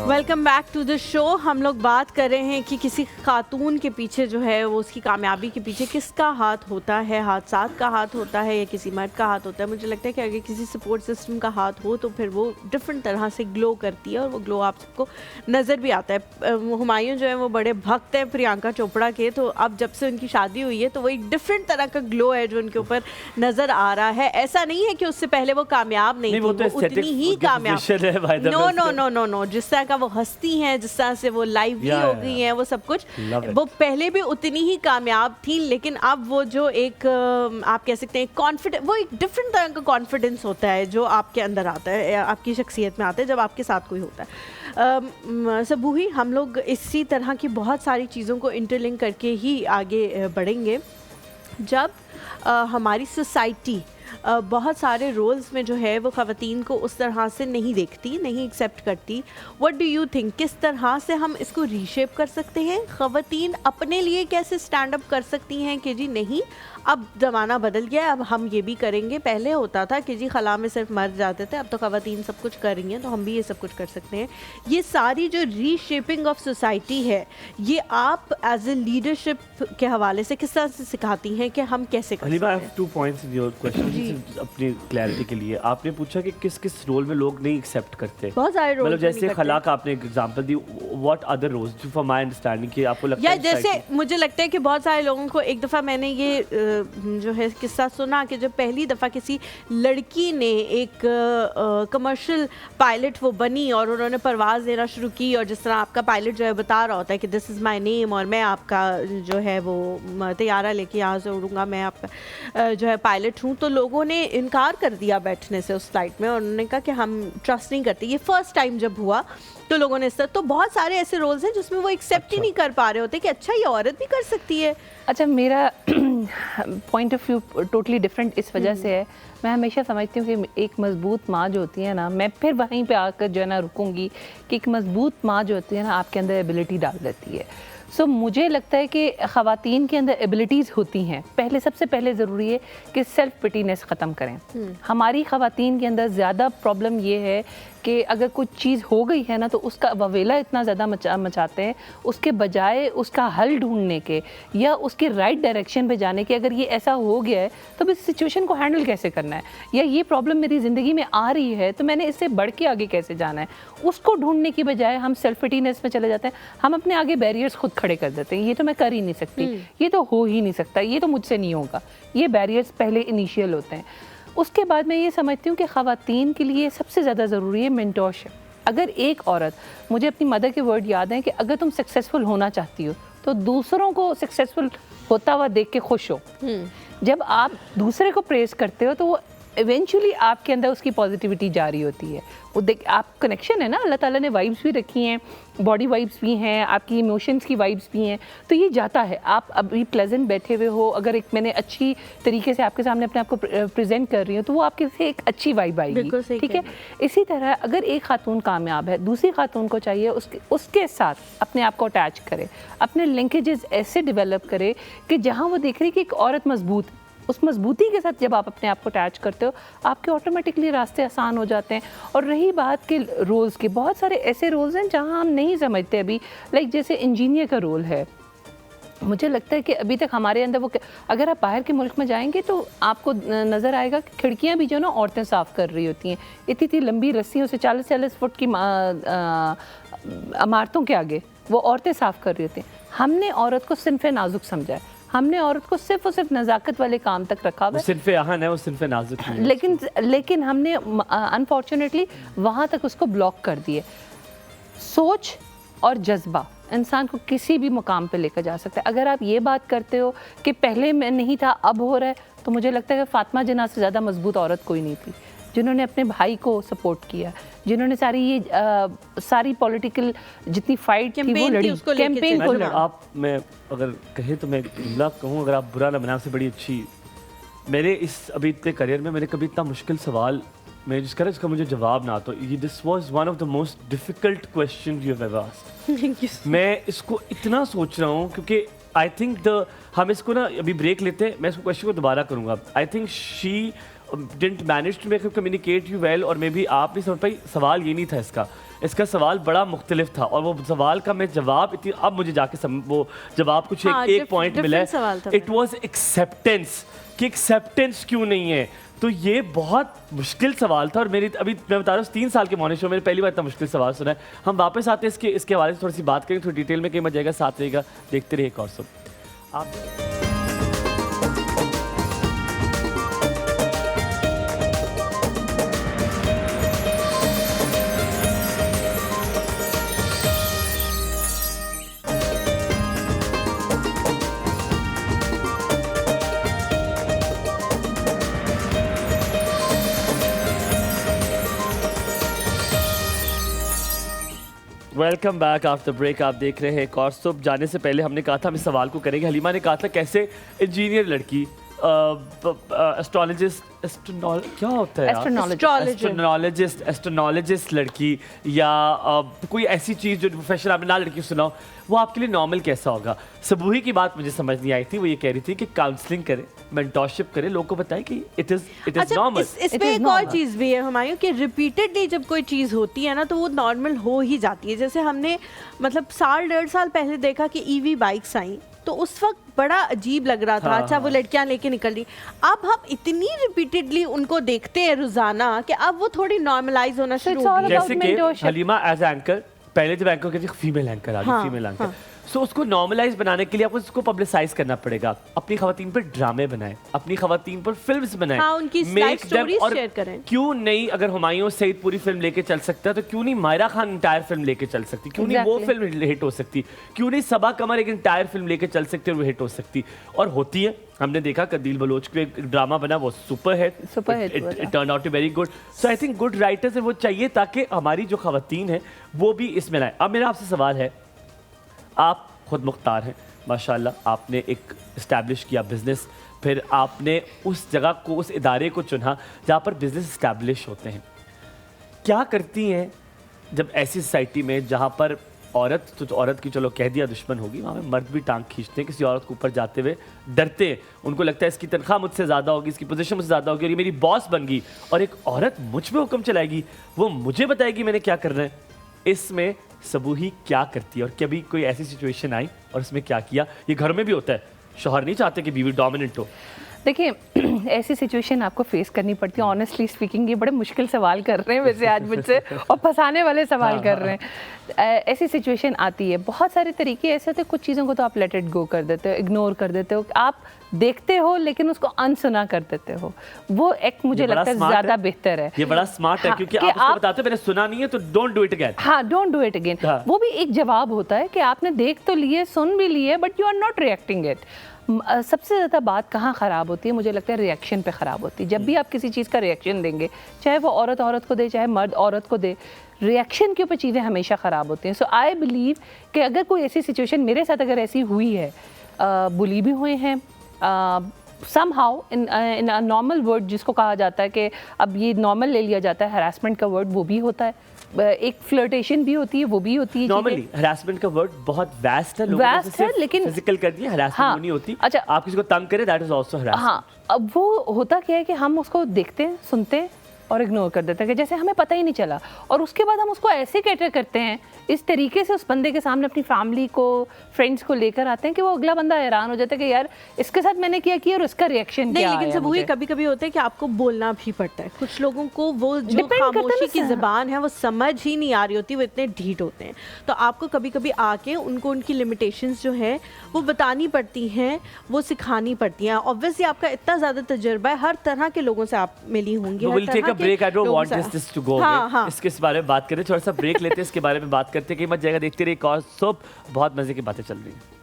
Welcome back to the show. हम लोग बात कर रहे हैं कि किसी खातून के पीछे जो है वो उसकी कामयाबी के पीछे किसका हाथ होता है, हादसात का हाथ होता है या किसी मर्द का हाथ होता है। मुझे लगता है कि अगर किसी सपोर्ट सिस्टम का हाथ हो तो फिर वो डिफरेंट तरह से ग्लो करती है और वो ग्लो आप सबको नज़र भी आता है। हुमायूं जो है वो बड़े भक्त हैं प्रियंका चोपड़ा के, तो अब जब से उनकी शादी हुई है तो वो एक डिफरेंट तरह का ग्लो है जो उनके ऊपर नज़र आ रहा है। ऐसा नहीं है कि उससे पहले वो कामयाब नहीं थी, वो तो वो उतनी ही कामयाब। नो, जिस तरह का वो हस्ती हैं, जिस तरह से वो लाइवली हो गई हैं, वो सब कुछ वो पहले भी उतनी ही कामयाब थी, लेकिन अब वो जो एक आप कह सकते हैं कॉन्फिडेंस, वो एक डिफरेंट तरह का कॉन्फिडेंस होता है जो आपके अंदर आता है, आपकी शख्सियत में आता है जब आपके साथ कोई होता है। सबूही हम लोग इसी तरह की बहुत सारी चीज़ों को इंटरलिंक करके ही आगे बढ़ेंगे। जब हमारी सोसाइटी बहुत सारे रोल्स में जो है वो ख़वातीन को उस तरह से नहीं देखती, नहीं एक्सेप्ट करती। व्हाट डू यू थिंक, किस तरह से हम इसको रीशेप कर सकते हैं? ख़वातीन अपने लिए कैसे स्टैंड अप कर सकती हैं कि जी नहीं, अब ज़माना बदल गया है, अब हम ये भी करेंगे। पहले होता था कि जी खला में सिर्फ मर्द जाते थे, अब तो ख़वातीन सब कुछ कर रही हैं, तो हम भी ये सब कुछ कर सकते हैं। ये सारी जो रीशेपिंग ऑफ सोसाइटी है, ये आप एज ए लीडरशिप के हवाले से किस तरह से सिखाती हैं कि हम कैसे कर हलीमा, आई सकते हैव हैं? 2 पॉइंट्स इन योर क्वेश्चन। अपनी क्लैरिटी के लिए आपने पूछा कि किस किस रोल में लोग नहीं एक्सेप्ट करते। बहुत सारे रोल मतलब जैसे खला का आपने एग्जांपल दी, what other roles for my understanding कि आपको लगता या है जैसे society- मुझे लगता है कि बहुत सारे लोगों को, एक दफ़ा मैंने ये जो है किस्सा सुना कि जब पहली दफ़ा किसी लड़की ने एक कमर्शियल पायलट वो बनी और उन्होंने परवाज़ देना शुरू की, और जिस तरह आपका पायलट जो है बता रहा होता है कि दिस इज़ माय नेम और मैं आपका जो है वो तैयारा लेके यहाँ से उड़ूंगा, मैं आपका जो है पायलट हूँ, तो लोगों ने इनकार कर दिया बैठने से उस फ्लाइट में, और उन्होंने कहा कि हम ट्रस्ट नहीं करते। ये फर्स्ट टाइम जब हुआ तो लोगों ने इस तरह, तो बहुत सारे ऐसे रोल्स हैं जिसमें वो एक्सेप्ट ही नहीं कर पा रहे होते कि अच्छा ये औरत भी कर सकती है। अच्छा, मेरा point of view totally different इस वजह से है। मैं हमेशा समझती हूँ कि एक मज़बूत माँ जो होती है ना, मैं फिर वहीं पे आकर जो है ना रुकूंगी कि एक मज़बूत माँ जो होती है ना आपके अंदर एबिलिटी डाल देती है। सो मुझे लगता है कि ख़वातीन के अंदर एबिलिटीज़ होती हैं। पहले सबसे पहले ज़रूरी है कि सेल्फ पिटीनेस ख़त्म करें। हमारी ख़वातीन के अंदर ज़्यादा प्रॉब्लम ये है कि अगर कुछ चीज़ हो गई है ना तो उसका ववेला इतना ज़्यादा मचाते हैं, उसके बजाय उसका हल ढूंढने के या उसके राइट डायरेक्शन पे जाने के। अगर ये ऐसा हो गया है तो अब इस सिचुएशन को हैंडल कैसे करना है, या ये प्रॉब्लम मेरी ज़िंदगी में आ रही है तो मैंने इससे बढ़ के आगे कैसे जाना है, उसको ढूंढने की बजाय हम सेल्फ पिटीनेस में चले जाते हैं। हम अपने आगे बैरियर्स खुद खड़े कर देते हैं, ये तो मैं कर ही नहीं सकती, ये तो हो ही नहीं सकता, ये तो मुझसे नहीं होगा। ये बैरियर्स पहले इनिशियल होते हैं। उसके बाद मैं ये समझती हूँ कि ख़वातीन के लिए सबसे ज़्यादा ज़रूरी है मेंटोरशिप। अगर एक औरत, मुझे अपनी मदर के वर्ड याद हैं कि अगर तुम सक्सेसफुल होना चाहती हो तो दूसरों को सक्सेसफुल होता हुआ देख के खुश हो। जब आप दूसरे को प्रेज़ करते हो तो वो इवेंचुअली आपके अंदर उसकी पॉजिटिविटी जारी होती है। वो देख, आप कनेक्शन है ना, अल्लाह ताला ने वाइब्स भी रखी हैं, बॉडी वाइब्स भी हैं, आपकी इमोशंस की वाइब्स भी हैं, तो ये जाता है। आप अभी प्लेजेंट बैठे हुए हो, अगर एक मैंने अच्छी तरीके से आपके सामने अपने आप को प्रेजेंट कर रही हूँ तो वो आपके से एक अच्छी वाइब आएगी, ठीक है। इसी तरह अगर एक खातून कामयाब है, दूसरी खातून को चाहिए उसके साथ अपने आप को अटैच करे, अपने लिंकेजेस ऐसे डेवलप करे कि जहाँ वो देख रही कि एक औरत मजबूत, उस मजबूती के साथ जब आप अपने आप को अटैच करते हो आपके ऑटोमेटिकली रास्ते आसान हो जाते हैं। और रही बात के रोल्स की, बहुत सारे ऐसे रोल्स हैं जहां हम नहीं समझते अभी, लाइक जैसे इंजीनियर का रोल है। मुझे लगता है कि अभी तक हमारे अंदर वो, अगर आप बाहर के मुल्क में जाएंगे तो आपको नज़र आएगा कि खिड़कियाँ भी जो ना औरतें साफ़ कर रही होती हैं, इतनी लंबी रस्सियों से 40-40 फुट की इमारतों के आगे वो औरतें साफ़ कर रही होती हैं। हमने औरत को सिन्फ़े नाजुक समझा है, हमने औरत को सिर्फ और सिर्फ नज़ाकत वाले काम तक रखा हुआ है। सिन्फ़े अहन है, वो सिन्फ़े नाजुक नहीं है। लेकिन हमने अनफॉर्चुनेटली वहाँ तक उसको ब्लॉक कर दिए। सोच और जज्बा इंसान को किसी भी मुकाम पे लेकर जा सकता है। अगर आप ये बात करते हो कि पहले मैं नहीं था अब हो रहा है, तो मुझे लगता है कि फातिमा जिन्ना से ज़्यादा मजबूत औरत कोई नहीं थी, जिन्होंने अपने भाई को सपोर्ट किया, जिन्होंने सारी पॉलिटिकल जितनी फाइट थी वो लड़ी, कैंपेन को लड़ा। आप, मैं अगर कहे तो मैं जुमला कहूँ, अगर आप बुरा ना बनाए, से बड़ी अच्छी, मेरे इस अभी इतने करियर में मैंने कभी इतना मुश्किल सवाल मैं जिसका मुझे जवाब ना, तो ये this was one of the most difficult question you have ever asked. मैं इसको इतना सोच रहा हूँ क्योंकि आई थिंक हम इसको ना अभी ब्रेक लेते हैं, मैं इसको क्वेश्चन को दोबारा करूँगा। I think she didn't manage to make communicate you well, और मे बी आप नहीं समझ पाई। सवाल ये नहीं था इसका सवाल बड़ा मुख्तलिफ था, और वो सवाल का मैं जवाब इतनी, अब मुझे जाके वो जवाब कुछ एक पॉइंट मिला है, इट वॉज एक्सेप्टेंस, कि एक्सेप्टेंस क्यों नहीं है। तो ये बहुत मुश्किल सवाल था, और मेरी अभी मैं बता रहा हूँ 3 साल के मॉर्निंग शो में पहली बार इतना मुश्किल सवाल सुना है। हम वापस आते हैं इसके हवाले से थोड़ी सी बात करेंगे, थोड़ी डिटेल में, कहीं मत जाएगा, साथ रहेगा, देखते रहिए एक और सब आप। Welcome back after break. आप देख रहे हैं एक और सुबह। जाने से पहले हमने कहा था हम इस सवाल को करेंगे। हलीमा ने कहा था कैसे इंजीनियर लड़की एस्ट्रोलॉजिस्ट क्या होता है एस्ट्रोनॉलॉजिस्ट लड़की या कोई ऐसी चीज़ जो प्रोफेशन आपने ना लड़की सुनाओ, वो आपके लिए नॉर्मल कैसा होगा? सबूही की बात मुझे समझ नहीं आई थी। वो ये कह रही थी कि काउंसलिंग करे, मेंटोरशिप करे, लोगों को बताए कि इट इज नॉर्मल। इसमें एक और चीज़ भी है हुमायूं कि रिपीटेडली जब कोई चीज़ होती है ना तो वो नॉर्मल हो ही जाती है। जैसे हमने मतलब साल 1.5 साल पहले देखा कि ईवी बाइक्स आई तो उस वक्त बड़ा अजीब लग रहा था। अच्छा वो लड़कियां लेके निकल रही, अब हम इतनी रिपीटेडली उनको देखते हैं रोजाना कि अब वो थोड़ी नॉर्मलाइज होना शुरू हो गई। जैसे कि हलीमा एज एंकर, पहले जब एंकर कहती फीमेल एंकर आ गई, फीमेल एंकर, सो उसको नॉर्मलाइज बनाने के लिए आपको उसको पब्लिसाइज करना पड़ेगा। अपनी खवातीन पर ड्रामे बनाएं, अपनी खवातीन पर फिल्म्स बनाएं, हाँ, उनकी लाइफ स्टोरीज शेयर करें। क्यों नहीं, अगर हुमायूं सईद पूरी फिल्म लेके चल सकता है तो क्यों नहीं मायरा खान इंटायर फिल्म लेके चल सकती? क्यों नहीं वो फिल्म हिट हो सकती? क्यों नहीं सबा कमर एक इंटायर फिल्म लेके चल सकती और वो हिट हो सकती? और होती है। हमने देखा कदील बलोच पे एक ड्रामा बना, वो super hit, it turn out to very good. So I think good writers वो चाहिए ताकि हमारी जो खवातीन है वो भी इसमें लाए। अब मेरा आपसे सवाल है, आप खुद मुख्तार हैं माशाल्लाह, आपने एक इस्टेब्लिश किया बिजनेस, फिर आपने उस जगह को, उस इदारे को चुना जहाँ पर बिजनेस इस्टेब्लिश होते हैं। क्या करती हैं जब ऐसी सोसाइटी में जहाँ पर औरत, तो औरत की चलो कह दिया दुश्मन होगी, वहाँ में मर्द भी टांग खींचते हैं, किसी औरत के ऊपर जाते हुए डरते हैं, उनको लगता है इसकी तनख्वाह मुझसे ज़्यादा होगी, इसकी पोजीशन मुझसे ज़्यादा होगी और ये मेरी बॉस बन गई और एक औरत मुझ पे हुक्म चलाएगी, वो मुझे बताएगी मैंने क्या करना है। इसमें सबूही क्या करती है और कभी कोई ऐसी सिचुएशन आई और उसमें क्या किया? ये घर में भी होता है, शौहर नहीं चाहते कि बीवी डोमिनेंट हो। देखिए ऐसी सिचुएशन आपको फेस करनी पड़ती है। ऑनेस्टली स्पीकिंग ये बड़े मुश्किल सवाल कर रहे हैं वैसे आज मुझसे और फंसाने वाले सवाल कर रहे हैं। ऐसी सिचुएशन आती है, बहुत सारे तरीके ऐसे होते हैं। कुछ चीज़ों को तो आप लेट इट गो कर देते हो, इग्नोर कर देते हो, आप देखते हो लेकिन उसको अनसुना कर देते हो। वो एक मुझे लगता है ज़्यादा बेहतर है। ये बड़ा स्मार्ट है क्योंकि आप उसको बताते हो मैंने सुना नहीं है तो डोंट डू इट अगेन। हाँ, डोंट डू इट अगेन। वो भी एक जवाब होता है कि आपने देख तो लिए, सुन भी लिए, but you are not reacting it. सबसे ज़्यादा बात कहाँ ख़राब होती है मुझे लगता है रिएक्शन पे ख़राब होती है। जब भी आप किसी चीज़ का रिएक्शन देंगे, चाहे वो औरत औरत को दे, चाहे मर्द औरत को दे, रिएक्शन के ऊपर चीज़ें हमेशा ख़राब होती हैं। सो आई बिलीव कि अगर कोई ऐसी सिचुएशन मेरे साथ अगर ऐसी हुई है, बुली भी हुए हैं, somehow in a normal word जिसको कहा जाता है कि अब ये नॉर्मल ले लिया जाता है, हरासमेंट का वर्ड वो भी होता है, एक फ्लर्टेशन भी होती है, वो भी होती है। नॉर्मली हरासमेंट का वर्ड बहुत वास्ट है, वास्ट है, लेकिन फिजिकल कर दिया हरासमेंट हाँ, नहीं होती। अच्छा, आप किसी को तंग करें दैट इज आल्सो हरासमेंट। हाँ, अब वो होता क्या है कि हम उसको देखते हैं, सुनते हैं और इग्नोर कर देते हैं कि जैसे हमें पता ही नहीं चला, और उसके बाद हम उसको ऐसे कैटर करते हैं, इस तरीके से उस बंदे के सामने अपनी फैमिली को, फ्रेंड्स को लेकर आते हैं कि वो अगला बंदा हैरान हो जाता है कि यार इसके साथ मैंने क्या किया और उसका रिएक्शन क्या है। लेकिन सब वही कभी कभी होता है कि आपको बोलना भी पड़ता है। कुछ लोगों को वो जो खामोशी की ज़बान है वो समझ ही नहीं आ रही होती, वो इतने ढीठ होते हैं, तो आपको कभी कभी आके उनको उनकी लिमिटेशंस जो है वो बतानी पड़ती हैं, वो सिखानी पड़ती हैं। ऑब्वियसली आपका इतना ज़्यादा तजुर्बा है, हर तरह के लोगों से आप मिली होंगी। इसके बारे में बात करें, थोड़ा सा ब्रेक लेते हैं, इसके बारे में बात करते हैं कि मत जाएगा, देखते रहिए कॉज सब बहुत मजे की बातें चल रही हैं।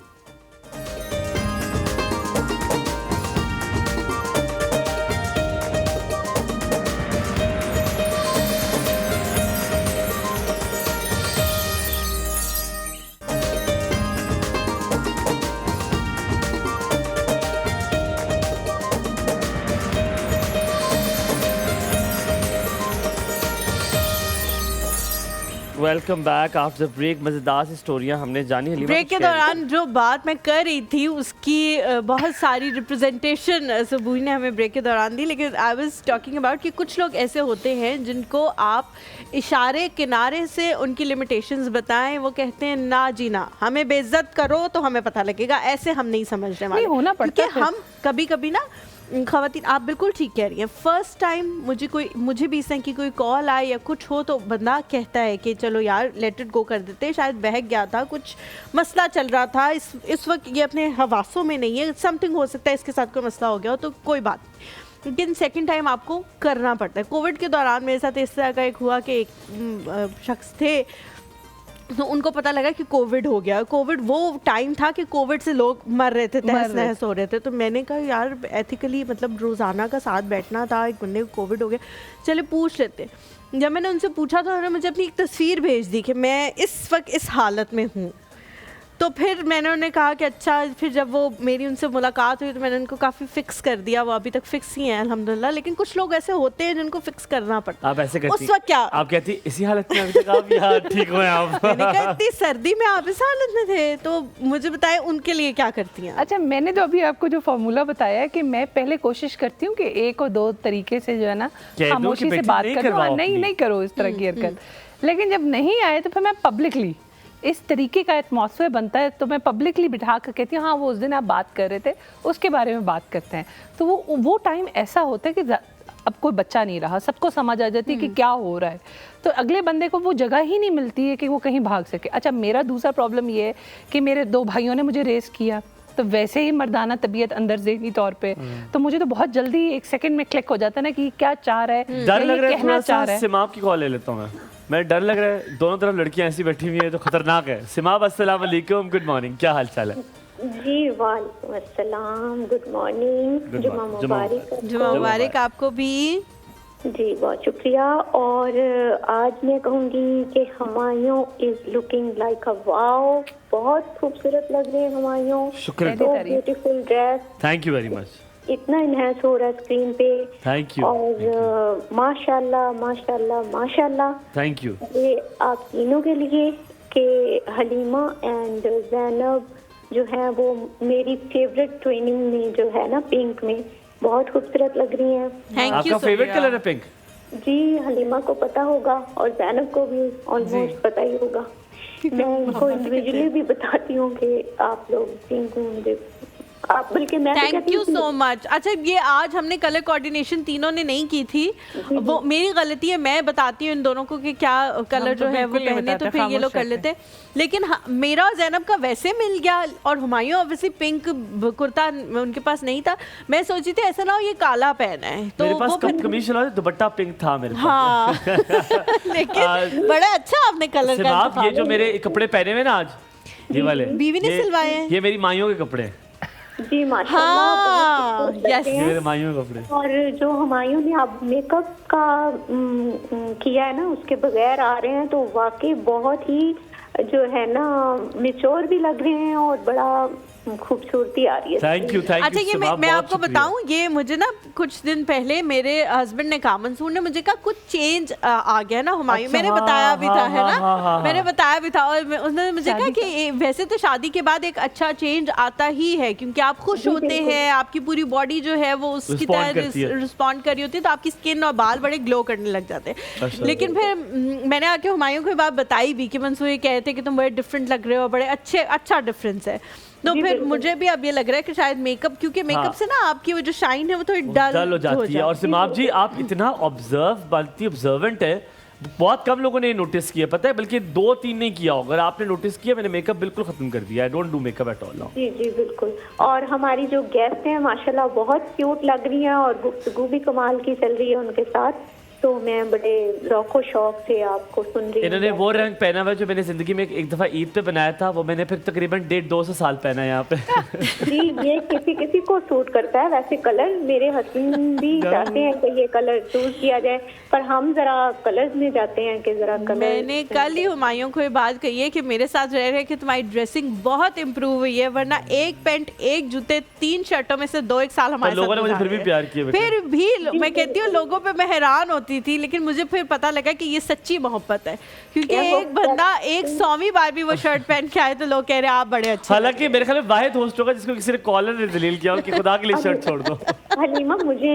Welcome back after break. मज़ेदार सी स्टोरियाँ हमने जानी। ब्रेक के दौरान जो बात मैं कर रही थी उसकी बहुत सारी रिप्रेजेंटेशन सबूही ने हमें ब्रेक के दौरान दी, लेकिन आई वाज टॉकिंग अबाउट कि कुछ लोग ऐसे होते हैं जिनको आप इशारे किनारे से उनकी लिमिटेशंस बताएं, वो कहते हैं ना जी ना, हमें बेइज्जत करो तो हमें पता लगेगा, ऐसे हम नहीं समझने वाले। होना पड़ता है, क्योंकि हम कभी कभी ना खवातीन, आप बिल्कुल ठीक कह रही हैं, फर्स्ट टाइम मुझे भी इस तरह की कोई कॉल आए या कुछ हो तो बंदा कहता है कि चलो यार लेट इट गो कर देते, शायद बहक गया था, कुछ मसला चल रहा था, इस वक्त ये अपने हवासों में नहीं है, समथिंग हो सकता है इसके साथ कोई मसला हो गया हो तो कोई बात नहीं, लेकिन सेकंड टाइम आपको करना पड़ता है। कोविड के दौरान मेरे साथ इस तरह का एक हुआ कि एक शख्स थे तो उनको पता लगा कि कोविड हो गया। कोविड वो टाइम था कि कोविड से लोग मर रहे थे, तहस नहस हो रहे थे, तो मैंने कहा यार एथिकली मतलब रोज़ाना का साथ बैठना था, एक बंदे को कोविड हो गया, चले पूछ लेते। जब मैंने उनसे पूछा तो उन्होंने मुझे अपनी एक तस्वीर भेज दी कि मैं इस वक्त इस हालत में हूँ, तो फिर मैंने उन्हें कहा कि अच्छा, फिर जब वो मेरी उनसे मुलाकात हुई तो मैंने उनको काफ़ी फिक्स कर दिया, वो अभी तक फिक्स ही हैं अल्हम्दुलिल्लाह। लेकिन कुछ लोग ऐसे होते हैं जिनको फिक्स करना पड़ता है। आप ऐसे करती, उस वक्त क्या आप कहती इसी हालत में अभी तक आप यहाँ ठीक हुए आप। मैंने कहा इतनी सर्दी में आप इस हालत में थे, तो मुझे बताएं उनके लिए क्या करती हैं? अच्छा, मैंने तो अभी आपको जो फॉर्मूला बताया है कि मैं पहले कोशिश करती हूँ कि एक और दो तरीके से जो है ना कह दो कि खामोशी से बेटी बात नहीं करो, करवाओ और नहीं अपनी। नहीं करो इस तरह की हरकत। लेकिन जब नहीं आए तो फिर मैं पब्लिकली, इस तरीके का एटमॉस्फेयर बनता है तो मैं पब्लिकली बिठा कर कहती हूँ हाँ वो उस दिन आप बात कर रहे थे उसके बारे में बात करते हैं। तो वो टाइम ऐसा होता है कि अब कोई बच्चा नहीं रहा, सबको समझ आ जाती है कि क्या हो रहा है, तो अगले बंदे को वो जगह ही नहीं मिलती है कि वो कहीं भाग सके। अच्छा, मेरा दूसरा प्रॉब्लम ये है कि मेरे 2 भाइयों ने मुझे रेस किया, तो वैसे ही मर्दाना तबीयत अंदर ज़हनी तौर पे, तो मुझे तो बहुत जल्दी 1 सेकंड में क्लिक हो जाता है ना कि क्या चाह रहा है, डर या लग ये रहा है कहना थोड़ा चाह सा। रहा है। सिमाब की कॉल ले लेता हूँ मैं डर लग रहा है, दोनों तरफ लड़कियां ऐसी बैठी हुई है तो खतरनाक है। सिमाब अस्सलाम वालेकुम, गुड मॉर्निंग, क्या हाल चाल है? जी वालेकुम अस्सलाम, गुड मॉर्निंग, Good जुमा morning, जुमा मुबारक। जुमा मुबारक आपको भी। जी बहुत शुक्रिया। और आज मैं कहूँगी कि Humayun is looking like a wow, बहुत खूबसूरत लग रहे हैं हुमायूं, शुक्र, तो beautiful dress, thank you very much, इतना इनहेंस हो रहा है स्क्रीन पे, थैंक यू, और माशाल्लाह माशाल्लाह माशाल्लाह। Thank you. ये आप तीनों के लिए कि हलीमा एंड जैनब जो है वो मेरी फेवरेट ट्रेनिंग में जो है ना पिंक में बहुत खूबसूरत लग रही हैं। थैंक यू आपका फेवरेट कलर है पिंक? जी हलीमा को पता होगा और जैनब को भी ऑलमोस्ट पता ही होगा। मैं इनको इंडिविजुअली भी बताती हूँ कि आप लोग पिंक मुझे आप, बल्कि मैं थैंक यू सो मच। अच्छा, ये आज हमने कलर कोऑर्डिनेशन तीनों ने नहीं की थी, वो मेरी गलती है। मैं बताती हूँ इन दोनों को कि क्या कलर तो जो है वो बिल्कुल नहीं पहने, तो बताते, फिर ये लोग कर खामोश लेते हैं। लेकिन मेरा और जैनब का वैसे मिल गया, और हुमायूं ऑब्वियसली पिंक कुर्ता उनके पास नहीं था। मैं सोची थी ऐसा ना हो ये काला पहना है, तो मेरे पास वो फिर कमीज वाला दुपट्टा पिंक था मेरे पास। हाँ लेकिन बड़ा अच्छा आपने कलर का सिमाब, ये जो इंतखाब मेरे कपड़े पहने हुए ना आज, ये वाले बीवी ने सिलवाए हैं। ये मेरी माइयों के कपड़े हैं। जी माशाल्लाह, हाँ, बहुत खूबसूरत yes, लगते ये हैं। मेरे माइयों के कपड़े। और जो हुमायूं ने अब मेकअप का किया है ना उसके बगैर आ रहे हैं, तो वाकई बहुत ही जो है ना मिच्योर भी लग रहे हैं और बड़ा खूबसूरती आ रही है। थैंक यू, थैंक अच्छा, यू ये सिमाब, मैं बहुत आपको शुक्रिया। बताऊं, ये मुझे ना कुछ दिन पहले मेरे हस्बैंड ने कहा, मंसूर ने मुझे कहा कुछ चेंज आ गया ना हुमायूं। अच्छा, मैंने हाँ, बताया भी था, है ना, हाँ, मैंने बताया भी था। और उसने मुझे कहा कि वैसे तो शादी के बाद एक अच्छा चेंज आता ही है, क्योंकि आप खुश होते हैं, आपकी पूरी बॉडी जो है वो उसकी Respond करती है। तरह रिस्पॉन्ड कर रही होती है, तो आपकी स्किन और बाल बड़े ग्लो करने लग जाते हैं। अच्छा। लेकिन फिर मैंने आके हुमायूं को ये बात बताई भी कि मंसूर ये कहते कि तुम बड़े डिफरेंट लग रहे हो, बड़े अच्छा डिफरेंस है। तो फिर मुझे भी अब ये लग रहा है कि शायद मेकअप, क्योंकि मेकअप हाँ। से ना आपकी वो जो शाइन है वो थोड़ी डल हो जाती है। और सिमाब जी, आप इतना ऑब्जर्वेंट है, बहुत कम लोगों ने नोटिस किया, पता है, बल्कि 2-3 नहीं किया होगा। अगर आपने नोटिस किया, मैंने मेकअप बिल्कुल खत्म कर दिया, I don't do makeup at all now. जी जी बिल्कुल। और हमारी जो गेस्ट हैं माशाल्लाह बहुत क्यूट लग रही हैं और गुफ्तगू भी कमाल की चल रही है उनके साथ, तो मैं बड़े रौको शौक से आपको सुन रही हूँ। इन्होंने वो रंग पहना हुआ है जो मैंने जिंदगी में एक दफा ईद पे बनाया था, वो मैंने फिर तकरीबन 1.5-2 साल पहना है यहाँ पे। जी ये किसी किसी को सूट करता है वैसे कलर, मेरे हस्बैंड भी चाहते हैं कि ये कलर चूज किया जाए, पर हम जरा कलर्स में जाते हैं कि जरा कलर। मैंने कल ही हुमायूं को ये बात कही है कि मेरे साथ रह रहे कि तुम्हारी ड्रेसिंग बहुत इंप्रूव हुई है, वरना 1 पैंट 1 जूते 3 शर्टों में से 2 साल हमारे लोगों ने साथ मुझे फिर भी गुजारे। प्यार किया बेटा। फिर भी मैं कहती हूँ लोगों पे मैं हैरान होती थी, लेकिन मुझे फिर पता लगा कि ये सच्ची मोहब्बत है, क्योंकि एक बंदा 100वीं बार भी वो शर्ट पहन के आए तो लोग कह रहे हैं आप बड़े अच्छे। हालांकि मेरे ख्याल में वाहिद होस्ट होगा जिसको किसी ने कॉलर ने दलील किया कि खुदा के लिए शर्ट छोड़ दो। हलीमा मुझे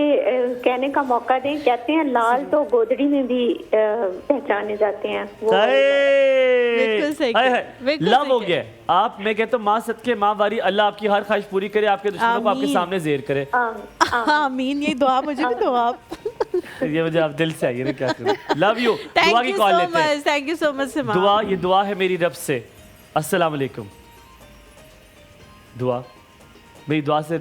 कहने का मौका दें, कहते हैं लाल तो गोदड़ी में भी पहचाने जाते हैं वो। बिल्कुल सही हाय कहा, हाय, बिल्कुल लव सही हो कहा। गया आप। मैं कहता हूँ माँ सदके माँ वारी, अल्लाह आपकी हर ख्वाहिश पूरी करे, आपके दुश्मनों को आपके आमीन। सामने जेर करे। आमीन, ये दुआ मुझे भी दो आप। ये मुझे आप दिल से आई है ना, क्या करूं। Love you. दुआ थैंक की यू कॉल सो लेते हैं। Much, thank you so much Seema. दुआ, ये दुआ है मेरी रब से। अस्सलाम वालेकुम। दुआ, मेरी दुआ से,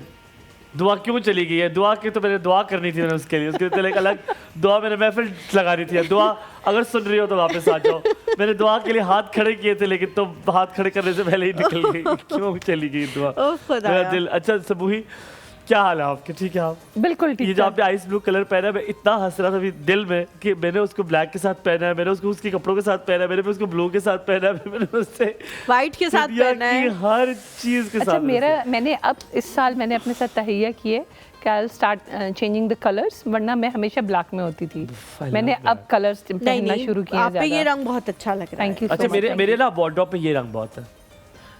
दुआ क्यों चली गई है? दुआ की तो मैंने दुआ करनी थी, मैंने उसके लिए तो एक अलग दुआ मैंने महफिल लगानी थी। दुआ अगर सुन रही हो तो वापस आ जाओ। मैंने दुआ के लिए हाथ खड़े किए थे, लेकिन तुम हाथ खड़े करने से पहले ही निकल गई। क्यों चली गई दुआ? ओह खुदा। मेरा दिल। अच्छा सबूही, क्या हाल है आपके? ठीक है आप? बिल्कुल ये ठीक जो है। आपने आइस ब्लू कलर पहना है, मैं इतना हंस रहा था अभी दिल में कि मैंने उसको ब्लैक के साथ पहना है, मैंने उसको उसके कपड़ों के साथ पहना है, मैंने उसको ब्लू के साथ पहना है, मैंने उससे व्हाइट के साथ दुनिया पहना की है। हर चीज के अच्छा, साथ। मैंने अब इस साल मैंने अपने साथ तहैया किए कि I start changing the colours, वरना मैं हमेशा ब्लैक में होती थी। I मैंने love अब that. कलर्स नहीं पहनना नहीं, शुरू किया आप पे ये ज़्यादा। रंग बहुत अच्छा लग रहा है। थैंक यू अच्छा, मेरे ना वार्डरोब में ये रंग बहुत है।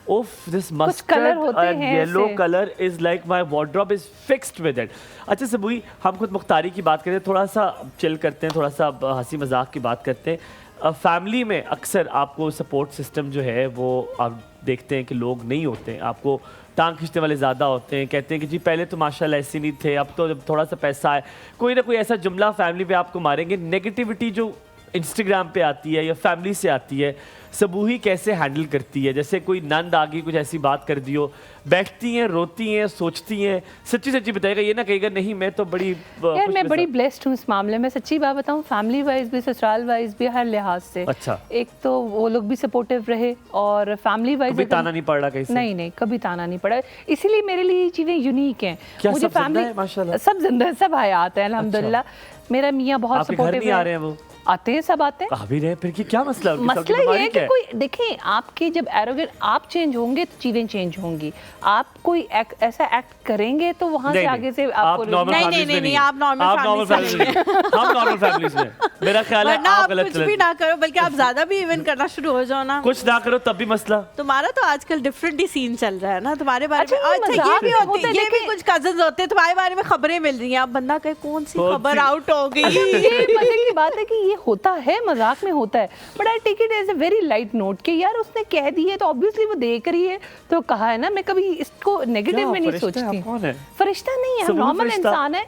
ओफ, दिस colour मस्टर्ड होते एंड हैं येलो ऐसे। Colour is like my wardrobe is fixed with it. अच्छा सबूई, हम खुद मुख्तारी की बात करें, थोड़ा सा चिल करते हैं, थोड़ा सा हंसी मजाक की बात करते हैं। फैमिली में अक्सर आपको सपोर्ट सिस्टम जो है वो आप देखते हैं कि लोग नहीं होते हैं, आपको टांग खींचने वाले ज़्यादा होते हैं, कहते हैं कि जी पहले तो माशाल्लाह ऐसे नहीं थे, अब तो जब थोड़ा सा पैसा है, कोई ना कोई ऐसा जुमला फैमिली पे आपको मारेंगे। नेगेटिविटी जो इंस्टाग्राम पे आती है या फैमिली से आती है, सबूही कैसे हैंडल करती है? जैसे कोई नंद आ गई, कुछ ऐसी बात कर दी हो, बैठती हैं, रोती हैं, सोचती हैं, सच्ची सच्ची बताएगा, ये ना कहेगा नहीं मैं तो बड़ी यार मैं बड़ी ब्लेस्ड हूँ इस मामले में, सच्ची बात बताऊँ, फैमिली वाइज भी, ससुराल वाइज भी, हर लिहाज से। अच्छा। एक तो वो लोग भी सपोर्टिव रहे और फैमिली वाइज कभी ताना नहीं पड़ रहा कहीं से? नहीं नहीं, कभी ताना नहीं पड़ा, इसीलिए मेरे लिए ये चीज़ें यूनिक हैं। क्या मुझे सब जिंदा है माशाल्लाह? सब जिंदा है, सब हयात है अल्हम्दुलिल्लाह। मेरा मियाँ बहुत आपके घर सपोर्टिव नहीं आ रहे हैं वो? आते हैं, सब आते हैं। आ भी रहे हैं, फिर कि क्या मसला है? उनके साथ मसला ये बीमारी है क्या कि कोई देखें, आपके जब एरोगेंट आप चेंज होंगे तो चीजें चेंज होंगी। आप कोई ऐसा एक्ट करेंगे तो वहां से नहीं, आगे से आप आपको normal नहीं, families नहीं, में नहीं, है। आप normal families families में हैं। हम नॉर्मल फैमिलीज में हैं। मेरा ख्याल है वरना आप आप गलत कुछ चले। भी ना करो, बल्कि आप ज्यादा भी इवेंट करना शुरू हो जाओ ना, कुछ ना करो तब भी मसला। तुम्हारा तो आजकल डिफरेंट ही सीन चल रहा है ना तुम्हारे बारे अच्छा, में। ये अच्छा, ये मजाक भी में होती होता है, ये भी लेकिन- कुछ कजन्स होते हैं, तुम्हारे बारे में खबरें मिल रही हैं, अब बंदा कहे कौन सी कौन खबर सी? आउट हो गई। ये मजे की बात है कि ये होता है, मजाक में होता है, but I take it as a very light note कि यार उसने कह दी है तो ऑब्वियसली वो देख रही है तो कहा है ना। मैं कभी इसको नेगेटिव क्या में नहीं फरिश्ता है? सोचती। आप कौन है? फरिश्ता नहीं है, हम सबूत नॉर्मल फरिश्ता। इंसान है।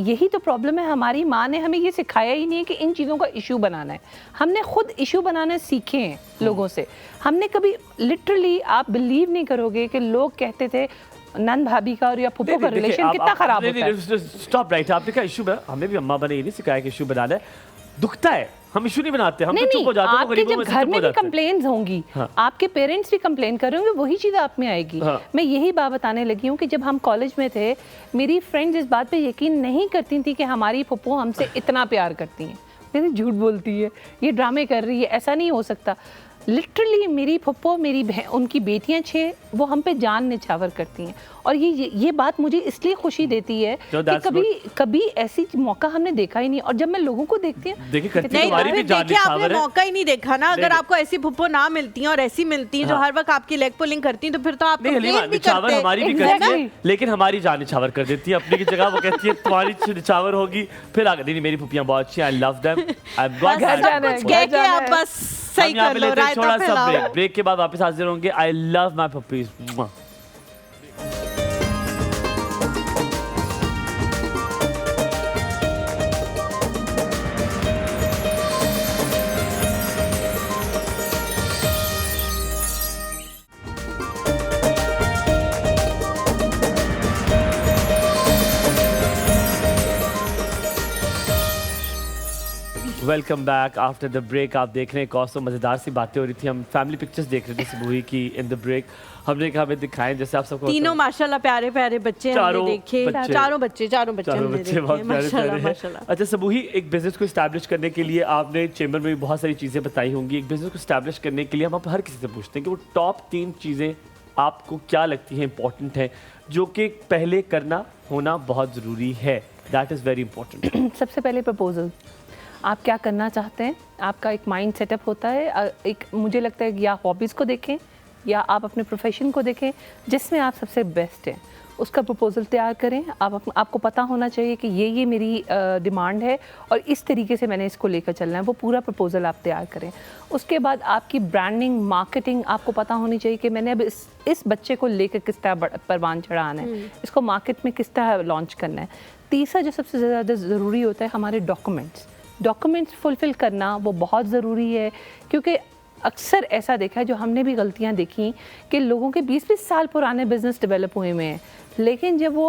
यही तो प्रॉब्लम है, हमारी माँ ने हमें ये सिखाया ही नहीं है कि इन चीज़ों का इशू बनाना है। हमने खुद इशू बनाना सीखे हैं लोगों से। हमने कभी लिटरली, आप बिलीव नहीं करोगे कि लोग कहते थे नंद भाभी का और या फुप्पो का रिलेशन कितना खराब होता है। स्टॉप राइट, आपने क्या इशू बना? हमें भी अम्मा बने ये नहीं सिखाया कि इशू बनाना है। दुखता है, हम इशू नहीं बनाते, हम नहीं तो चुप हो जाते हैं, वो आपके गरीबों जब में से घर चुप में हो भी जाते हैं। कंप्लेंट्स होंगी, हाँ। आपके पेरेंट्स भी कंप्लेन कर रहे होंगे, वही चीज़ आप में आएगी। हाँ। मैं यही बात बताने लगी हूँ कि जब हम कॉलेज में थे, मेरी फ्रेंड्स इस बात पे यकीन नहीं करती थी कि हमारी फुप्पो हमसे इतना प्यार करती हैं। मैंने झूठ बोलती है, ये ड्रामे कर रही है, ऐसा नहीं हो सकता। लिटरली मेरी फुप्पो, मेरी बहन, उनकी बेटियां 6, वो हम पे जान निछावर करती हैं। और ये बात मुझे इसलिए खुशी देती है So कि that's कभी ऐसी मौका हमने देखा ही नहीं। और जब मैं लोगों को देखती हूँ, देखिए करती नहीं, तुम्हारी भी फिर जान देखिए आपने निछावर है। मौका ही नहीं देखा ना। अगर नहीं। आपको ऐसी फुप्पो ना मिलती हैं और ऐसी मिलती हैं जो हाँ। हर वक्त आपकी लेग पुलिंग करती हैं, तो फिर तो आप नहीं हलीमा, complain भी निछावर करते। हमारी भी करती है, Exactly. लेकिन हमारी जान निछावर कर देती है अपनी की जगह। वो कहती है तुम्हारी निछावर होगी, फिर आगे नहीं मेरी फुप्पियां बहुत अच्छी, I love them, I am God बस घर सब जाना है, कुछ घर कह के जाना आप है। बस सही हम यहाँ कर पे लो, लेते हैं रायता छोटा सा फैलाओ। ब्रेक। ब्रेक के बाद वापस हाजिर होंगे। I love my puppies. Welcome back after the break. आप देख रहे हैं कौसो, मज़ेदार सी बातें हो रही थी। हम फैमिली पिक्चर्स देख रहे थे सबूही की इन द ब्रेक। हमने कहा हमें दिखाएं, जैसे आप सबको तीनों माशाल्लाह प्यारे प्यारे बच्चे चारों हमने देखे। बच्चे। चारों बच्चे चारों हमने बच्चे देखे। बहुत प्यारे माशाल्लाह प्यारे हैं। माशाल्लाह। अच्छा सबूही, एक बिजनेस को इस्टेब्लिश करने के लिए आपने चेंबर में भी बहुत सारी चीज़ें बताई होंगी। एक बिजनेस को इस्टेब्लिश करने के लिए हम हर किसी से पूछते हैं कि वो टॉप 3 चीज़ें आपको क्या लगती हैं इंपॉर्टेंट है, जो कि पहले करना होना बहुत ज़रूरी है। That is very important. सबसे पहले प्रपोजल, आप क्या करना चाहते हैं, आपका एक माइंड सेटअप होता है। एक मुझे लगता है कि या हॉबीज़ को देखें या आप अपने प्रोफेशन को देखें, जिसमें आप सबसे बेस्ट हैं, उसका प्रपोजल तैयार करें। आपको पता होना चाहिए कि ये मेरी डिमांड है और इस तरीके से मैंने इसको लेकर चलना है। वो पूरा प्रपोजल आप तैयार करें। उसके बाद आपकी ब्रांडिंग, मार्केटिंग आपको पता होनी चाहिए कि मैंने अब इस बच्चे को लेकर किस तरह परवान चढ़ाना है, इसको मार्केट में किस तरह लॉन्च करना है। तीसरा जो सबसे ज़्यादा ज़रूरी होता है, हमारे डॉक्यूमेंट्स फुलफ़िल करना वो बहुत ज़रूरी है। क्योंकि अक्सर ऐसा देखा है, जो हमने भी गलतियां देखी, कि लोगों के 20-20 साल पुराने बिजनेस डेवलप हुए हुए हैं, लेकिन जब वो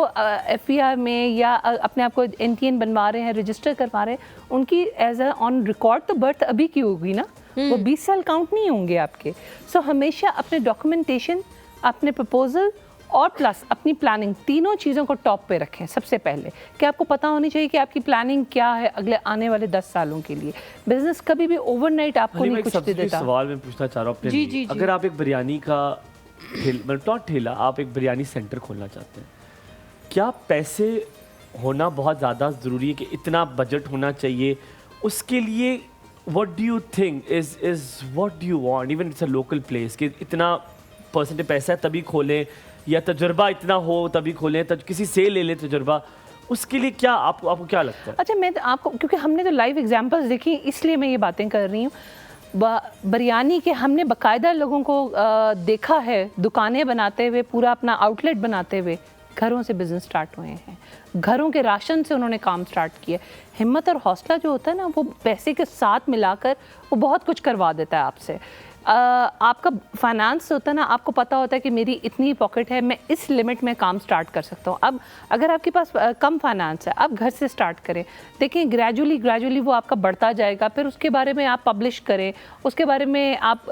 FER में या अपने आप को NTN बनवा रहे हैं, रजिस्टर करवा रहे हैं, उनकी एज अ ऑन रिकॉर्ड तो बर्थ अभी की होगी ना, वो 20 साल काउंट नहीं होंगे आपके। सो हमेशा अपने डॉक्यूमेंटेशन, अपने प्रपोजल और प्लस अपनी प्लानिंग, तीनों चीज़ों को टॉप पे रखें सबसे पहले, कि आपको पता होनी चाहिए कि आपकी प्लानिंग क्या है अगले आने वाले 10 सालों के लिए। बिजनेस कभी भी ओवरनाइट आपको हलीमा, नहीं एक कुछ सबसे दे देता। सवाल मैं पूछना चाह रहा हूँ अपने जी, लिए। जी, जी। अगर आप एक बिरयानी का नॉट ठेला, आप एक बिरयानी सेंटर खोलना चाहते हैं, क्या पैसे होना बहुत ज़्यादा ज़रूरी है कि इतना बजट होना चाहिए उसके लिए? What do you think is what do you want, even it's a local place, कि इतना परसेंटेज पैसा है तभी खोलें, या तजुर्बा इतना हो तभी खोलें, किसी से ले लें तजुर्बा, उसके लिए क्या आपको क्या लगता है? अच्छा, मैं तो आपको, क्योंकि हमने तो लाइव एग्जांपल्स देखी इसलिए मैं ये बातें कर रही हूँ। बिरयानी के हमने बाकायदा लोगों को देखा है दुकानें बनाते हुए, पूरा अपना आउटलेट बनाते हुए, घरों से बिजनेस स्टार्ट हुए हैं, घरों के राशन से उन्होंने काम स्टार्ट किया। हिम्मत और हौसला जो होता है ना, वो पैसे के साथ मिलाकर वो बहुत कुछ करवा देता है आपसे। आपका फाइनेंस होता है ना, आपको पता होता है कि मेरी इतनी पॉकेट है, मैं इस लिमिट में काम स्टार्ट कर सकता हूँ। अब अगर आपके पास कम फाइनेंस है, आप घर से स्टार्ट करें, देखें ग्रेजुअली वो आपका बढ़ता जाएगा। फिर उसके बारे में आप पब्लिश करें, उसके बारे में आप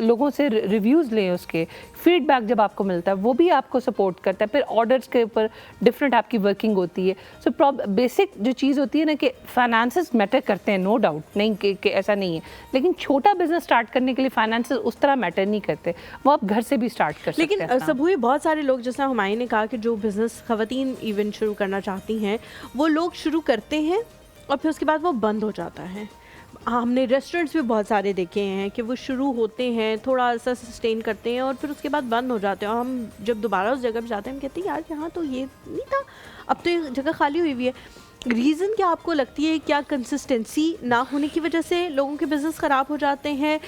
लोगों से रिव्यूज़ लें, उसके फीडबैक जब आपको मिलता है वो भी आपको सपोर्ट करता है। फिर ऑर्डर्स के ऊपर डिफरेंट आपकी वर्किंग होती है। सो बेसिक जो चीज़ होती है ना, कि फाइनेंसेस मैटर करते हैं, नो डाउट, नहीं कि ऐसा नहीं है, लेकिन छोटा बिजनेस स्टार्ट करने के लिए फाइनेंसेस उस तरह मैटर नहीं करते, वो आप घर से भी स्टार्ट कर सकते हैं। लेकिन सबूई बहुत सारे लोग, जैसा हुमायूं ने कहा कि जो बिज़नेस ख़वातीन इवेंट शुरू करना चाहती हैं, वो लोग शुरू करते हैं और फिर उसके बाद वो बंद हो जाता है। हमने रेस्टोरेंट्स भी बहुत सारे देखे हैं कि वो शुरू होते हैं, थोड़ा सा सस्टेन करते हैं और फिर उसके बाद बंद हो जाते हैं। और हम जब दोबारा उस जगह पे जाते हैं, हम कहते हैं यार यहाँ तो ये नहीं था, अब तो ये जगह खाली हुई हुई है। रीज़न क्या आपको लगती है? क्या कंसिस्टेंसी ना होने की वजह से लोगों के बिज़नेस ख़राब हो जाते हैं,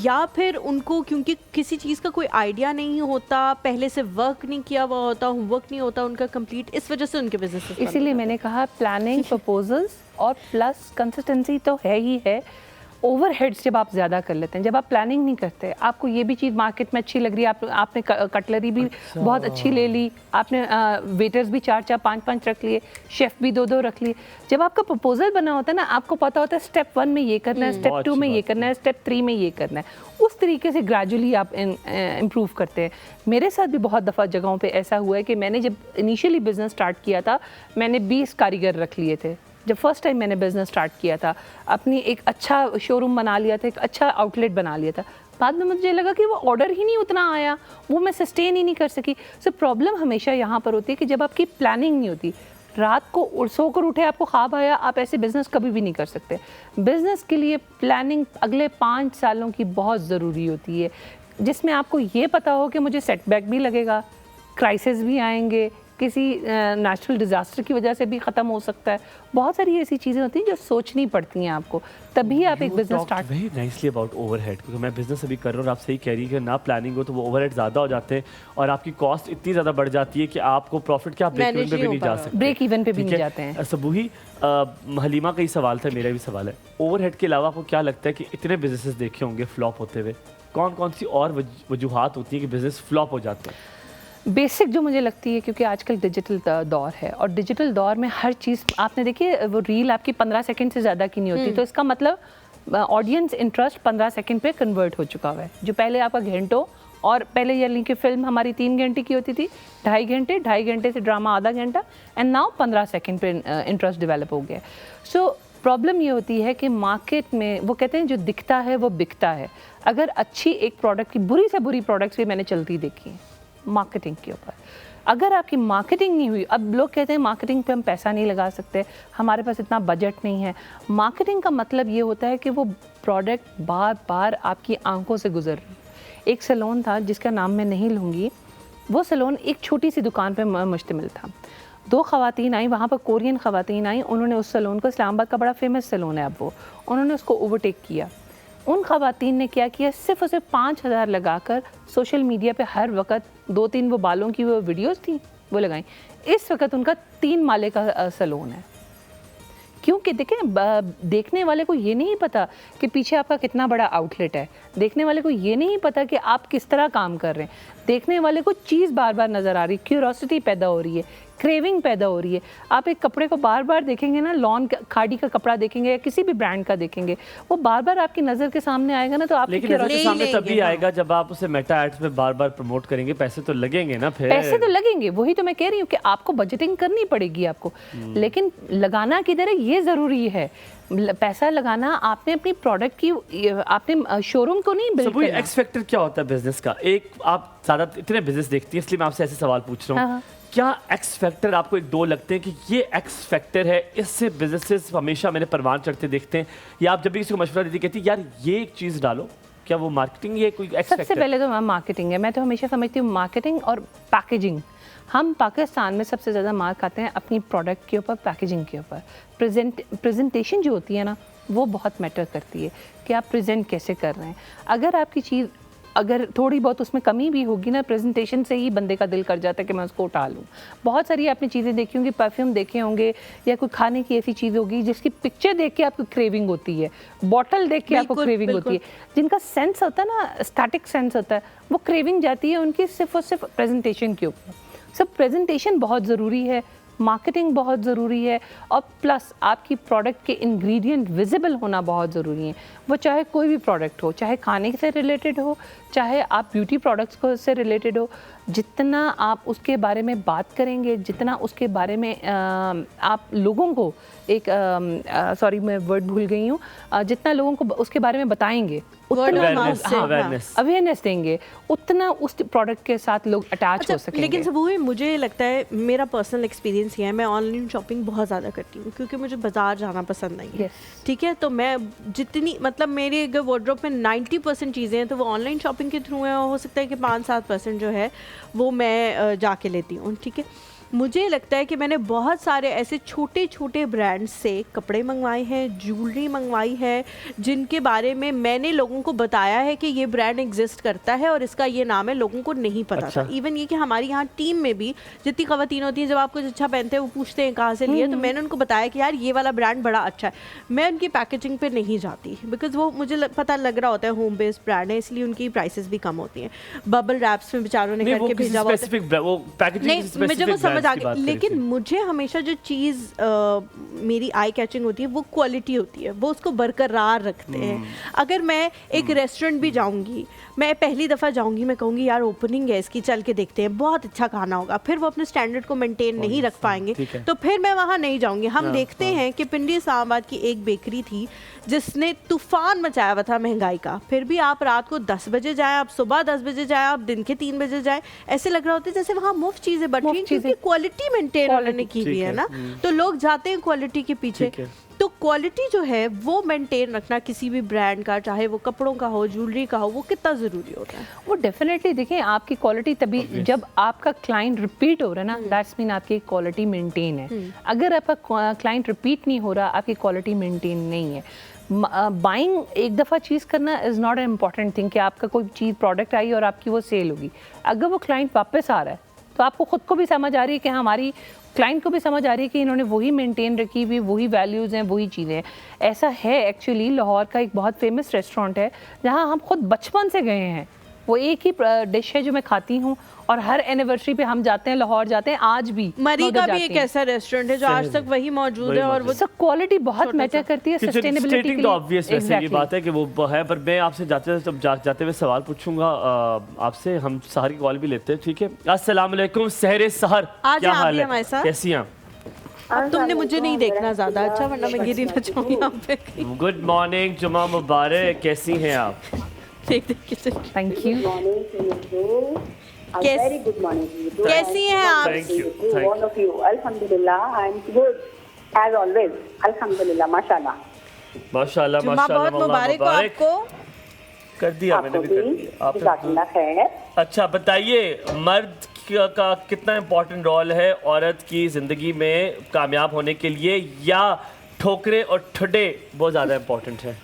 या फिर उनको क्योंकि किसी चीज़ का कोई आइडिया नहीं होता, पहले से वर्क नहीं किया हुआ होता, होमवर्क नहीं होता उनका कंप्लीट, इस वजह से उनके बिजनेस? इसीलिए मैंने कहा प्लानिंग, प्रपोजल्स और प्लस कंसिस्टेंसी तो है ही है। ओवरहेड्स जब आप ज़्यादा कर लेते हैं, जब आप प्लानिंग नहीं करते, आपको ये भी चीज़ मार्केट में अच्छी लग रही है, आपने कटलरी भी बहुत अच्छी ले ली, आपने वेटर्स भी 4-4, 5-5 रख लिए, शेफ़ भी 2-2 रख लिए। जब आपका प्रपोजल बना होता है ना, आपको पता होता है स्टेप 1 में ये करना है, स्टेप 2 में ये करना है, स्टेप 3 में ये करना है। उस तरीके से ग्रेजुअली आप इम्प्रूव करते हैं। मेरे साथ भी बहुत दफ़ा जगहों पे ऐसा हुआ है कि मैंने जब इनिशियली बिज़नेस स्टार्ट किया था, मैंने 20 कारीगर रख लिए थे। जब फर्स्ट टाइम मैंने बिज़नेस स्टार्ट किया था, अपनी एक अच्छा शोरूम बना लिया था, एक अच्छा आउटलेट बना लिया था, बाद में मुझे लगा कि वो ऑर्डर ही नहीं उतना आया, वो मैं सस्टेन ही नहीं कर सकी। सो प्रॉब्लम हमेशा यहाँ पर होती है कि जब आपकी प्लानिंग नहीं होती, रात को सोकर उठे आपको ख्वाब आया, आप ऐसे बिज़नेस कभी भी नहीं कर सकते। बिज़नेस के लिए प्लानिंग अगले 5 सालों की बहुत ज़रूरी होती है, जिसमें आपको ये पता हो कि मुझे सेटबैक भी लगेगा, क्राइसिस भी आएंगे, किसी नेचुरल डिज़ास्टर की वजह से भी ख़त्म हो सकता है। बहुत सारी ऐसी चीज़ें होती हैं जो सोचनी पड़ती हैं आपको, तभी आप एक business start. Very nicely about overhead, क्योंकि मैं बिज़नेस अभी कर रहा हूँ और आप सही कह रही है कि ना प्लानिंग हो तो वो ओवरहेड ज़्यादा हो जाते हैं और आपकी कॉस्ट इतनी ज़्यादा बढ़ जाती है कि आपको प्रॉफिट क्या ब्रेक इवन पे भी नहीं जा सकते, ब्रेक इवन पे भी ठीक नहीं है? जाते हैं। सबूही, हलीमा का ही सवाल था, मेरा भी सवाल है, ओवरहेड के अलावा आपको क्या लगता है कि इतने बिजनेसेस देखे होंगे फ्लॉप होते हुए, कौन कौन सी और वजूहात होती है कि बिज़नेस फ्लॉप हो जाते हैं? बेसिक जो मुझे लगती है, क्योंकि आजकल डिजिटल दौर है और डिजिटल दौर में हर चीज़, आपने देखिए वो रील आपकी 15 सेकंड से ज़्यादा की नहीं होती, तो इसका मतलब ऑडियंस इंटरेस्ट 15 सेकंड पे कन्वर्ट हो चुका हुआ है। जो पहले आपका घंटों, और पहले यानी कि फिल्म हमारी 3 घंटे की होती थी, 2.5 घंटे से ड्रामा आधा घंटा, एंड नाउ 15 सेकंड पे इंटरेस्ट डेवलप हो गया। सो प्रॉब्लम ये होती है कि मार्केट में वो कहते हैं जो दिखता है वो बिकता है। अगर अच्छी एक प्रोडक्ट की, बुरी से बुरी प्रोडक्ट्स भी मैंने चलती देखी हैं मार्केटिंग के ऊपर। अगर आपकी मार्केटिंग नहीं हुई, अब लोग कहते हैं मार्केटिंग पे हम पैसा नहीं लगा सकते, हमारे पास इतना बजट नहीं है। मार्केटिंग का मतलब ये होता है कि वो प्रोडक्ट बार बार आपकी आंखों से गुजर रही। एक सैलून था जिसका नाम मैं नहीं लूँगी, वो सैलून एक छोटी सी दुकान पे मुश्तमिल था। 2 ख़वातीन आई वहाँ पर, कोरियन ख़वातीन आई, उन्होंने उस सैलून को, इस्लामाबाद का बड़ा फेमस सैलून है अब वो, उन्होंने उसको ओवरटेक किया। उन ख़वातीन ने क्या किया, सिर्फ उसे 5,000 लगाकर सोशल मीडिया पे हर वक्त 2-3 वो बालों की वो वीडियोस थी वो लगाई। इस वक्त उनका 3 माले का सैलून है। क्योंकि देखें, देखने वाले को ये नहीं पता कि पीछे आपका कितना बड़ा आउटलेट है, देखने वाले को ये नहीं पता कि आप किस तरह काम कर रहे हैं, देखने वाले को चीज़ बार बार नज़र आ रही, क्यूरोसिटी पैदा हो रही है क्रेविंग पैदा हो रही है। आप एक कपड़े को बार बार देखेंगे ना, लॉन खाड़ी का कपड़ा देखेंगे या किसी भी ब्रांड का देखेंगे, वो बार बार आपकी नज़र के सामने आएगा ना, तो आपकी लेकिन नजर के सामने लेंगे, तभी हाँ। आएगा जब आप उसे मेटा एड्स में बार बार प्रमोट करेंगे, पैसे तो लगेंगे ना फिर। पैसे तो लगेंगे, वही तो मैं कह रही हूँ कि आपको बजटिंग करनी पड़ेगी आपको, लेकिन लगाना किधर है ये ज़रूरी है। पैसा लगाना आपने अपनी प्रोडक्ट की, आपने शोरूम को नहीं बिल्ड सब वही करना। एक्स फैक्टर क्या होता है बिजनेस का? एक आप ज़्यादा इतने बिजनेस देखती हैं, इसलिए मैं आपसे ऐसे सवाल पूछ रहा हाँ, हूँ। हाँ। क्या एक्स फैक्टर आपको एक दो लगते हैं कि ये एक्स फैक्टर है, इससे बिजनेसेस हमेशा मेरे परवान चढ़ते देखते हैं, या आप जब भी किसी को मशवरा देती कहती यार ये एक चीज़ डालो, क्या वो मार्केटिंग ये कोई एक्स सबसे फैक्टर? पहले तो मार्केटिंग है। मैं तो हमेशा समझती हूँ मार्केटिंग और पैकेजिंग। हम पाकिस्तान में सबसे ज़्यादा मार खाते हैं अपनी प्रोडक्ट के ऊपर, पैकेजिंग के ऊपर। प्रेजेंटेशन जो होती है ना, वो बहुत मैटर करती है कि आप प्रेजेंट कैसे कर रहे हैं। अगर आपकी चीज़ अगर थोड़ी बहुत उसमें कमी भी होगी ना, प्रेजेंटेशन से ही बंदे का दिल कर जाता है कि मैं उसको उठा लूँ। बहुत सारी आपने चीज़ें देखी होंगी, परफ्यूम देखे होंगे या कोई खाने की ऐसी चीज़ होगी जिसकी पिक्चर देख के आपको क्रेविंग होती है, बॉटल देख के आपको बिल्कुल, क्रेविंग होती है। जिनका सेंस होता है ना, स्टैटिक सेंस होता है, वो क्रेविंग जाती है उनकी सिर्फ और सिर्फ प्रेजेंटेशन के ऊपर। सब प्रेजेंटेशन बहुत ज़रूरी है, मार्केटिंग बहुत ज़रूरी है, और प्लस आपकी प्रोडक्ट के इंग्रेडिएंट विजिबल होना बहुत ज़रूरी है। वो चाहे कोई भी प्रोडक्ट हो, चाहे खाने से रिलेटेड हो, चाहे आप ब्यूटी प्रोडक्ट्स को से रिलेटेड हो, जितना आप उसके बारे में बात करेंगे, जितना उसके बारे में आप लोगों को एक सॉरी मैं वर्ड भूल गई हूँ, जितना लोगों को उसके बारे में बताएंगे, उतना Awareness, हाँ, awareness। अवेयरनेस देंगे, उतना उस प्रोडक्ट के साथ लोग अटैच हो सकेंगे। लेकिन सबू भाई, मुझे लगता है, मेरा पर्सनल एक्सपीरियंस ये है, मैं ऑनलाइन शॉपिंग बहुत ज़्यादा करती हूँ क्योंकि मुझे बाजार जाना पसंद नहीं है। Yes. ठीक है, तो मैं जितनी मतलब मेरे अगर वार्डरोब में 90% चीज़ें हैं तो वो ऑनलाइन शॉपिंग के थ्रू है, और हो सकता है कि 5-7% जो है वो मैं जाके लेती हूँ। ठीक है, मुझे लगता है कि मैंने बहुत सारे ऐसे छोटे छोटे ब्रांड्स से कपड़े मंगवाए हैं, ज्वेलरी मंगवाई है, जिनके बारे में मैंने लोगों को बताया है कि ये ब्रांड एग्जिस्ट करता है और इसका ये नाम है, लोगों को नहीं पता अच्छा। था। इवन ये कि हमारी यहाँ टीम में भी जितनी ख़वातीन होती हैं, जब आप कुछ अच्छा पहनते हैं वो पूछते हैं कहाँ से लिए, तो मैंने उनको बताया कि यार ये वाला ब्रांड बड़ा अच्छा है। मैं उनकी पैकेजिंग पे नहीं जाती बिकॉज वो मुझे पता लग रहा होता है होम बेस्ड ब्रांड है, इसलिए उनकी प्राइसेस भी कम होती हैं। बबल रैप्स में बेचारों ने नहीं, वो करके किसी भेजा हुआ होता है। स्पेसिफिक वो पैकेजिंग नहीं, किसी मुझे वो specific समझ brands आ की गई, बात करी लेकिन थी। मुझे हमेशा जो चीज़ मेरी आई कैचिंग होती है वो क्वालिटी होती है, वो उसको बरकरार रखते हैं। अगर मैं एक रेस्टोरेंट भी जाऊंगी, मैं पहली दफ़ा जाऊंगी, मैं कहूँगी यार ओपनिंग है इसकी, चल के देखते हैं, बहुत अच्छा खाना होगा, फिर वो अपने स्टैंडर्ड को मेंटेन नहीं रख पाएंगे ठीक है। तो फिर मैं वहाँ नहीं जाऊंगी। हम देखते हैं कि पिंडी इस्लामाबाद की एक बेकरी थी जिसने तूफान मचाया हुआ था महंगाई का, फिर भी आप रात को 10 बजे जाएं, आप सुबह 10 बजे जाएं, आप दिन के 3 बजे जाएं, ऐसे लग रहा होता है जैसे वहाँ मुफ्त चीज़ें बट रही हैं, क्योंकि क्वालिटी मेंटेन उन्होंने की हुई ठीक है है, ना, तो लोग जाते हैं क्वालिटी के पीछे। ठीक है। तो क्वालिटी जो है वो मेंटेन रखना किसी भी ब्रांड का, चाहे वो कपड़ों का हो, ज्वेलरी का हो, वो कितना ज़रूरी होता है। वो डेफिनेटली देखें, आपकी क्वालिटी तभी जब आपका क्लाइंट रिपीट हो रहा है ना, दैट्स मीन आपकी क्वालिटी मेंटेन है। अगर आपका क्लाइंट रिपीट नहीं हो रहा, आपकी क्वालिटी मेंटेन नहीं है। बाइंग एक दफ़ा चीज़ करना is not an important thing कि आपका कोई चीज़ प्रोडक्ट आई और आपकी वो सेल होगी। अगर वो क्लाइंट वापस आ रहा है तो आपको ख़ुद को भी समझ आ रही है कि हमारी क्लाइंट को भी समझ आ रही है कि इन्होंने वही मेंटेन रखी हुई, वही वैल्यूज़ हैं, वही चीज़ें हैं। ऐसा है एक्चुअली, लाहौर का एक बहुत फेमस रेस्टोरेंट है जहाँ हम खुद बचपन से गए हैं। वो एक ही डिश है जो मैं खाती हूँ, और हर एनिवर्सरी पे हम जाते हैं, लाहौर जाते हैं, आज भी मरी मैं का उधर भी जाती एक हूँ। ऐसा रेस्टोरेंट है जो आज तक वही मौजूद है, और वो सब क्वालिटी बहुत मैटर करती है सस्टेनेबिलिटी के स्टेटिंग लिए। तो ऑब्वियस वैसे ये Exactly. बात है कि वो है, पर मैं आपसे जाते हुए सवाल पूछूंगा आपसे, हम सहर की कॉल भी लेते हैं, ठीक है? अस्सलाम वालेकुम सहरे सहर, आज क्या आप हाल भी है, हमारे साथ। कैसी हैं? अब तुमने मुझे नहीं देखना ज़्यादा, अच्छा, वरना मैं गिरी ना जाऊँ यहाँ पे। गुड मॉर्निंग, जुमा मुबारक, कैसी हैं आप? देख देख के चल। Thank you. कैस- Very good morning to you. कैसी हैं आप? Thank you. To all of you. Alhamdulillah, I'm good. As always. Alhamdulillah, mashallah. माशाल्लाह जुम्मा माशाल्लाह, बहुत मुबारक हो आपको। कर दिया मैंने आपको भी, कर भी दिया आपने। जज़ाकल्लाह खैर। अच्छा बताइए, मर्द का कितना इम्पोर्टेंट रोल है औरत की ज़िंदगी में कामयाब होने के लिए, या ठोकरे और ठुड्डे बहुत ज़्यादा इम्पोर्टेंट है?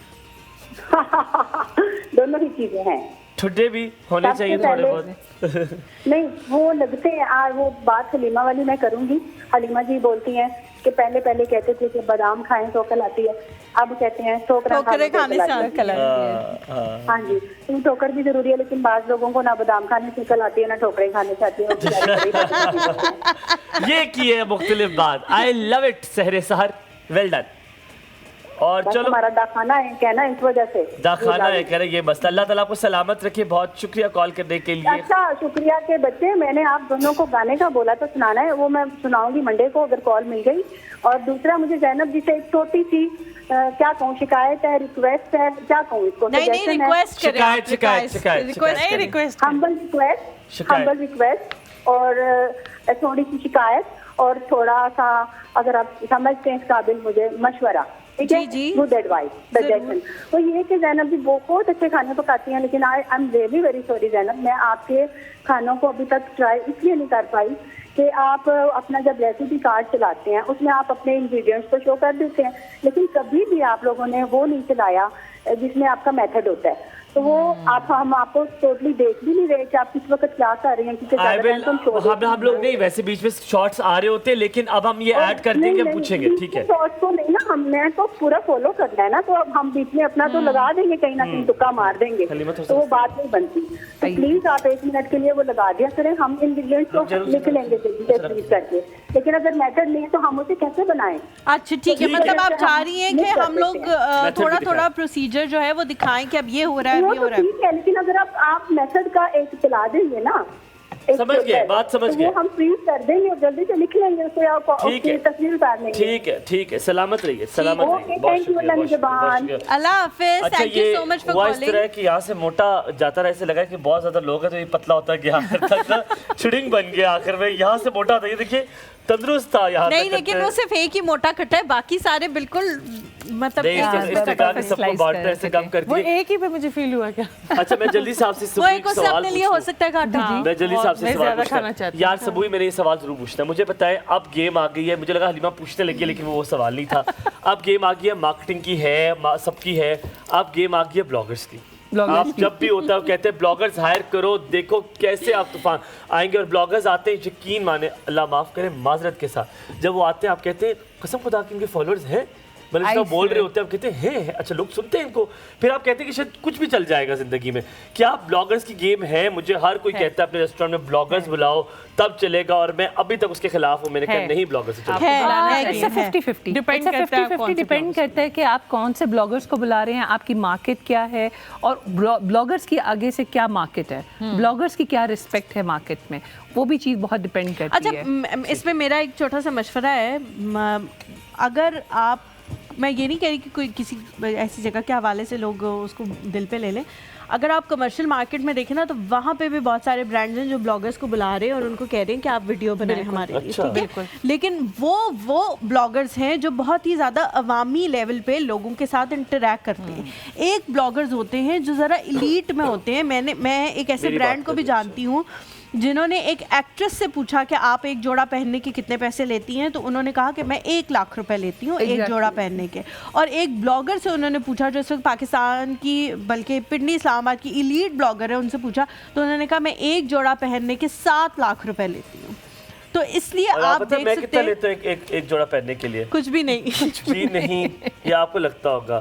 दोनों ही चीजें हैं। ठुड्डे भी होने सबसे चाहिए थोड़े पहले- बहुत। नहीं वो लगते हैं वो बात हलीमा वाली मैं करूंगी। हलीमा जी बोलती हैं कि पहले पहले कहते थे कि बादाम खाएं तो अकल आती है, अब कहते हैं ठोकरा ठोकरे खाने से अकल अकल आती है। हाँ जी, तो ठोकर भी जरूरी है, लेकिन बाद लोगों को ना बादाम खाने से अकल आती है ना ठोकरे खाने से आती है। ये की है मुख्तलिफ बात। आई लव इट सहरे सहर, वेल डन। और बस चलो हमारा दाखाना है कहना इस वजह से दाखाना है कह रहे ये बस। अल्लाह ताला आपको सलामत रखे। बहुत शुक्रिया कॉल करने के लिए। अच्छा शुक्रिया के बच्चे, मैंने आप दोनों को गाने का बोला तो सुनाना है, वो मैं सुनाऊंगी मंडे को अगर कॉल मिल गई। और दूसरा मुझे जैनब जी से एक छोटी सी क्या कहूँ, शिकायत है, रिक्वेस्ट है, क्या कहूँ इसको, नहीं नहीं, suggestion है। रिक्वेस्ट करें आप, शिकायत रिक्वेस्ट नहीं, करें। रिक्वेस्ट हम्बल रिक्वेस्ट, शिकायत। हम्बल रिक्वेस्ट और थोड़ी सी शिकायत और थोड़ा सा अगर आप समझते हैं इस काबिल मुझे मशवरा, ठीक है, जी, जी। Good advice, suggestion. तो ये कि जैनब जी बहुत अच्छे खाने पकाती हैं, लेकिन I am really very sorry Zainab, मैं आपके खानों को अभी तक ट्राई इसलिए नहीं कर पाई कि आप अपना जब रेसिपी कार्ड चलाते हैं उसमें आप अपने इंग्रेडिएंट्स को शो कर देते हैं, लेकिन कभी भी आप लोगों ने वो नहीं चलाया जिसमें आपका मेथड होता है। तो वो हम आपको टोटली देख भी नहीं रहे कि आप किस वक्त क्या कर रहे हैं, क्योंकि I will- हम लोग नहीं, वैसे बीच में शॉर्ट्स आ रहे होते हैं, लेकिन अब हम ये ऐड कर देंगे, हम पूछेंगे, ठीक है। शॉर्ट्स को नहीं ना, हमने तो पूरा फॉलो करना है ना, तो अब हम बीच में अपना तो लगा देंगे, कहीं ना कहीं तुक्का मार देंगे, हलीमा थोड़ा तो वो सा- बात नहीं बनती। तो प्लीज आप 1 मिनट के लिए वो लगा दिया करें, हम इंग्रेडिएंट्स को जरूर, लिख जरूर। लेंगे जल्दी से फ्रीज करके, लेकिन अगर मेथड नहीं है तो हम उसे कैसे बनाएं? अच्छा ठीक है, ठीक मतलब है। आप चाह रही हैं कि नहीं कर हम लोग सकते Method थोड़ा भी थोड़ा दिखाएं। प्रोसीजर जो है वो दिखाएं कि अब ये हो रहा है, वो अब ये तो हो रहा है। ठीक है, लेकिन अगर आप मेथड का एक चला देंगे ना, एक समझ गए, step, बात समझ तो गए। वो हम फ्रीज कर देंगे और जल्दी से लिख लेंगे उसे और ठीक है। उसकी तस्वीर उतार लेंगे। ठीक है, सलामत रहिए, सलामत ओके, रहिए। बहुत thank you, शुक्रिया, बहुत शुक्रिया, बहुत अल्लाह शुक्रिया। अल्लाह हाफिज, अच्छा थैंक यू ये सो मच फॉर हुआ इस कॉलिंग। तरह कि यहाँ से मोटा जाता रहा, ऐसे लगा कि बहुत ज्यादा लोग हैं तो ये पतला होता गया आखिर तक ना चुड़िंग बन गया आखिर में। यहाँ से मोटा था, ये देखिए तंदुरुस्त था यहाँ नहीं तक लेकिन करते वो सिर्फ एक ही मोटा कटा है, बाकी सारे बिल्कुल मतलब नहीं, एक- इस तरह के सबको slice बांटता है, कर ऐसे काम वो करती है। एक ही पे मुझे फील हुआ क्या? अच्छा मैं जल्दी से आपसे वो सबूई एक उससे अपने लिए हो सकता है काटा। मैं जल्दी से आपसे मैं सवाल ज्यादा पूछता खाना हूं। चाहती हूं। यार सबूई मैंने ये सवाल जरूर पूछना है। मुझे बताएं अब गेम आ गई है, मुझे लगा हलीमा पूछने लगी है लेकिन वो सवाल नहीं था। अब गेम आ गई है, मार्केटिंग की है, सबकी है। अब गेम आ गई है ब्लॉगर्स की। आप जब भी होता है वो कहते हैं ब्लॉगर्स हायर करो, देखो कैसे आप तूफान आएंगे। और ब्लॉगर्स आते हैं, यकीन माने, अल्लाह माफ़ करे माजरत के साथ, जब वो आते हैं आप कहते हैं कसम खुदा के इनके फॉलोअर्स हैं, मतलब इसका बोल रहे होते हैं, आप कहते हैं हैं, अच्छा लोग सुनते हैं इनको, फिर आप कहते हैं कि शायद कुछ भी चल जाएगा जिंदगी में। क्या ब्लॉगर्स की गेम है? मुझे हर कोई कहता है अपने रेस्टोरेंट में ब्लॉगर्स बुलाओ तब चलेगा, और मैं अभी तक उसके खिलाफ हूँ। मैंने कहा है। नहीं, ब्लॉगर्स से चलेगा। है, इट्स अ 50-50 Depend करता है कौन से डिपेंड bloggers करता है कि आप कौन से ब्लॉगर्स को बुला रहे हैं, आपकी मार्केट क्या है, और ब्लॉगर्स की आगे से क्या मार्केट है, ब्लॉगर्स की क्या रिस्पेक्ट है मार्केट में, वो भी चीज़ बहुत डिपेंड करती अच्छा है। इसमें मेरा एक छोटा सा मशवरा है, अगर आप, मैं ये नहीं कह रही कि कोई किसी ऐसी जगह के हवाले से लोग उसको दिल पे ले लें, अगर आप कमर्शियल मार्केट में देखें ना तो वहाँ पे भी बहुत सारे ब्रांड्स हैं जो ब्लॉगर्स को बुला रहे हैं और उनको कह रहे हैं कि आप वीडियो बनाएं हमारे लिए, अच्छा। ठीक है। लेकिन वो ब्लॉगर्स हैं जो बहुत ही ज़्यादा अवामी लेवल पे लोगों के साथ इंटरेक्ट करते हैं। एक ब्लॉगर्स होते हैं जो ज़रा इलीट में होते हैं। मैं एक ऐसे मेरी ब्रांड बात को भी कर जानती हूँ जिन्होंने एक एक्ट्रेस से पूछा कि आप एक जोड़ा पहनने के कितने पैसे लेती हैं, तो उन्होंने कहा कि मैं 1 लाख रुपए लेती हूँ एक जोड़ा पहनने के। और एक ब्लॉगर से उन्होंने पूछा जो इस वक्त पाकिस्तान की, बल्कि पिंडी इस्लामाबाद की इलीट ब्लॉगर है, उनसे पूछा तो उन्होंने कहा मैं एक जोड़ा पहनने के 7 लाख रुपए लेती हूँ। तो इसलिए और आप पता है देख मैं सकते कितना हैं लेता हूँ एक जोड़ा पहनने के लिए? कुछ भी नहीं जी नहीं, ये आपको लगता होगा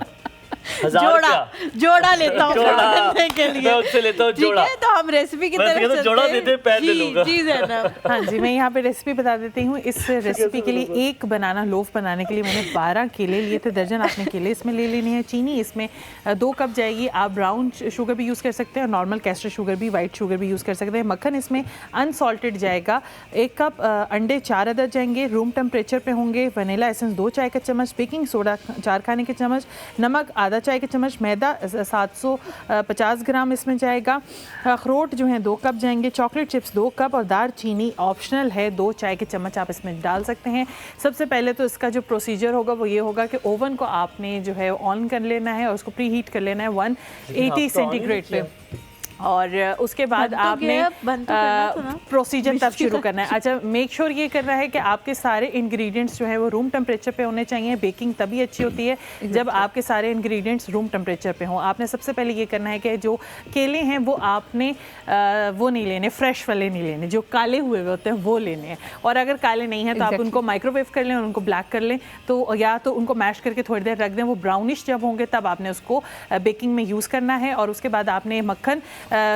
1000 जोड़ा रुपया। जोड़ा लेता हूँ जोड़ा। पहनने के लिए। मैं उससे लेता हूँ ठीक जोड़ा। है, तो हम रेसिपी की मैं तरफ कहता हूँ चलते जोड़ा हैं। देते हैं, पहन ले लूंगा। जी ज़ैनब। हाँ जी, मैं यहाँ पे रेसिपी बता देती हूँ। इस रेसिपी के लिए एक बनाना लोफ बनाने के लिए मैंने 12 केले लिए थे, दर्जन आपने केले इसमें ले लेनी है। चीनी इसमें 2 कप जाएगी। आप ब्राउन शुगर भी यूज़ कर सकते हैं और नॉर्मल कैस्टर शुगर भी, वाइट शुगर भी यूज़ कर सकते हैं। मक्खन इसमें अनसॉल्टेड जाएगा। 1 कप अंडे 4 अदद जाएंगे, रूम टेम्परेचर पे होंगे। वनीला एसेंस 2 चाय का चम्मच, बेकिंग सोडा 4 खाने के चम्मच, नमक आधा चाय का चम्मच, मैदा 750 ग्राम इसमें जाएगा। अखरोट जो हैं 2 कप जाएंगे, चॉकलेट चिप्स 2 कप और दार चीनी ऑप्शनल है, 2 चाय के चम्मच आप इसमें डाल सकते हैं। सबसे पहले तो इसका जो प्रोसीजर होगा वो ये होगा कि ओवन को आपने जो है ऑन कर लेना है और उसको प्री हीट कर लेना है 180 सेंटीग्रेड पे। और उसके बाद बन तो आपने गया, बन तो करना था ना। प्रोसीजर तब शुरू करना है। अच्छा, मेक श्योर ये करना है कि आपके सारे इंग्रेडिएंट्स जो है वो रूम टेम्परेचर पे होने चाहिए। बेकिंग तभी अच्छी होती है जब आपके सारे इंग्रेडिएंट्स रूम टेम्परेचर पे हों। आपने सबसे पहले ये करना है कि जो केले हैं वो आपने वो नहीं लेने, फ्रेश वाले नहीं लेने, जो काले हुए होते हैं वो लेने हैं। और अगर काले नहीं हैं तो आप उनको माइक्रोवेव कर लें और उनको ब्लैक कर लें, तो या तो उनको मैश करके थोड़ी देर रख दें, वो ब्राउनिश जब होंगे तब आपने उसको बेकिंग में यूज़ करना है। और उसके बाद आपने मक्खन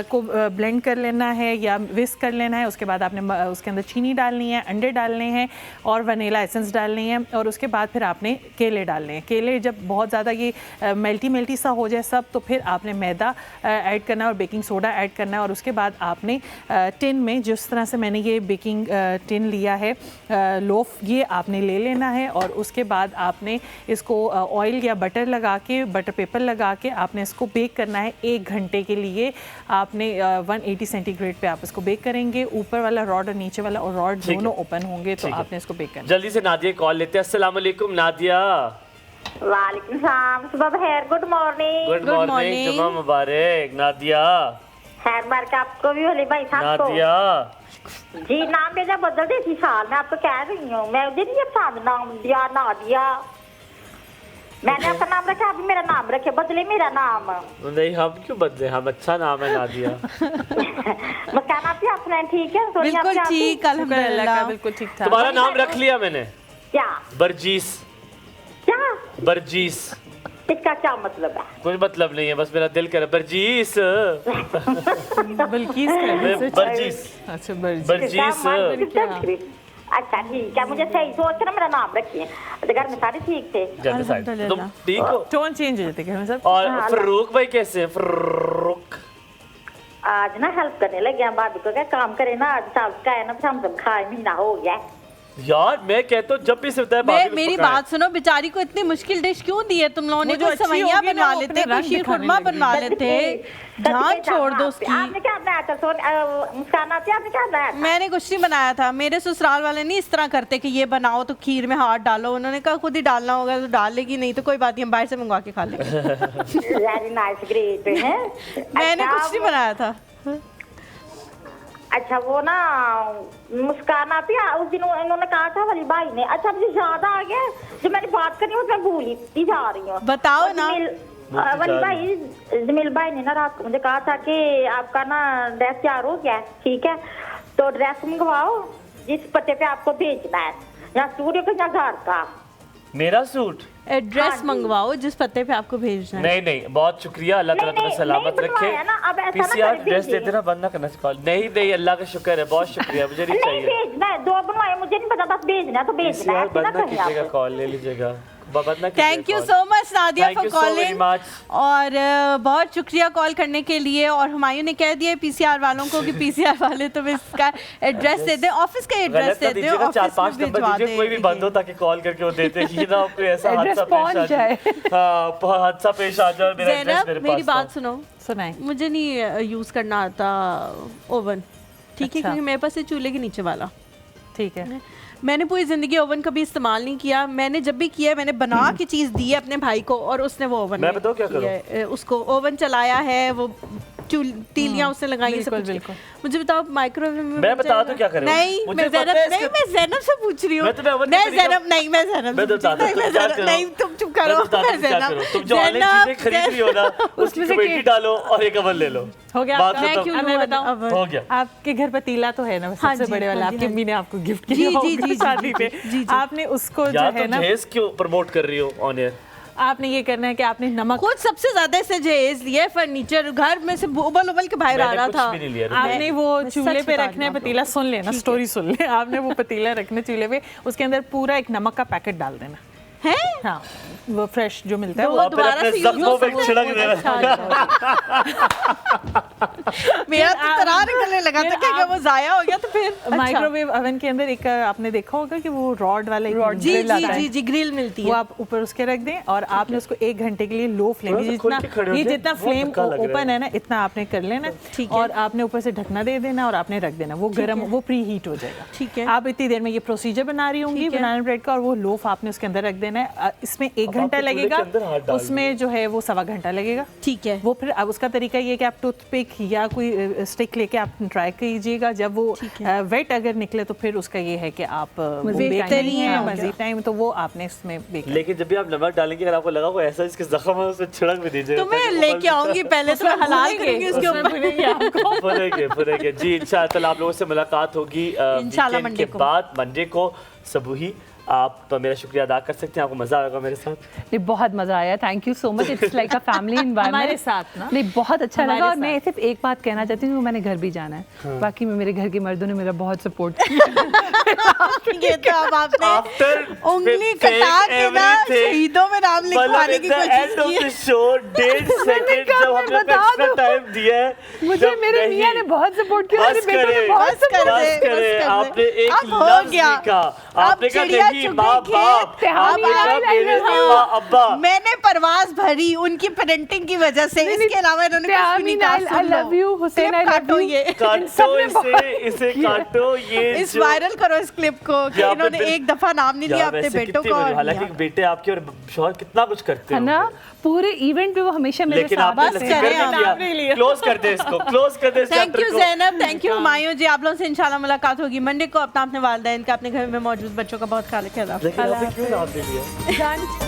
को ब्लेंड कर लेना है या विस्क कर लेना है। उसके बाद आपने उसके अंदर चीनी डालनी है, अंडे डालने हैं और वनीला एसेंस डालनी है। और उसके बाद फिर आपने केले डालने हैं। केले जब बहुत ज़्यादा ये मेल्टी सा हो जाए सब, तो फिर आपने मैदा ऐड करना है और बेकिंग सोडा ऐड करना है। और उसके बाद आपने टिन में, जिस तरह से मैंने ये बेकिंग टिन लिया है लोफ, ये आपने ले लेना है। और उसके बाद आपने इसको ऑयल या बटर लगा के, बटर पेपर लगा के आपने इसको बेक करना है 1 घंटे के लिए। आपने 180 सेंटीग्रेड पे आप इसको बेक करेंगे। ऊपर वाला रॉड और नीचे वाला और रॉड दोनों ओपन होंगे, तो आपने इसको बेक करना। जल्दी से नादिया कॉल लेते हैं। अस्सलाम वालेकुम नादिया। वालेकुम सलाम, सुबह बखैर, गुड मॉर्निंग। गुड मॉर्निंग, जुम्मा मुबारक नादिया। खैर बार का आपको भी होली भाई साहब को। नादिया जी नाम मेरा बदल दे इसी साल, मैं आपको कह रही हूँ। मैं उधर नहीं पसंद नाम दिया नादिया, मैंने अपना नाम रखा, अभी मेरा नाम रखे, बदले मेरा नाम। नहीं, हम क्यों बदले, हम अच्छा नाम है नादिया। मस्कान आप अपना ठीक है? सोनिया बिल्कुल आप ठीक, शुक्र अल्लाह का, अल्हम्दुलिल्लाह। बिल्कुल ठीक ठाक। तुम्हारा नाम रख लिया मैंने, क्या बरजीस। क्या बरजीस इसका क्या मतलब है? कोई मतलब नहीं है, बस मेरा दिल करे बरजीस। बल्कीस कर बरजीस अच्छा बर्जीस। बरजीस। अच्छा ठीक है, मुझे सही सोच कर मेरा नाम रखिए। घर में सारे ठीक थे? तुम ठीक हो? टोन चेंज हो जाते घर में सब। और फरूक भाई कैसे हैं? फरूक आज ना हेल्प करने लगे हैं भाभी को, क्या काम करे ना, आज साल का है ना, हम सब खाए महीना हो गया। यार मैं कहता हूँ जब भी सिर्फ है मेरी बात सुनो, बेचारी को इतनी मुश्किल डिश क्यों दी है तुम लोगों ने? वो जो कुछ अच्छी सवैयां होगी ना, बनवा वो लेते, अपने कुछ रंग शीर दिखाने खुरमा लगेगी। बनवा लेते, जान छोड़ दो उसकी। आपने क्या बनाया था? मुस्कान आती है, आपने क्या बनाया था? मैंने कुछ नहीं बनाया था, मेरे ससुराल वाले नहीं इस तरह करते कि ये बनाओ तो खीर में हाथ डालो। उन्होंने कहा खुद ही डालना होगा तो डाल लेगी, नहीं तो कोई बात नहीं, हम बाहर से मंगवा के खा लेंगे। वेरी नाइस, ग्रेट है। मैंने कुछ नहीं बनाया था। अच्छा वो ना मुस्कान आती है, उस दिन इन्होंने कहा था वली भाई ने, अच्छा मुझे याद आ गया, जो मैंने बात करनी है मैं भूल ही जा रही हूँ। बताओ ना। वली भाई, जमील भाई ने ना रात को मुझे कहा था कि आपका ना ड्रेस तैयार हो गया है, ठीक है, तो ड्रेस मंगवाओ जिस पते पे आपको भेजना है, या स्टूडियो का या घर का। मेरा सूट एड्रेस मंगवाओ जिस पते पे आपको भेजना है। नहीं नहीं, बहुत शुक्रिया, अल्लाह ताला तुम्हें सलामत रखे। पीसीआर ड्रेस दे देना, बंद ना करना कॉल। नहीं नहीं, अल्लाह का शुक्र है, बहुत शुक्रिया, मुझे नहीं चाहिए। भेजना है, 2 बनवाए, मुझे नहीं पता, बस भेजना है तो भेजना पीसीआर है। बंद ना कीजिएगा, कॉल ले लीजिएगा, बंद ना कीजिएगा। Thank you so much Nadia Thank for you so very calling. much. और बहुत शुक्रिया कॉल करने के लिए। और हुमायूं ने कह दिया पीसीआर वालों को कि पीसीआर वाले तुम इसका एड्रेस दे दें, ऑफिस का एड्रेस गलत दे ना दें, दीजिएगा, ऑफिस में 4-5 नंबर भिजवा दीजिए, कोई भी बंद हो दें। ताकि कॉल करके वो देते हैं कि ना आपको ऐसा एड्रेस हादसा पहुंच पेश आ जाए। हाँ, हादसा पेश आ जाए, मेरा एड्रेस ज़ैनब मेरे मेरी पास बात था। सुनो, सुनाए मुझे नहीं यूज़ करना आता ओवन, ठीक है, अच्छा। क्योंकि मेरे पास ये चूल्हे के नीचे वाला। ठीक है। मैंने पूरी ज़िंदगी ओवन कभी इस्तेमाल नहीं किया। मैंने जब भी किया मैंने बना के चीज़ दी है अपने भाई को और उसने वो ओवन मैं में बताऊँ क्या किया है। उसको ओवन चलाया है, वो तीलियां उसने लगाई है, सब बिल्कुल, कुछ किया। बिल्कुल। मुझे बताओ माइक्रोवेव में मैं बन बता जाएगा? दूं क्या करें? नहीं मुझे मैं पता ज़ैनब है नहीं, इसका- मैं ज़ैनब से पूछ रही हूँ। मैं तुम्हें ओवन नहीं के तरीका- ज़ैनब नहीं, मैं ज़ैनब मैं से बता पूछ रही हूँ। दूं, नहीं, तुम क्या मैं करो? नहीं, तुम चुप करो। मैं बता दूं मैं क्या ज़ैनब- करो? तुम जो ऑनलाइन ज़ैनब- चीजें खरीद रही हो ना, उसकी उसमें से कमेटी डालो और एक ओवन ले लो। हो गया बात आपका? खत्म। मैं क्यों अब मैं लूँ बताऊं? ओवन? हो गया। आपके घर पतीला तो है ना, हाँ सबसे जी, बड़े वाला, हाँ जी, आपकी हाँ अम्मी ने आपको गिफ्ट जी, किया जी, होगा जी, जी, शादी पे। जी, जी। आपने उसको जो यार है तुम ना, जहेज क्यों प्रमोट कर रही हो ऑन एयर? आपने ये करना है कि आपने नमक, खुद सबसे ज्यादा से जहेज लिया, फर्नीचर घर में से उबल उबल के बाहर आ मैंने रहा कुछ था। भी नहीं लिया। आपने वो मैं चूल्हे सच पे बता रखना है रही हूँ पतीला, सुन लेना, स्टोरी सुन ले। आपने वो पतीला रखना चूल्हे पे, उसके अंदर पूरा एक नमक का पैकेट डाल देना है हाँ, वो फ्रेश जो मिलता है वो वो और फिर दोबारा अपने से जख्मों use पे हो छिड़क सकता है। देना। मेरा तो तरार निकलने लगा था कि अगर वो जाया हो गया तो फिर अच्छा। माइक्रोवेव ओवन के अंदर एक आपने देखा होगा कि वो रॉड वाला एक जी grill आता जी है। जी जी ग्रिल मिलती वो है। आप ऊपर उसके रख दें और आपने उसको 1 घंटे के लिए लो फ्लेम, थोड़ा सा खोल के खड़े हो ये जाए, जितना बहुत फ्लेम धक्का लग रहा ओपन है। है ना, इतना आपने कर लेना ठीक है। और आपने ऊपर से ढकना दे देना और आपने रख देना, वो गर्म, वो प्री हीट हो जाएगा। ठीक है। आप इतनी देर में ये प्रोसीजर बना रही होंगी ठीक है। बनाना ब्रेड का, और वो लोफ आपने उसके अंदर रख देना है। इसमें 1 अब घंटा आपको चूल्हे के लगेगा, अंदर हाथ डाल उसमें जो है वो 1.25 घंटा लगेगा। ठीक है। वो फिर अब उसका तरीका ये है कि आप टूथपिक या कोई स्टिक लेके आप ट्राई कीजिएगा। जब वो वेट अगर निकले तो फिर उसका ये है कि आप बेकते नहीं है मजीद टाइम, तो वो आपने इसमें बेक। लेकिन जब भी आप नमक डालेंगे, अगर आपको लगा कोई ऐसा इसके जख्म है, उसमें छिड़क भी दीजिए। तो मैं लेके आऊंगी, पहले तो मैं हलाल करूंगी उसके ऊपर। फुरेंगे जी। इंशाल्लाह आप लोगों से मुलाकात होगी इंशाल्लाह वीकेंड मंडे के को। बाद, मंडे को सबूही। आप मेरा शुक्रिया अदा कर सकते हैं, आपको मजा आएगा मेरे साथ। नहीं, बहुत मजा आया, thank you so much. It's like a family environment हमारे साथ ना। नहीं, बहुत अच्छा हमारे लगा। और साथ। मैं सिर्फ एक बात कहना चाहती हूँ, मैंने घर भी जाना है। बाकी में मेरे घर के मर्दों ने मेरा बहुत सपोर्ट किया। ये तो अब आपने After उंगली saying कटा के ना everything, शहीदों में नाम लिखवाने की कोशिश एंड ऑफ की द है। शो 1.5 सेकंड कहा, जब मैं हमने बता एक्स्ट्रा दूं। टाइम दिया है, मुझे जब मेरे नहीं- मियाँ ने बहुत सपोर्ट किया, मेरे बस बेटों ने करें, बहुत बस कर सपोर्ट दे, बस करें। बस कर आपने दे। एक अब हो लफ्ज गया। लिखा, अब आपने कहा चिड़िया नहीं चुग माँ गई बाप, खेत, आपने अब कहा मेरे हाँ। माँ अब्बा। मैंने परवाज भरी उनकी पेरेंटिंग की वजह से, इसके अलावा इन्होंने कुछ भी नहीं कहा। I love you Hussain, clip I love काटो यू। ये, काटो इसे काटो ये इस जो- वायरल करो इस क्लिप को कि यहाँ पे इन्होंने बिल- एक दफा नाम नहीं लिया यार अपने वैसे बेटों कितनी को। बड़ी- और हालांकि लिया। बेटे आपके और शौहर कितना कुछ करते है हैं, ना, पूरे इवेंट पे वो हमेशा मेरे लेकिन साथ। आपने बस लसीगर करें नहीं आप। किया। क्लोज कर दे इसको, क्लोज कर दे इस थैंक chapter यू को। ज़ैनब, थैंक यू हुमायूं जी। आप लोगों से इंशाल्लाह मुलाकात होगी मंडे को। अपने वालिदैन का, अपने घर में मौजूद बच्चों का बहुत ख्याल रखें। लेकिन आपने क्यों नाम दे दिया?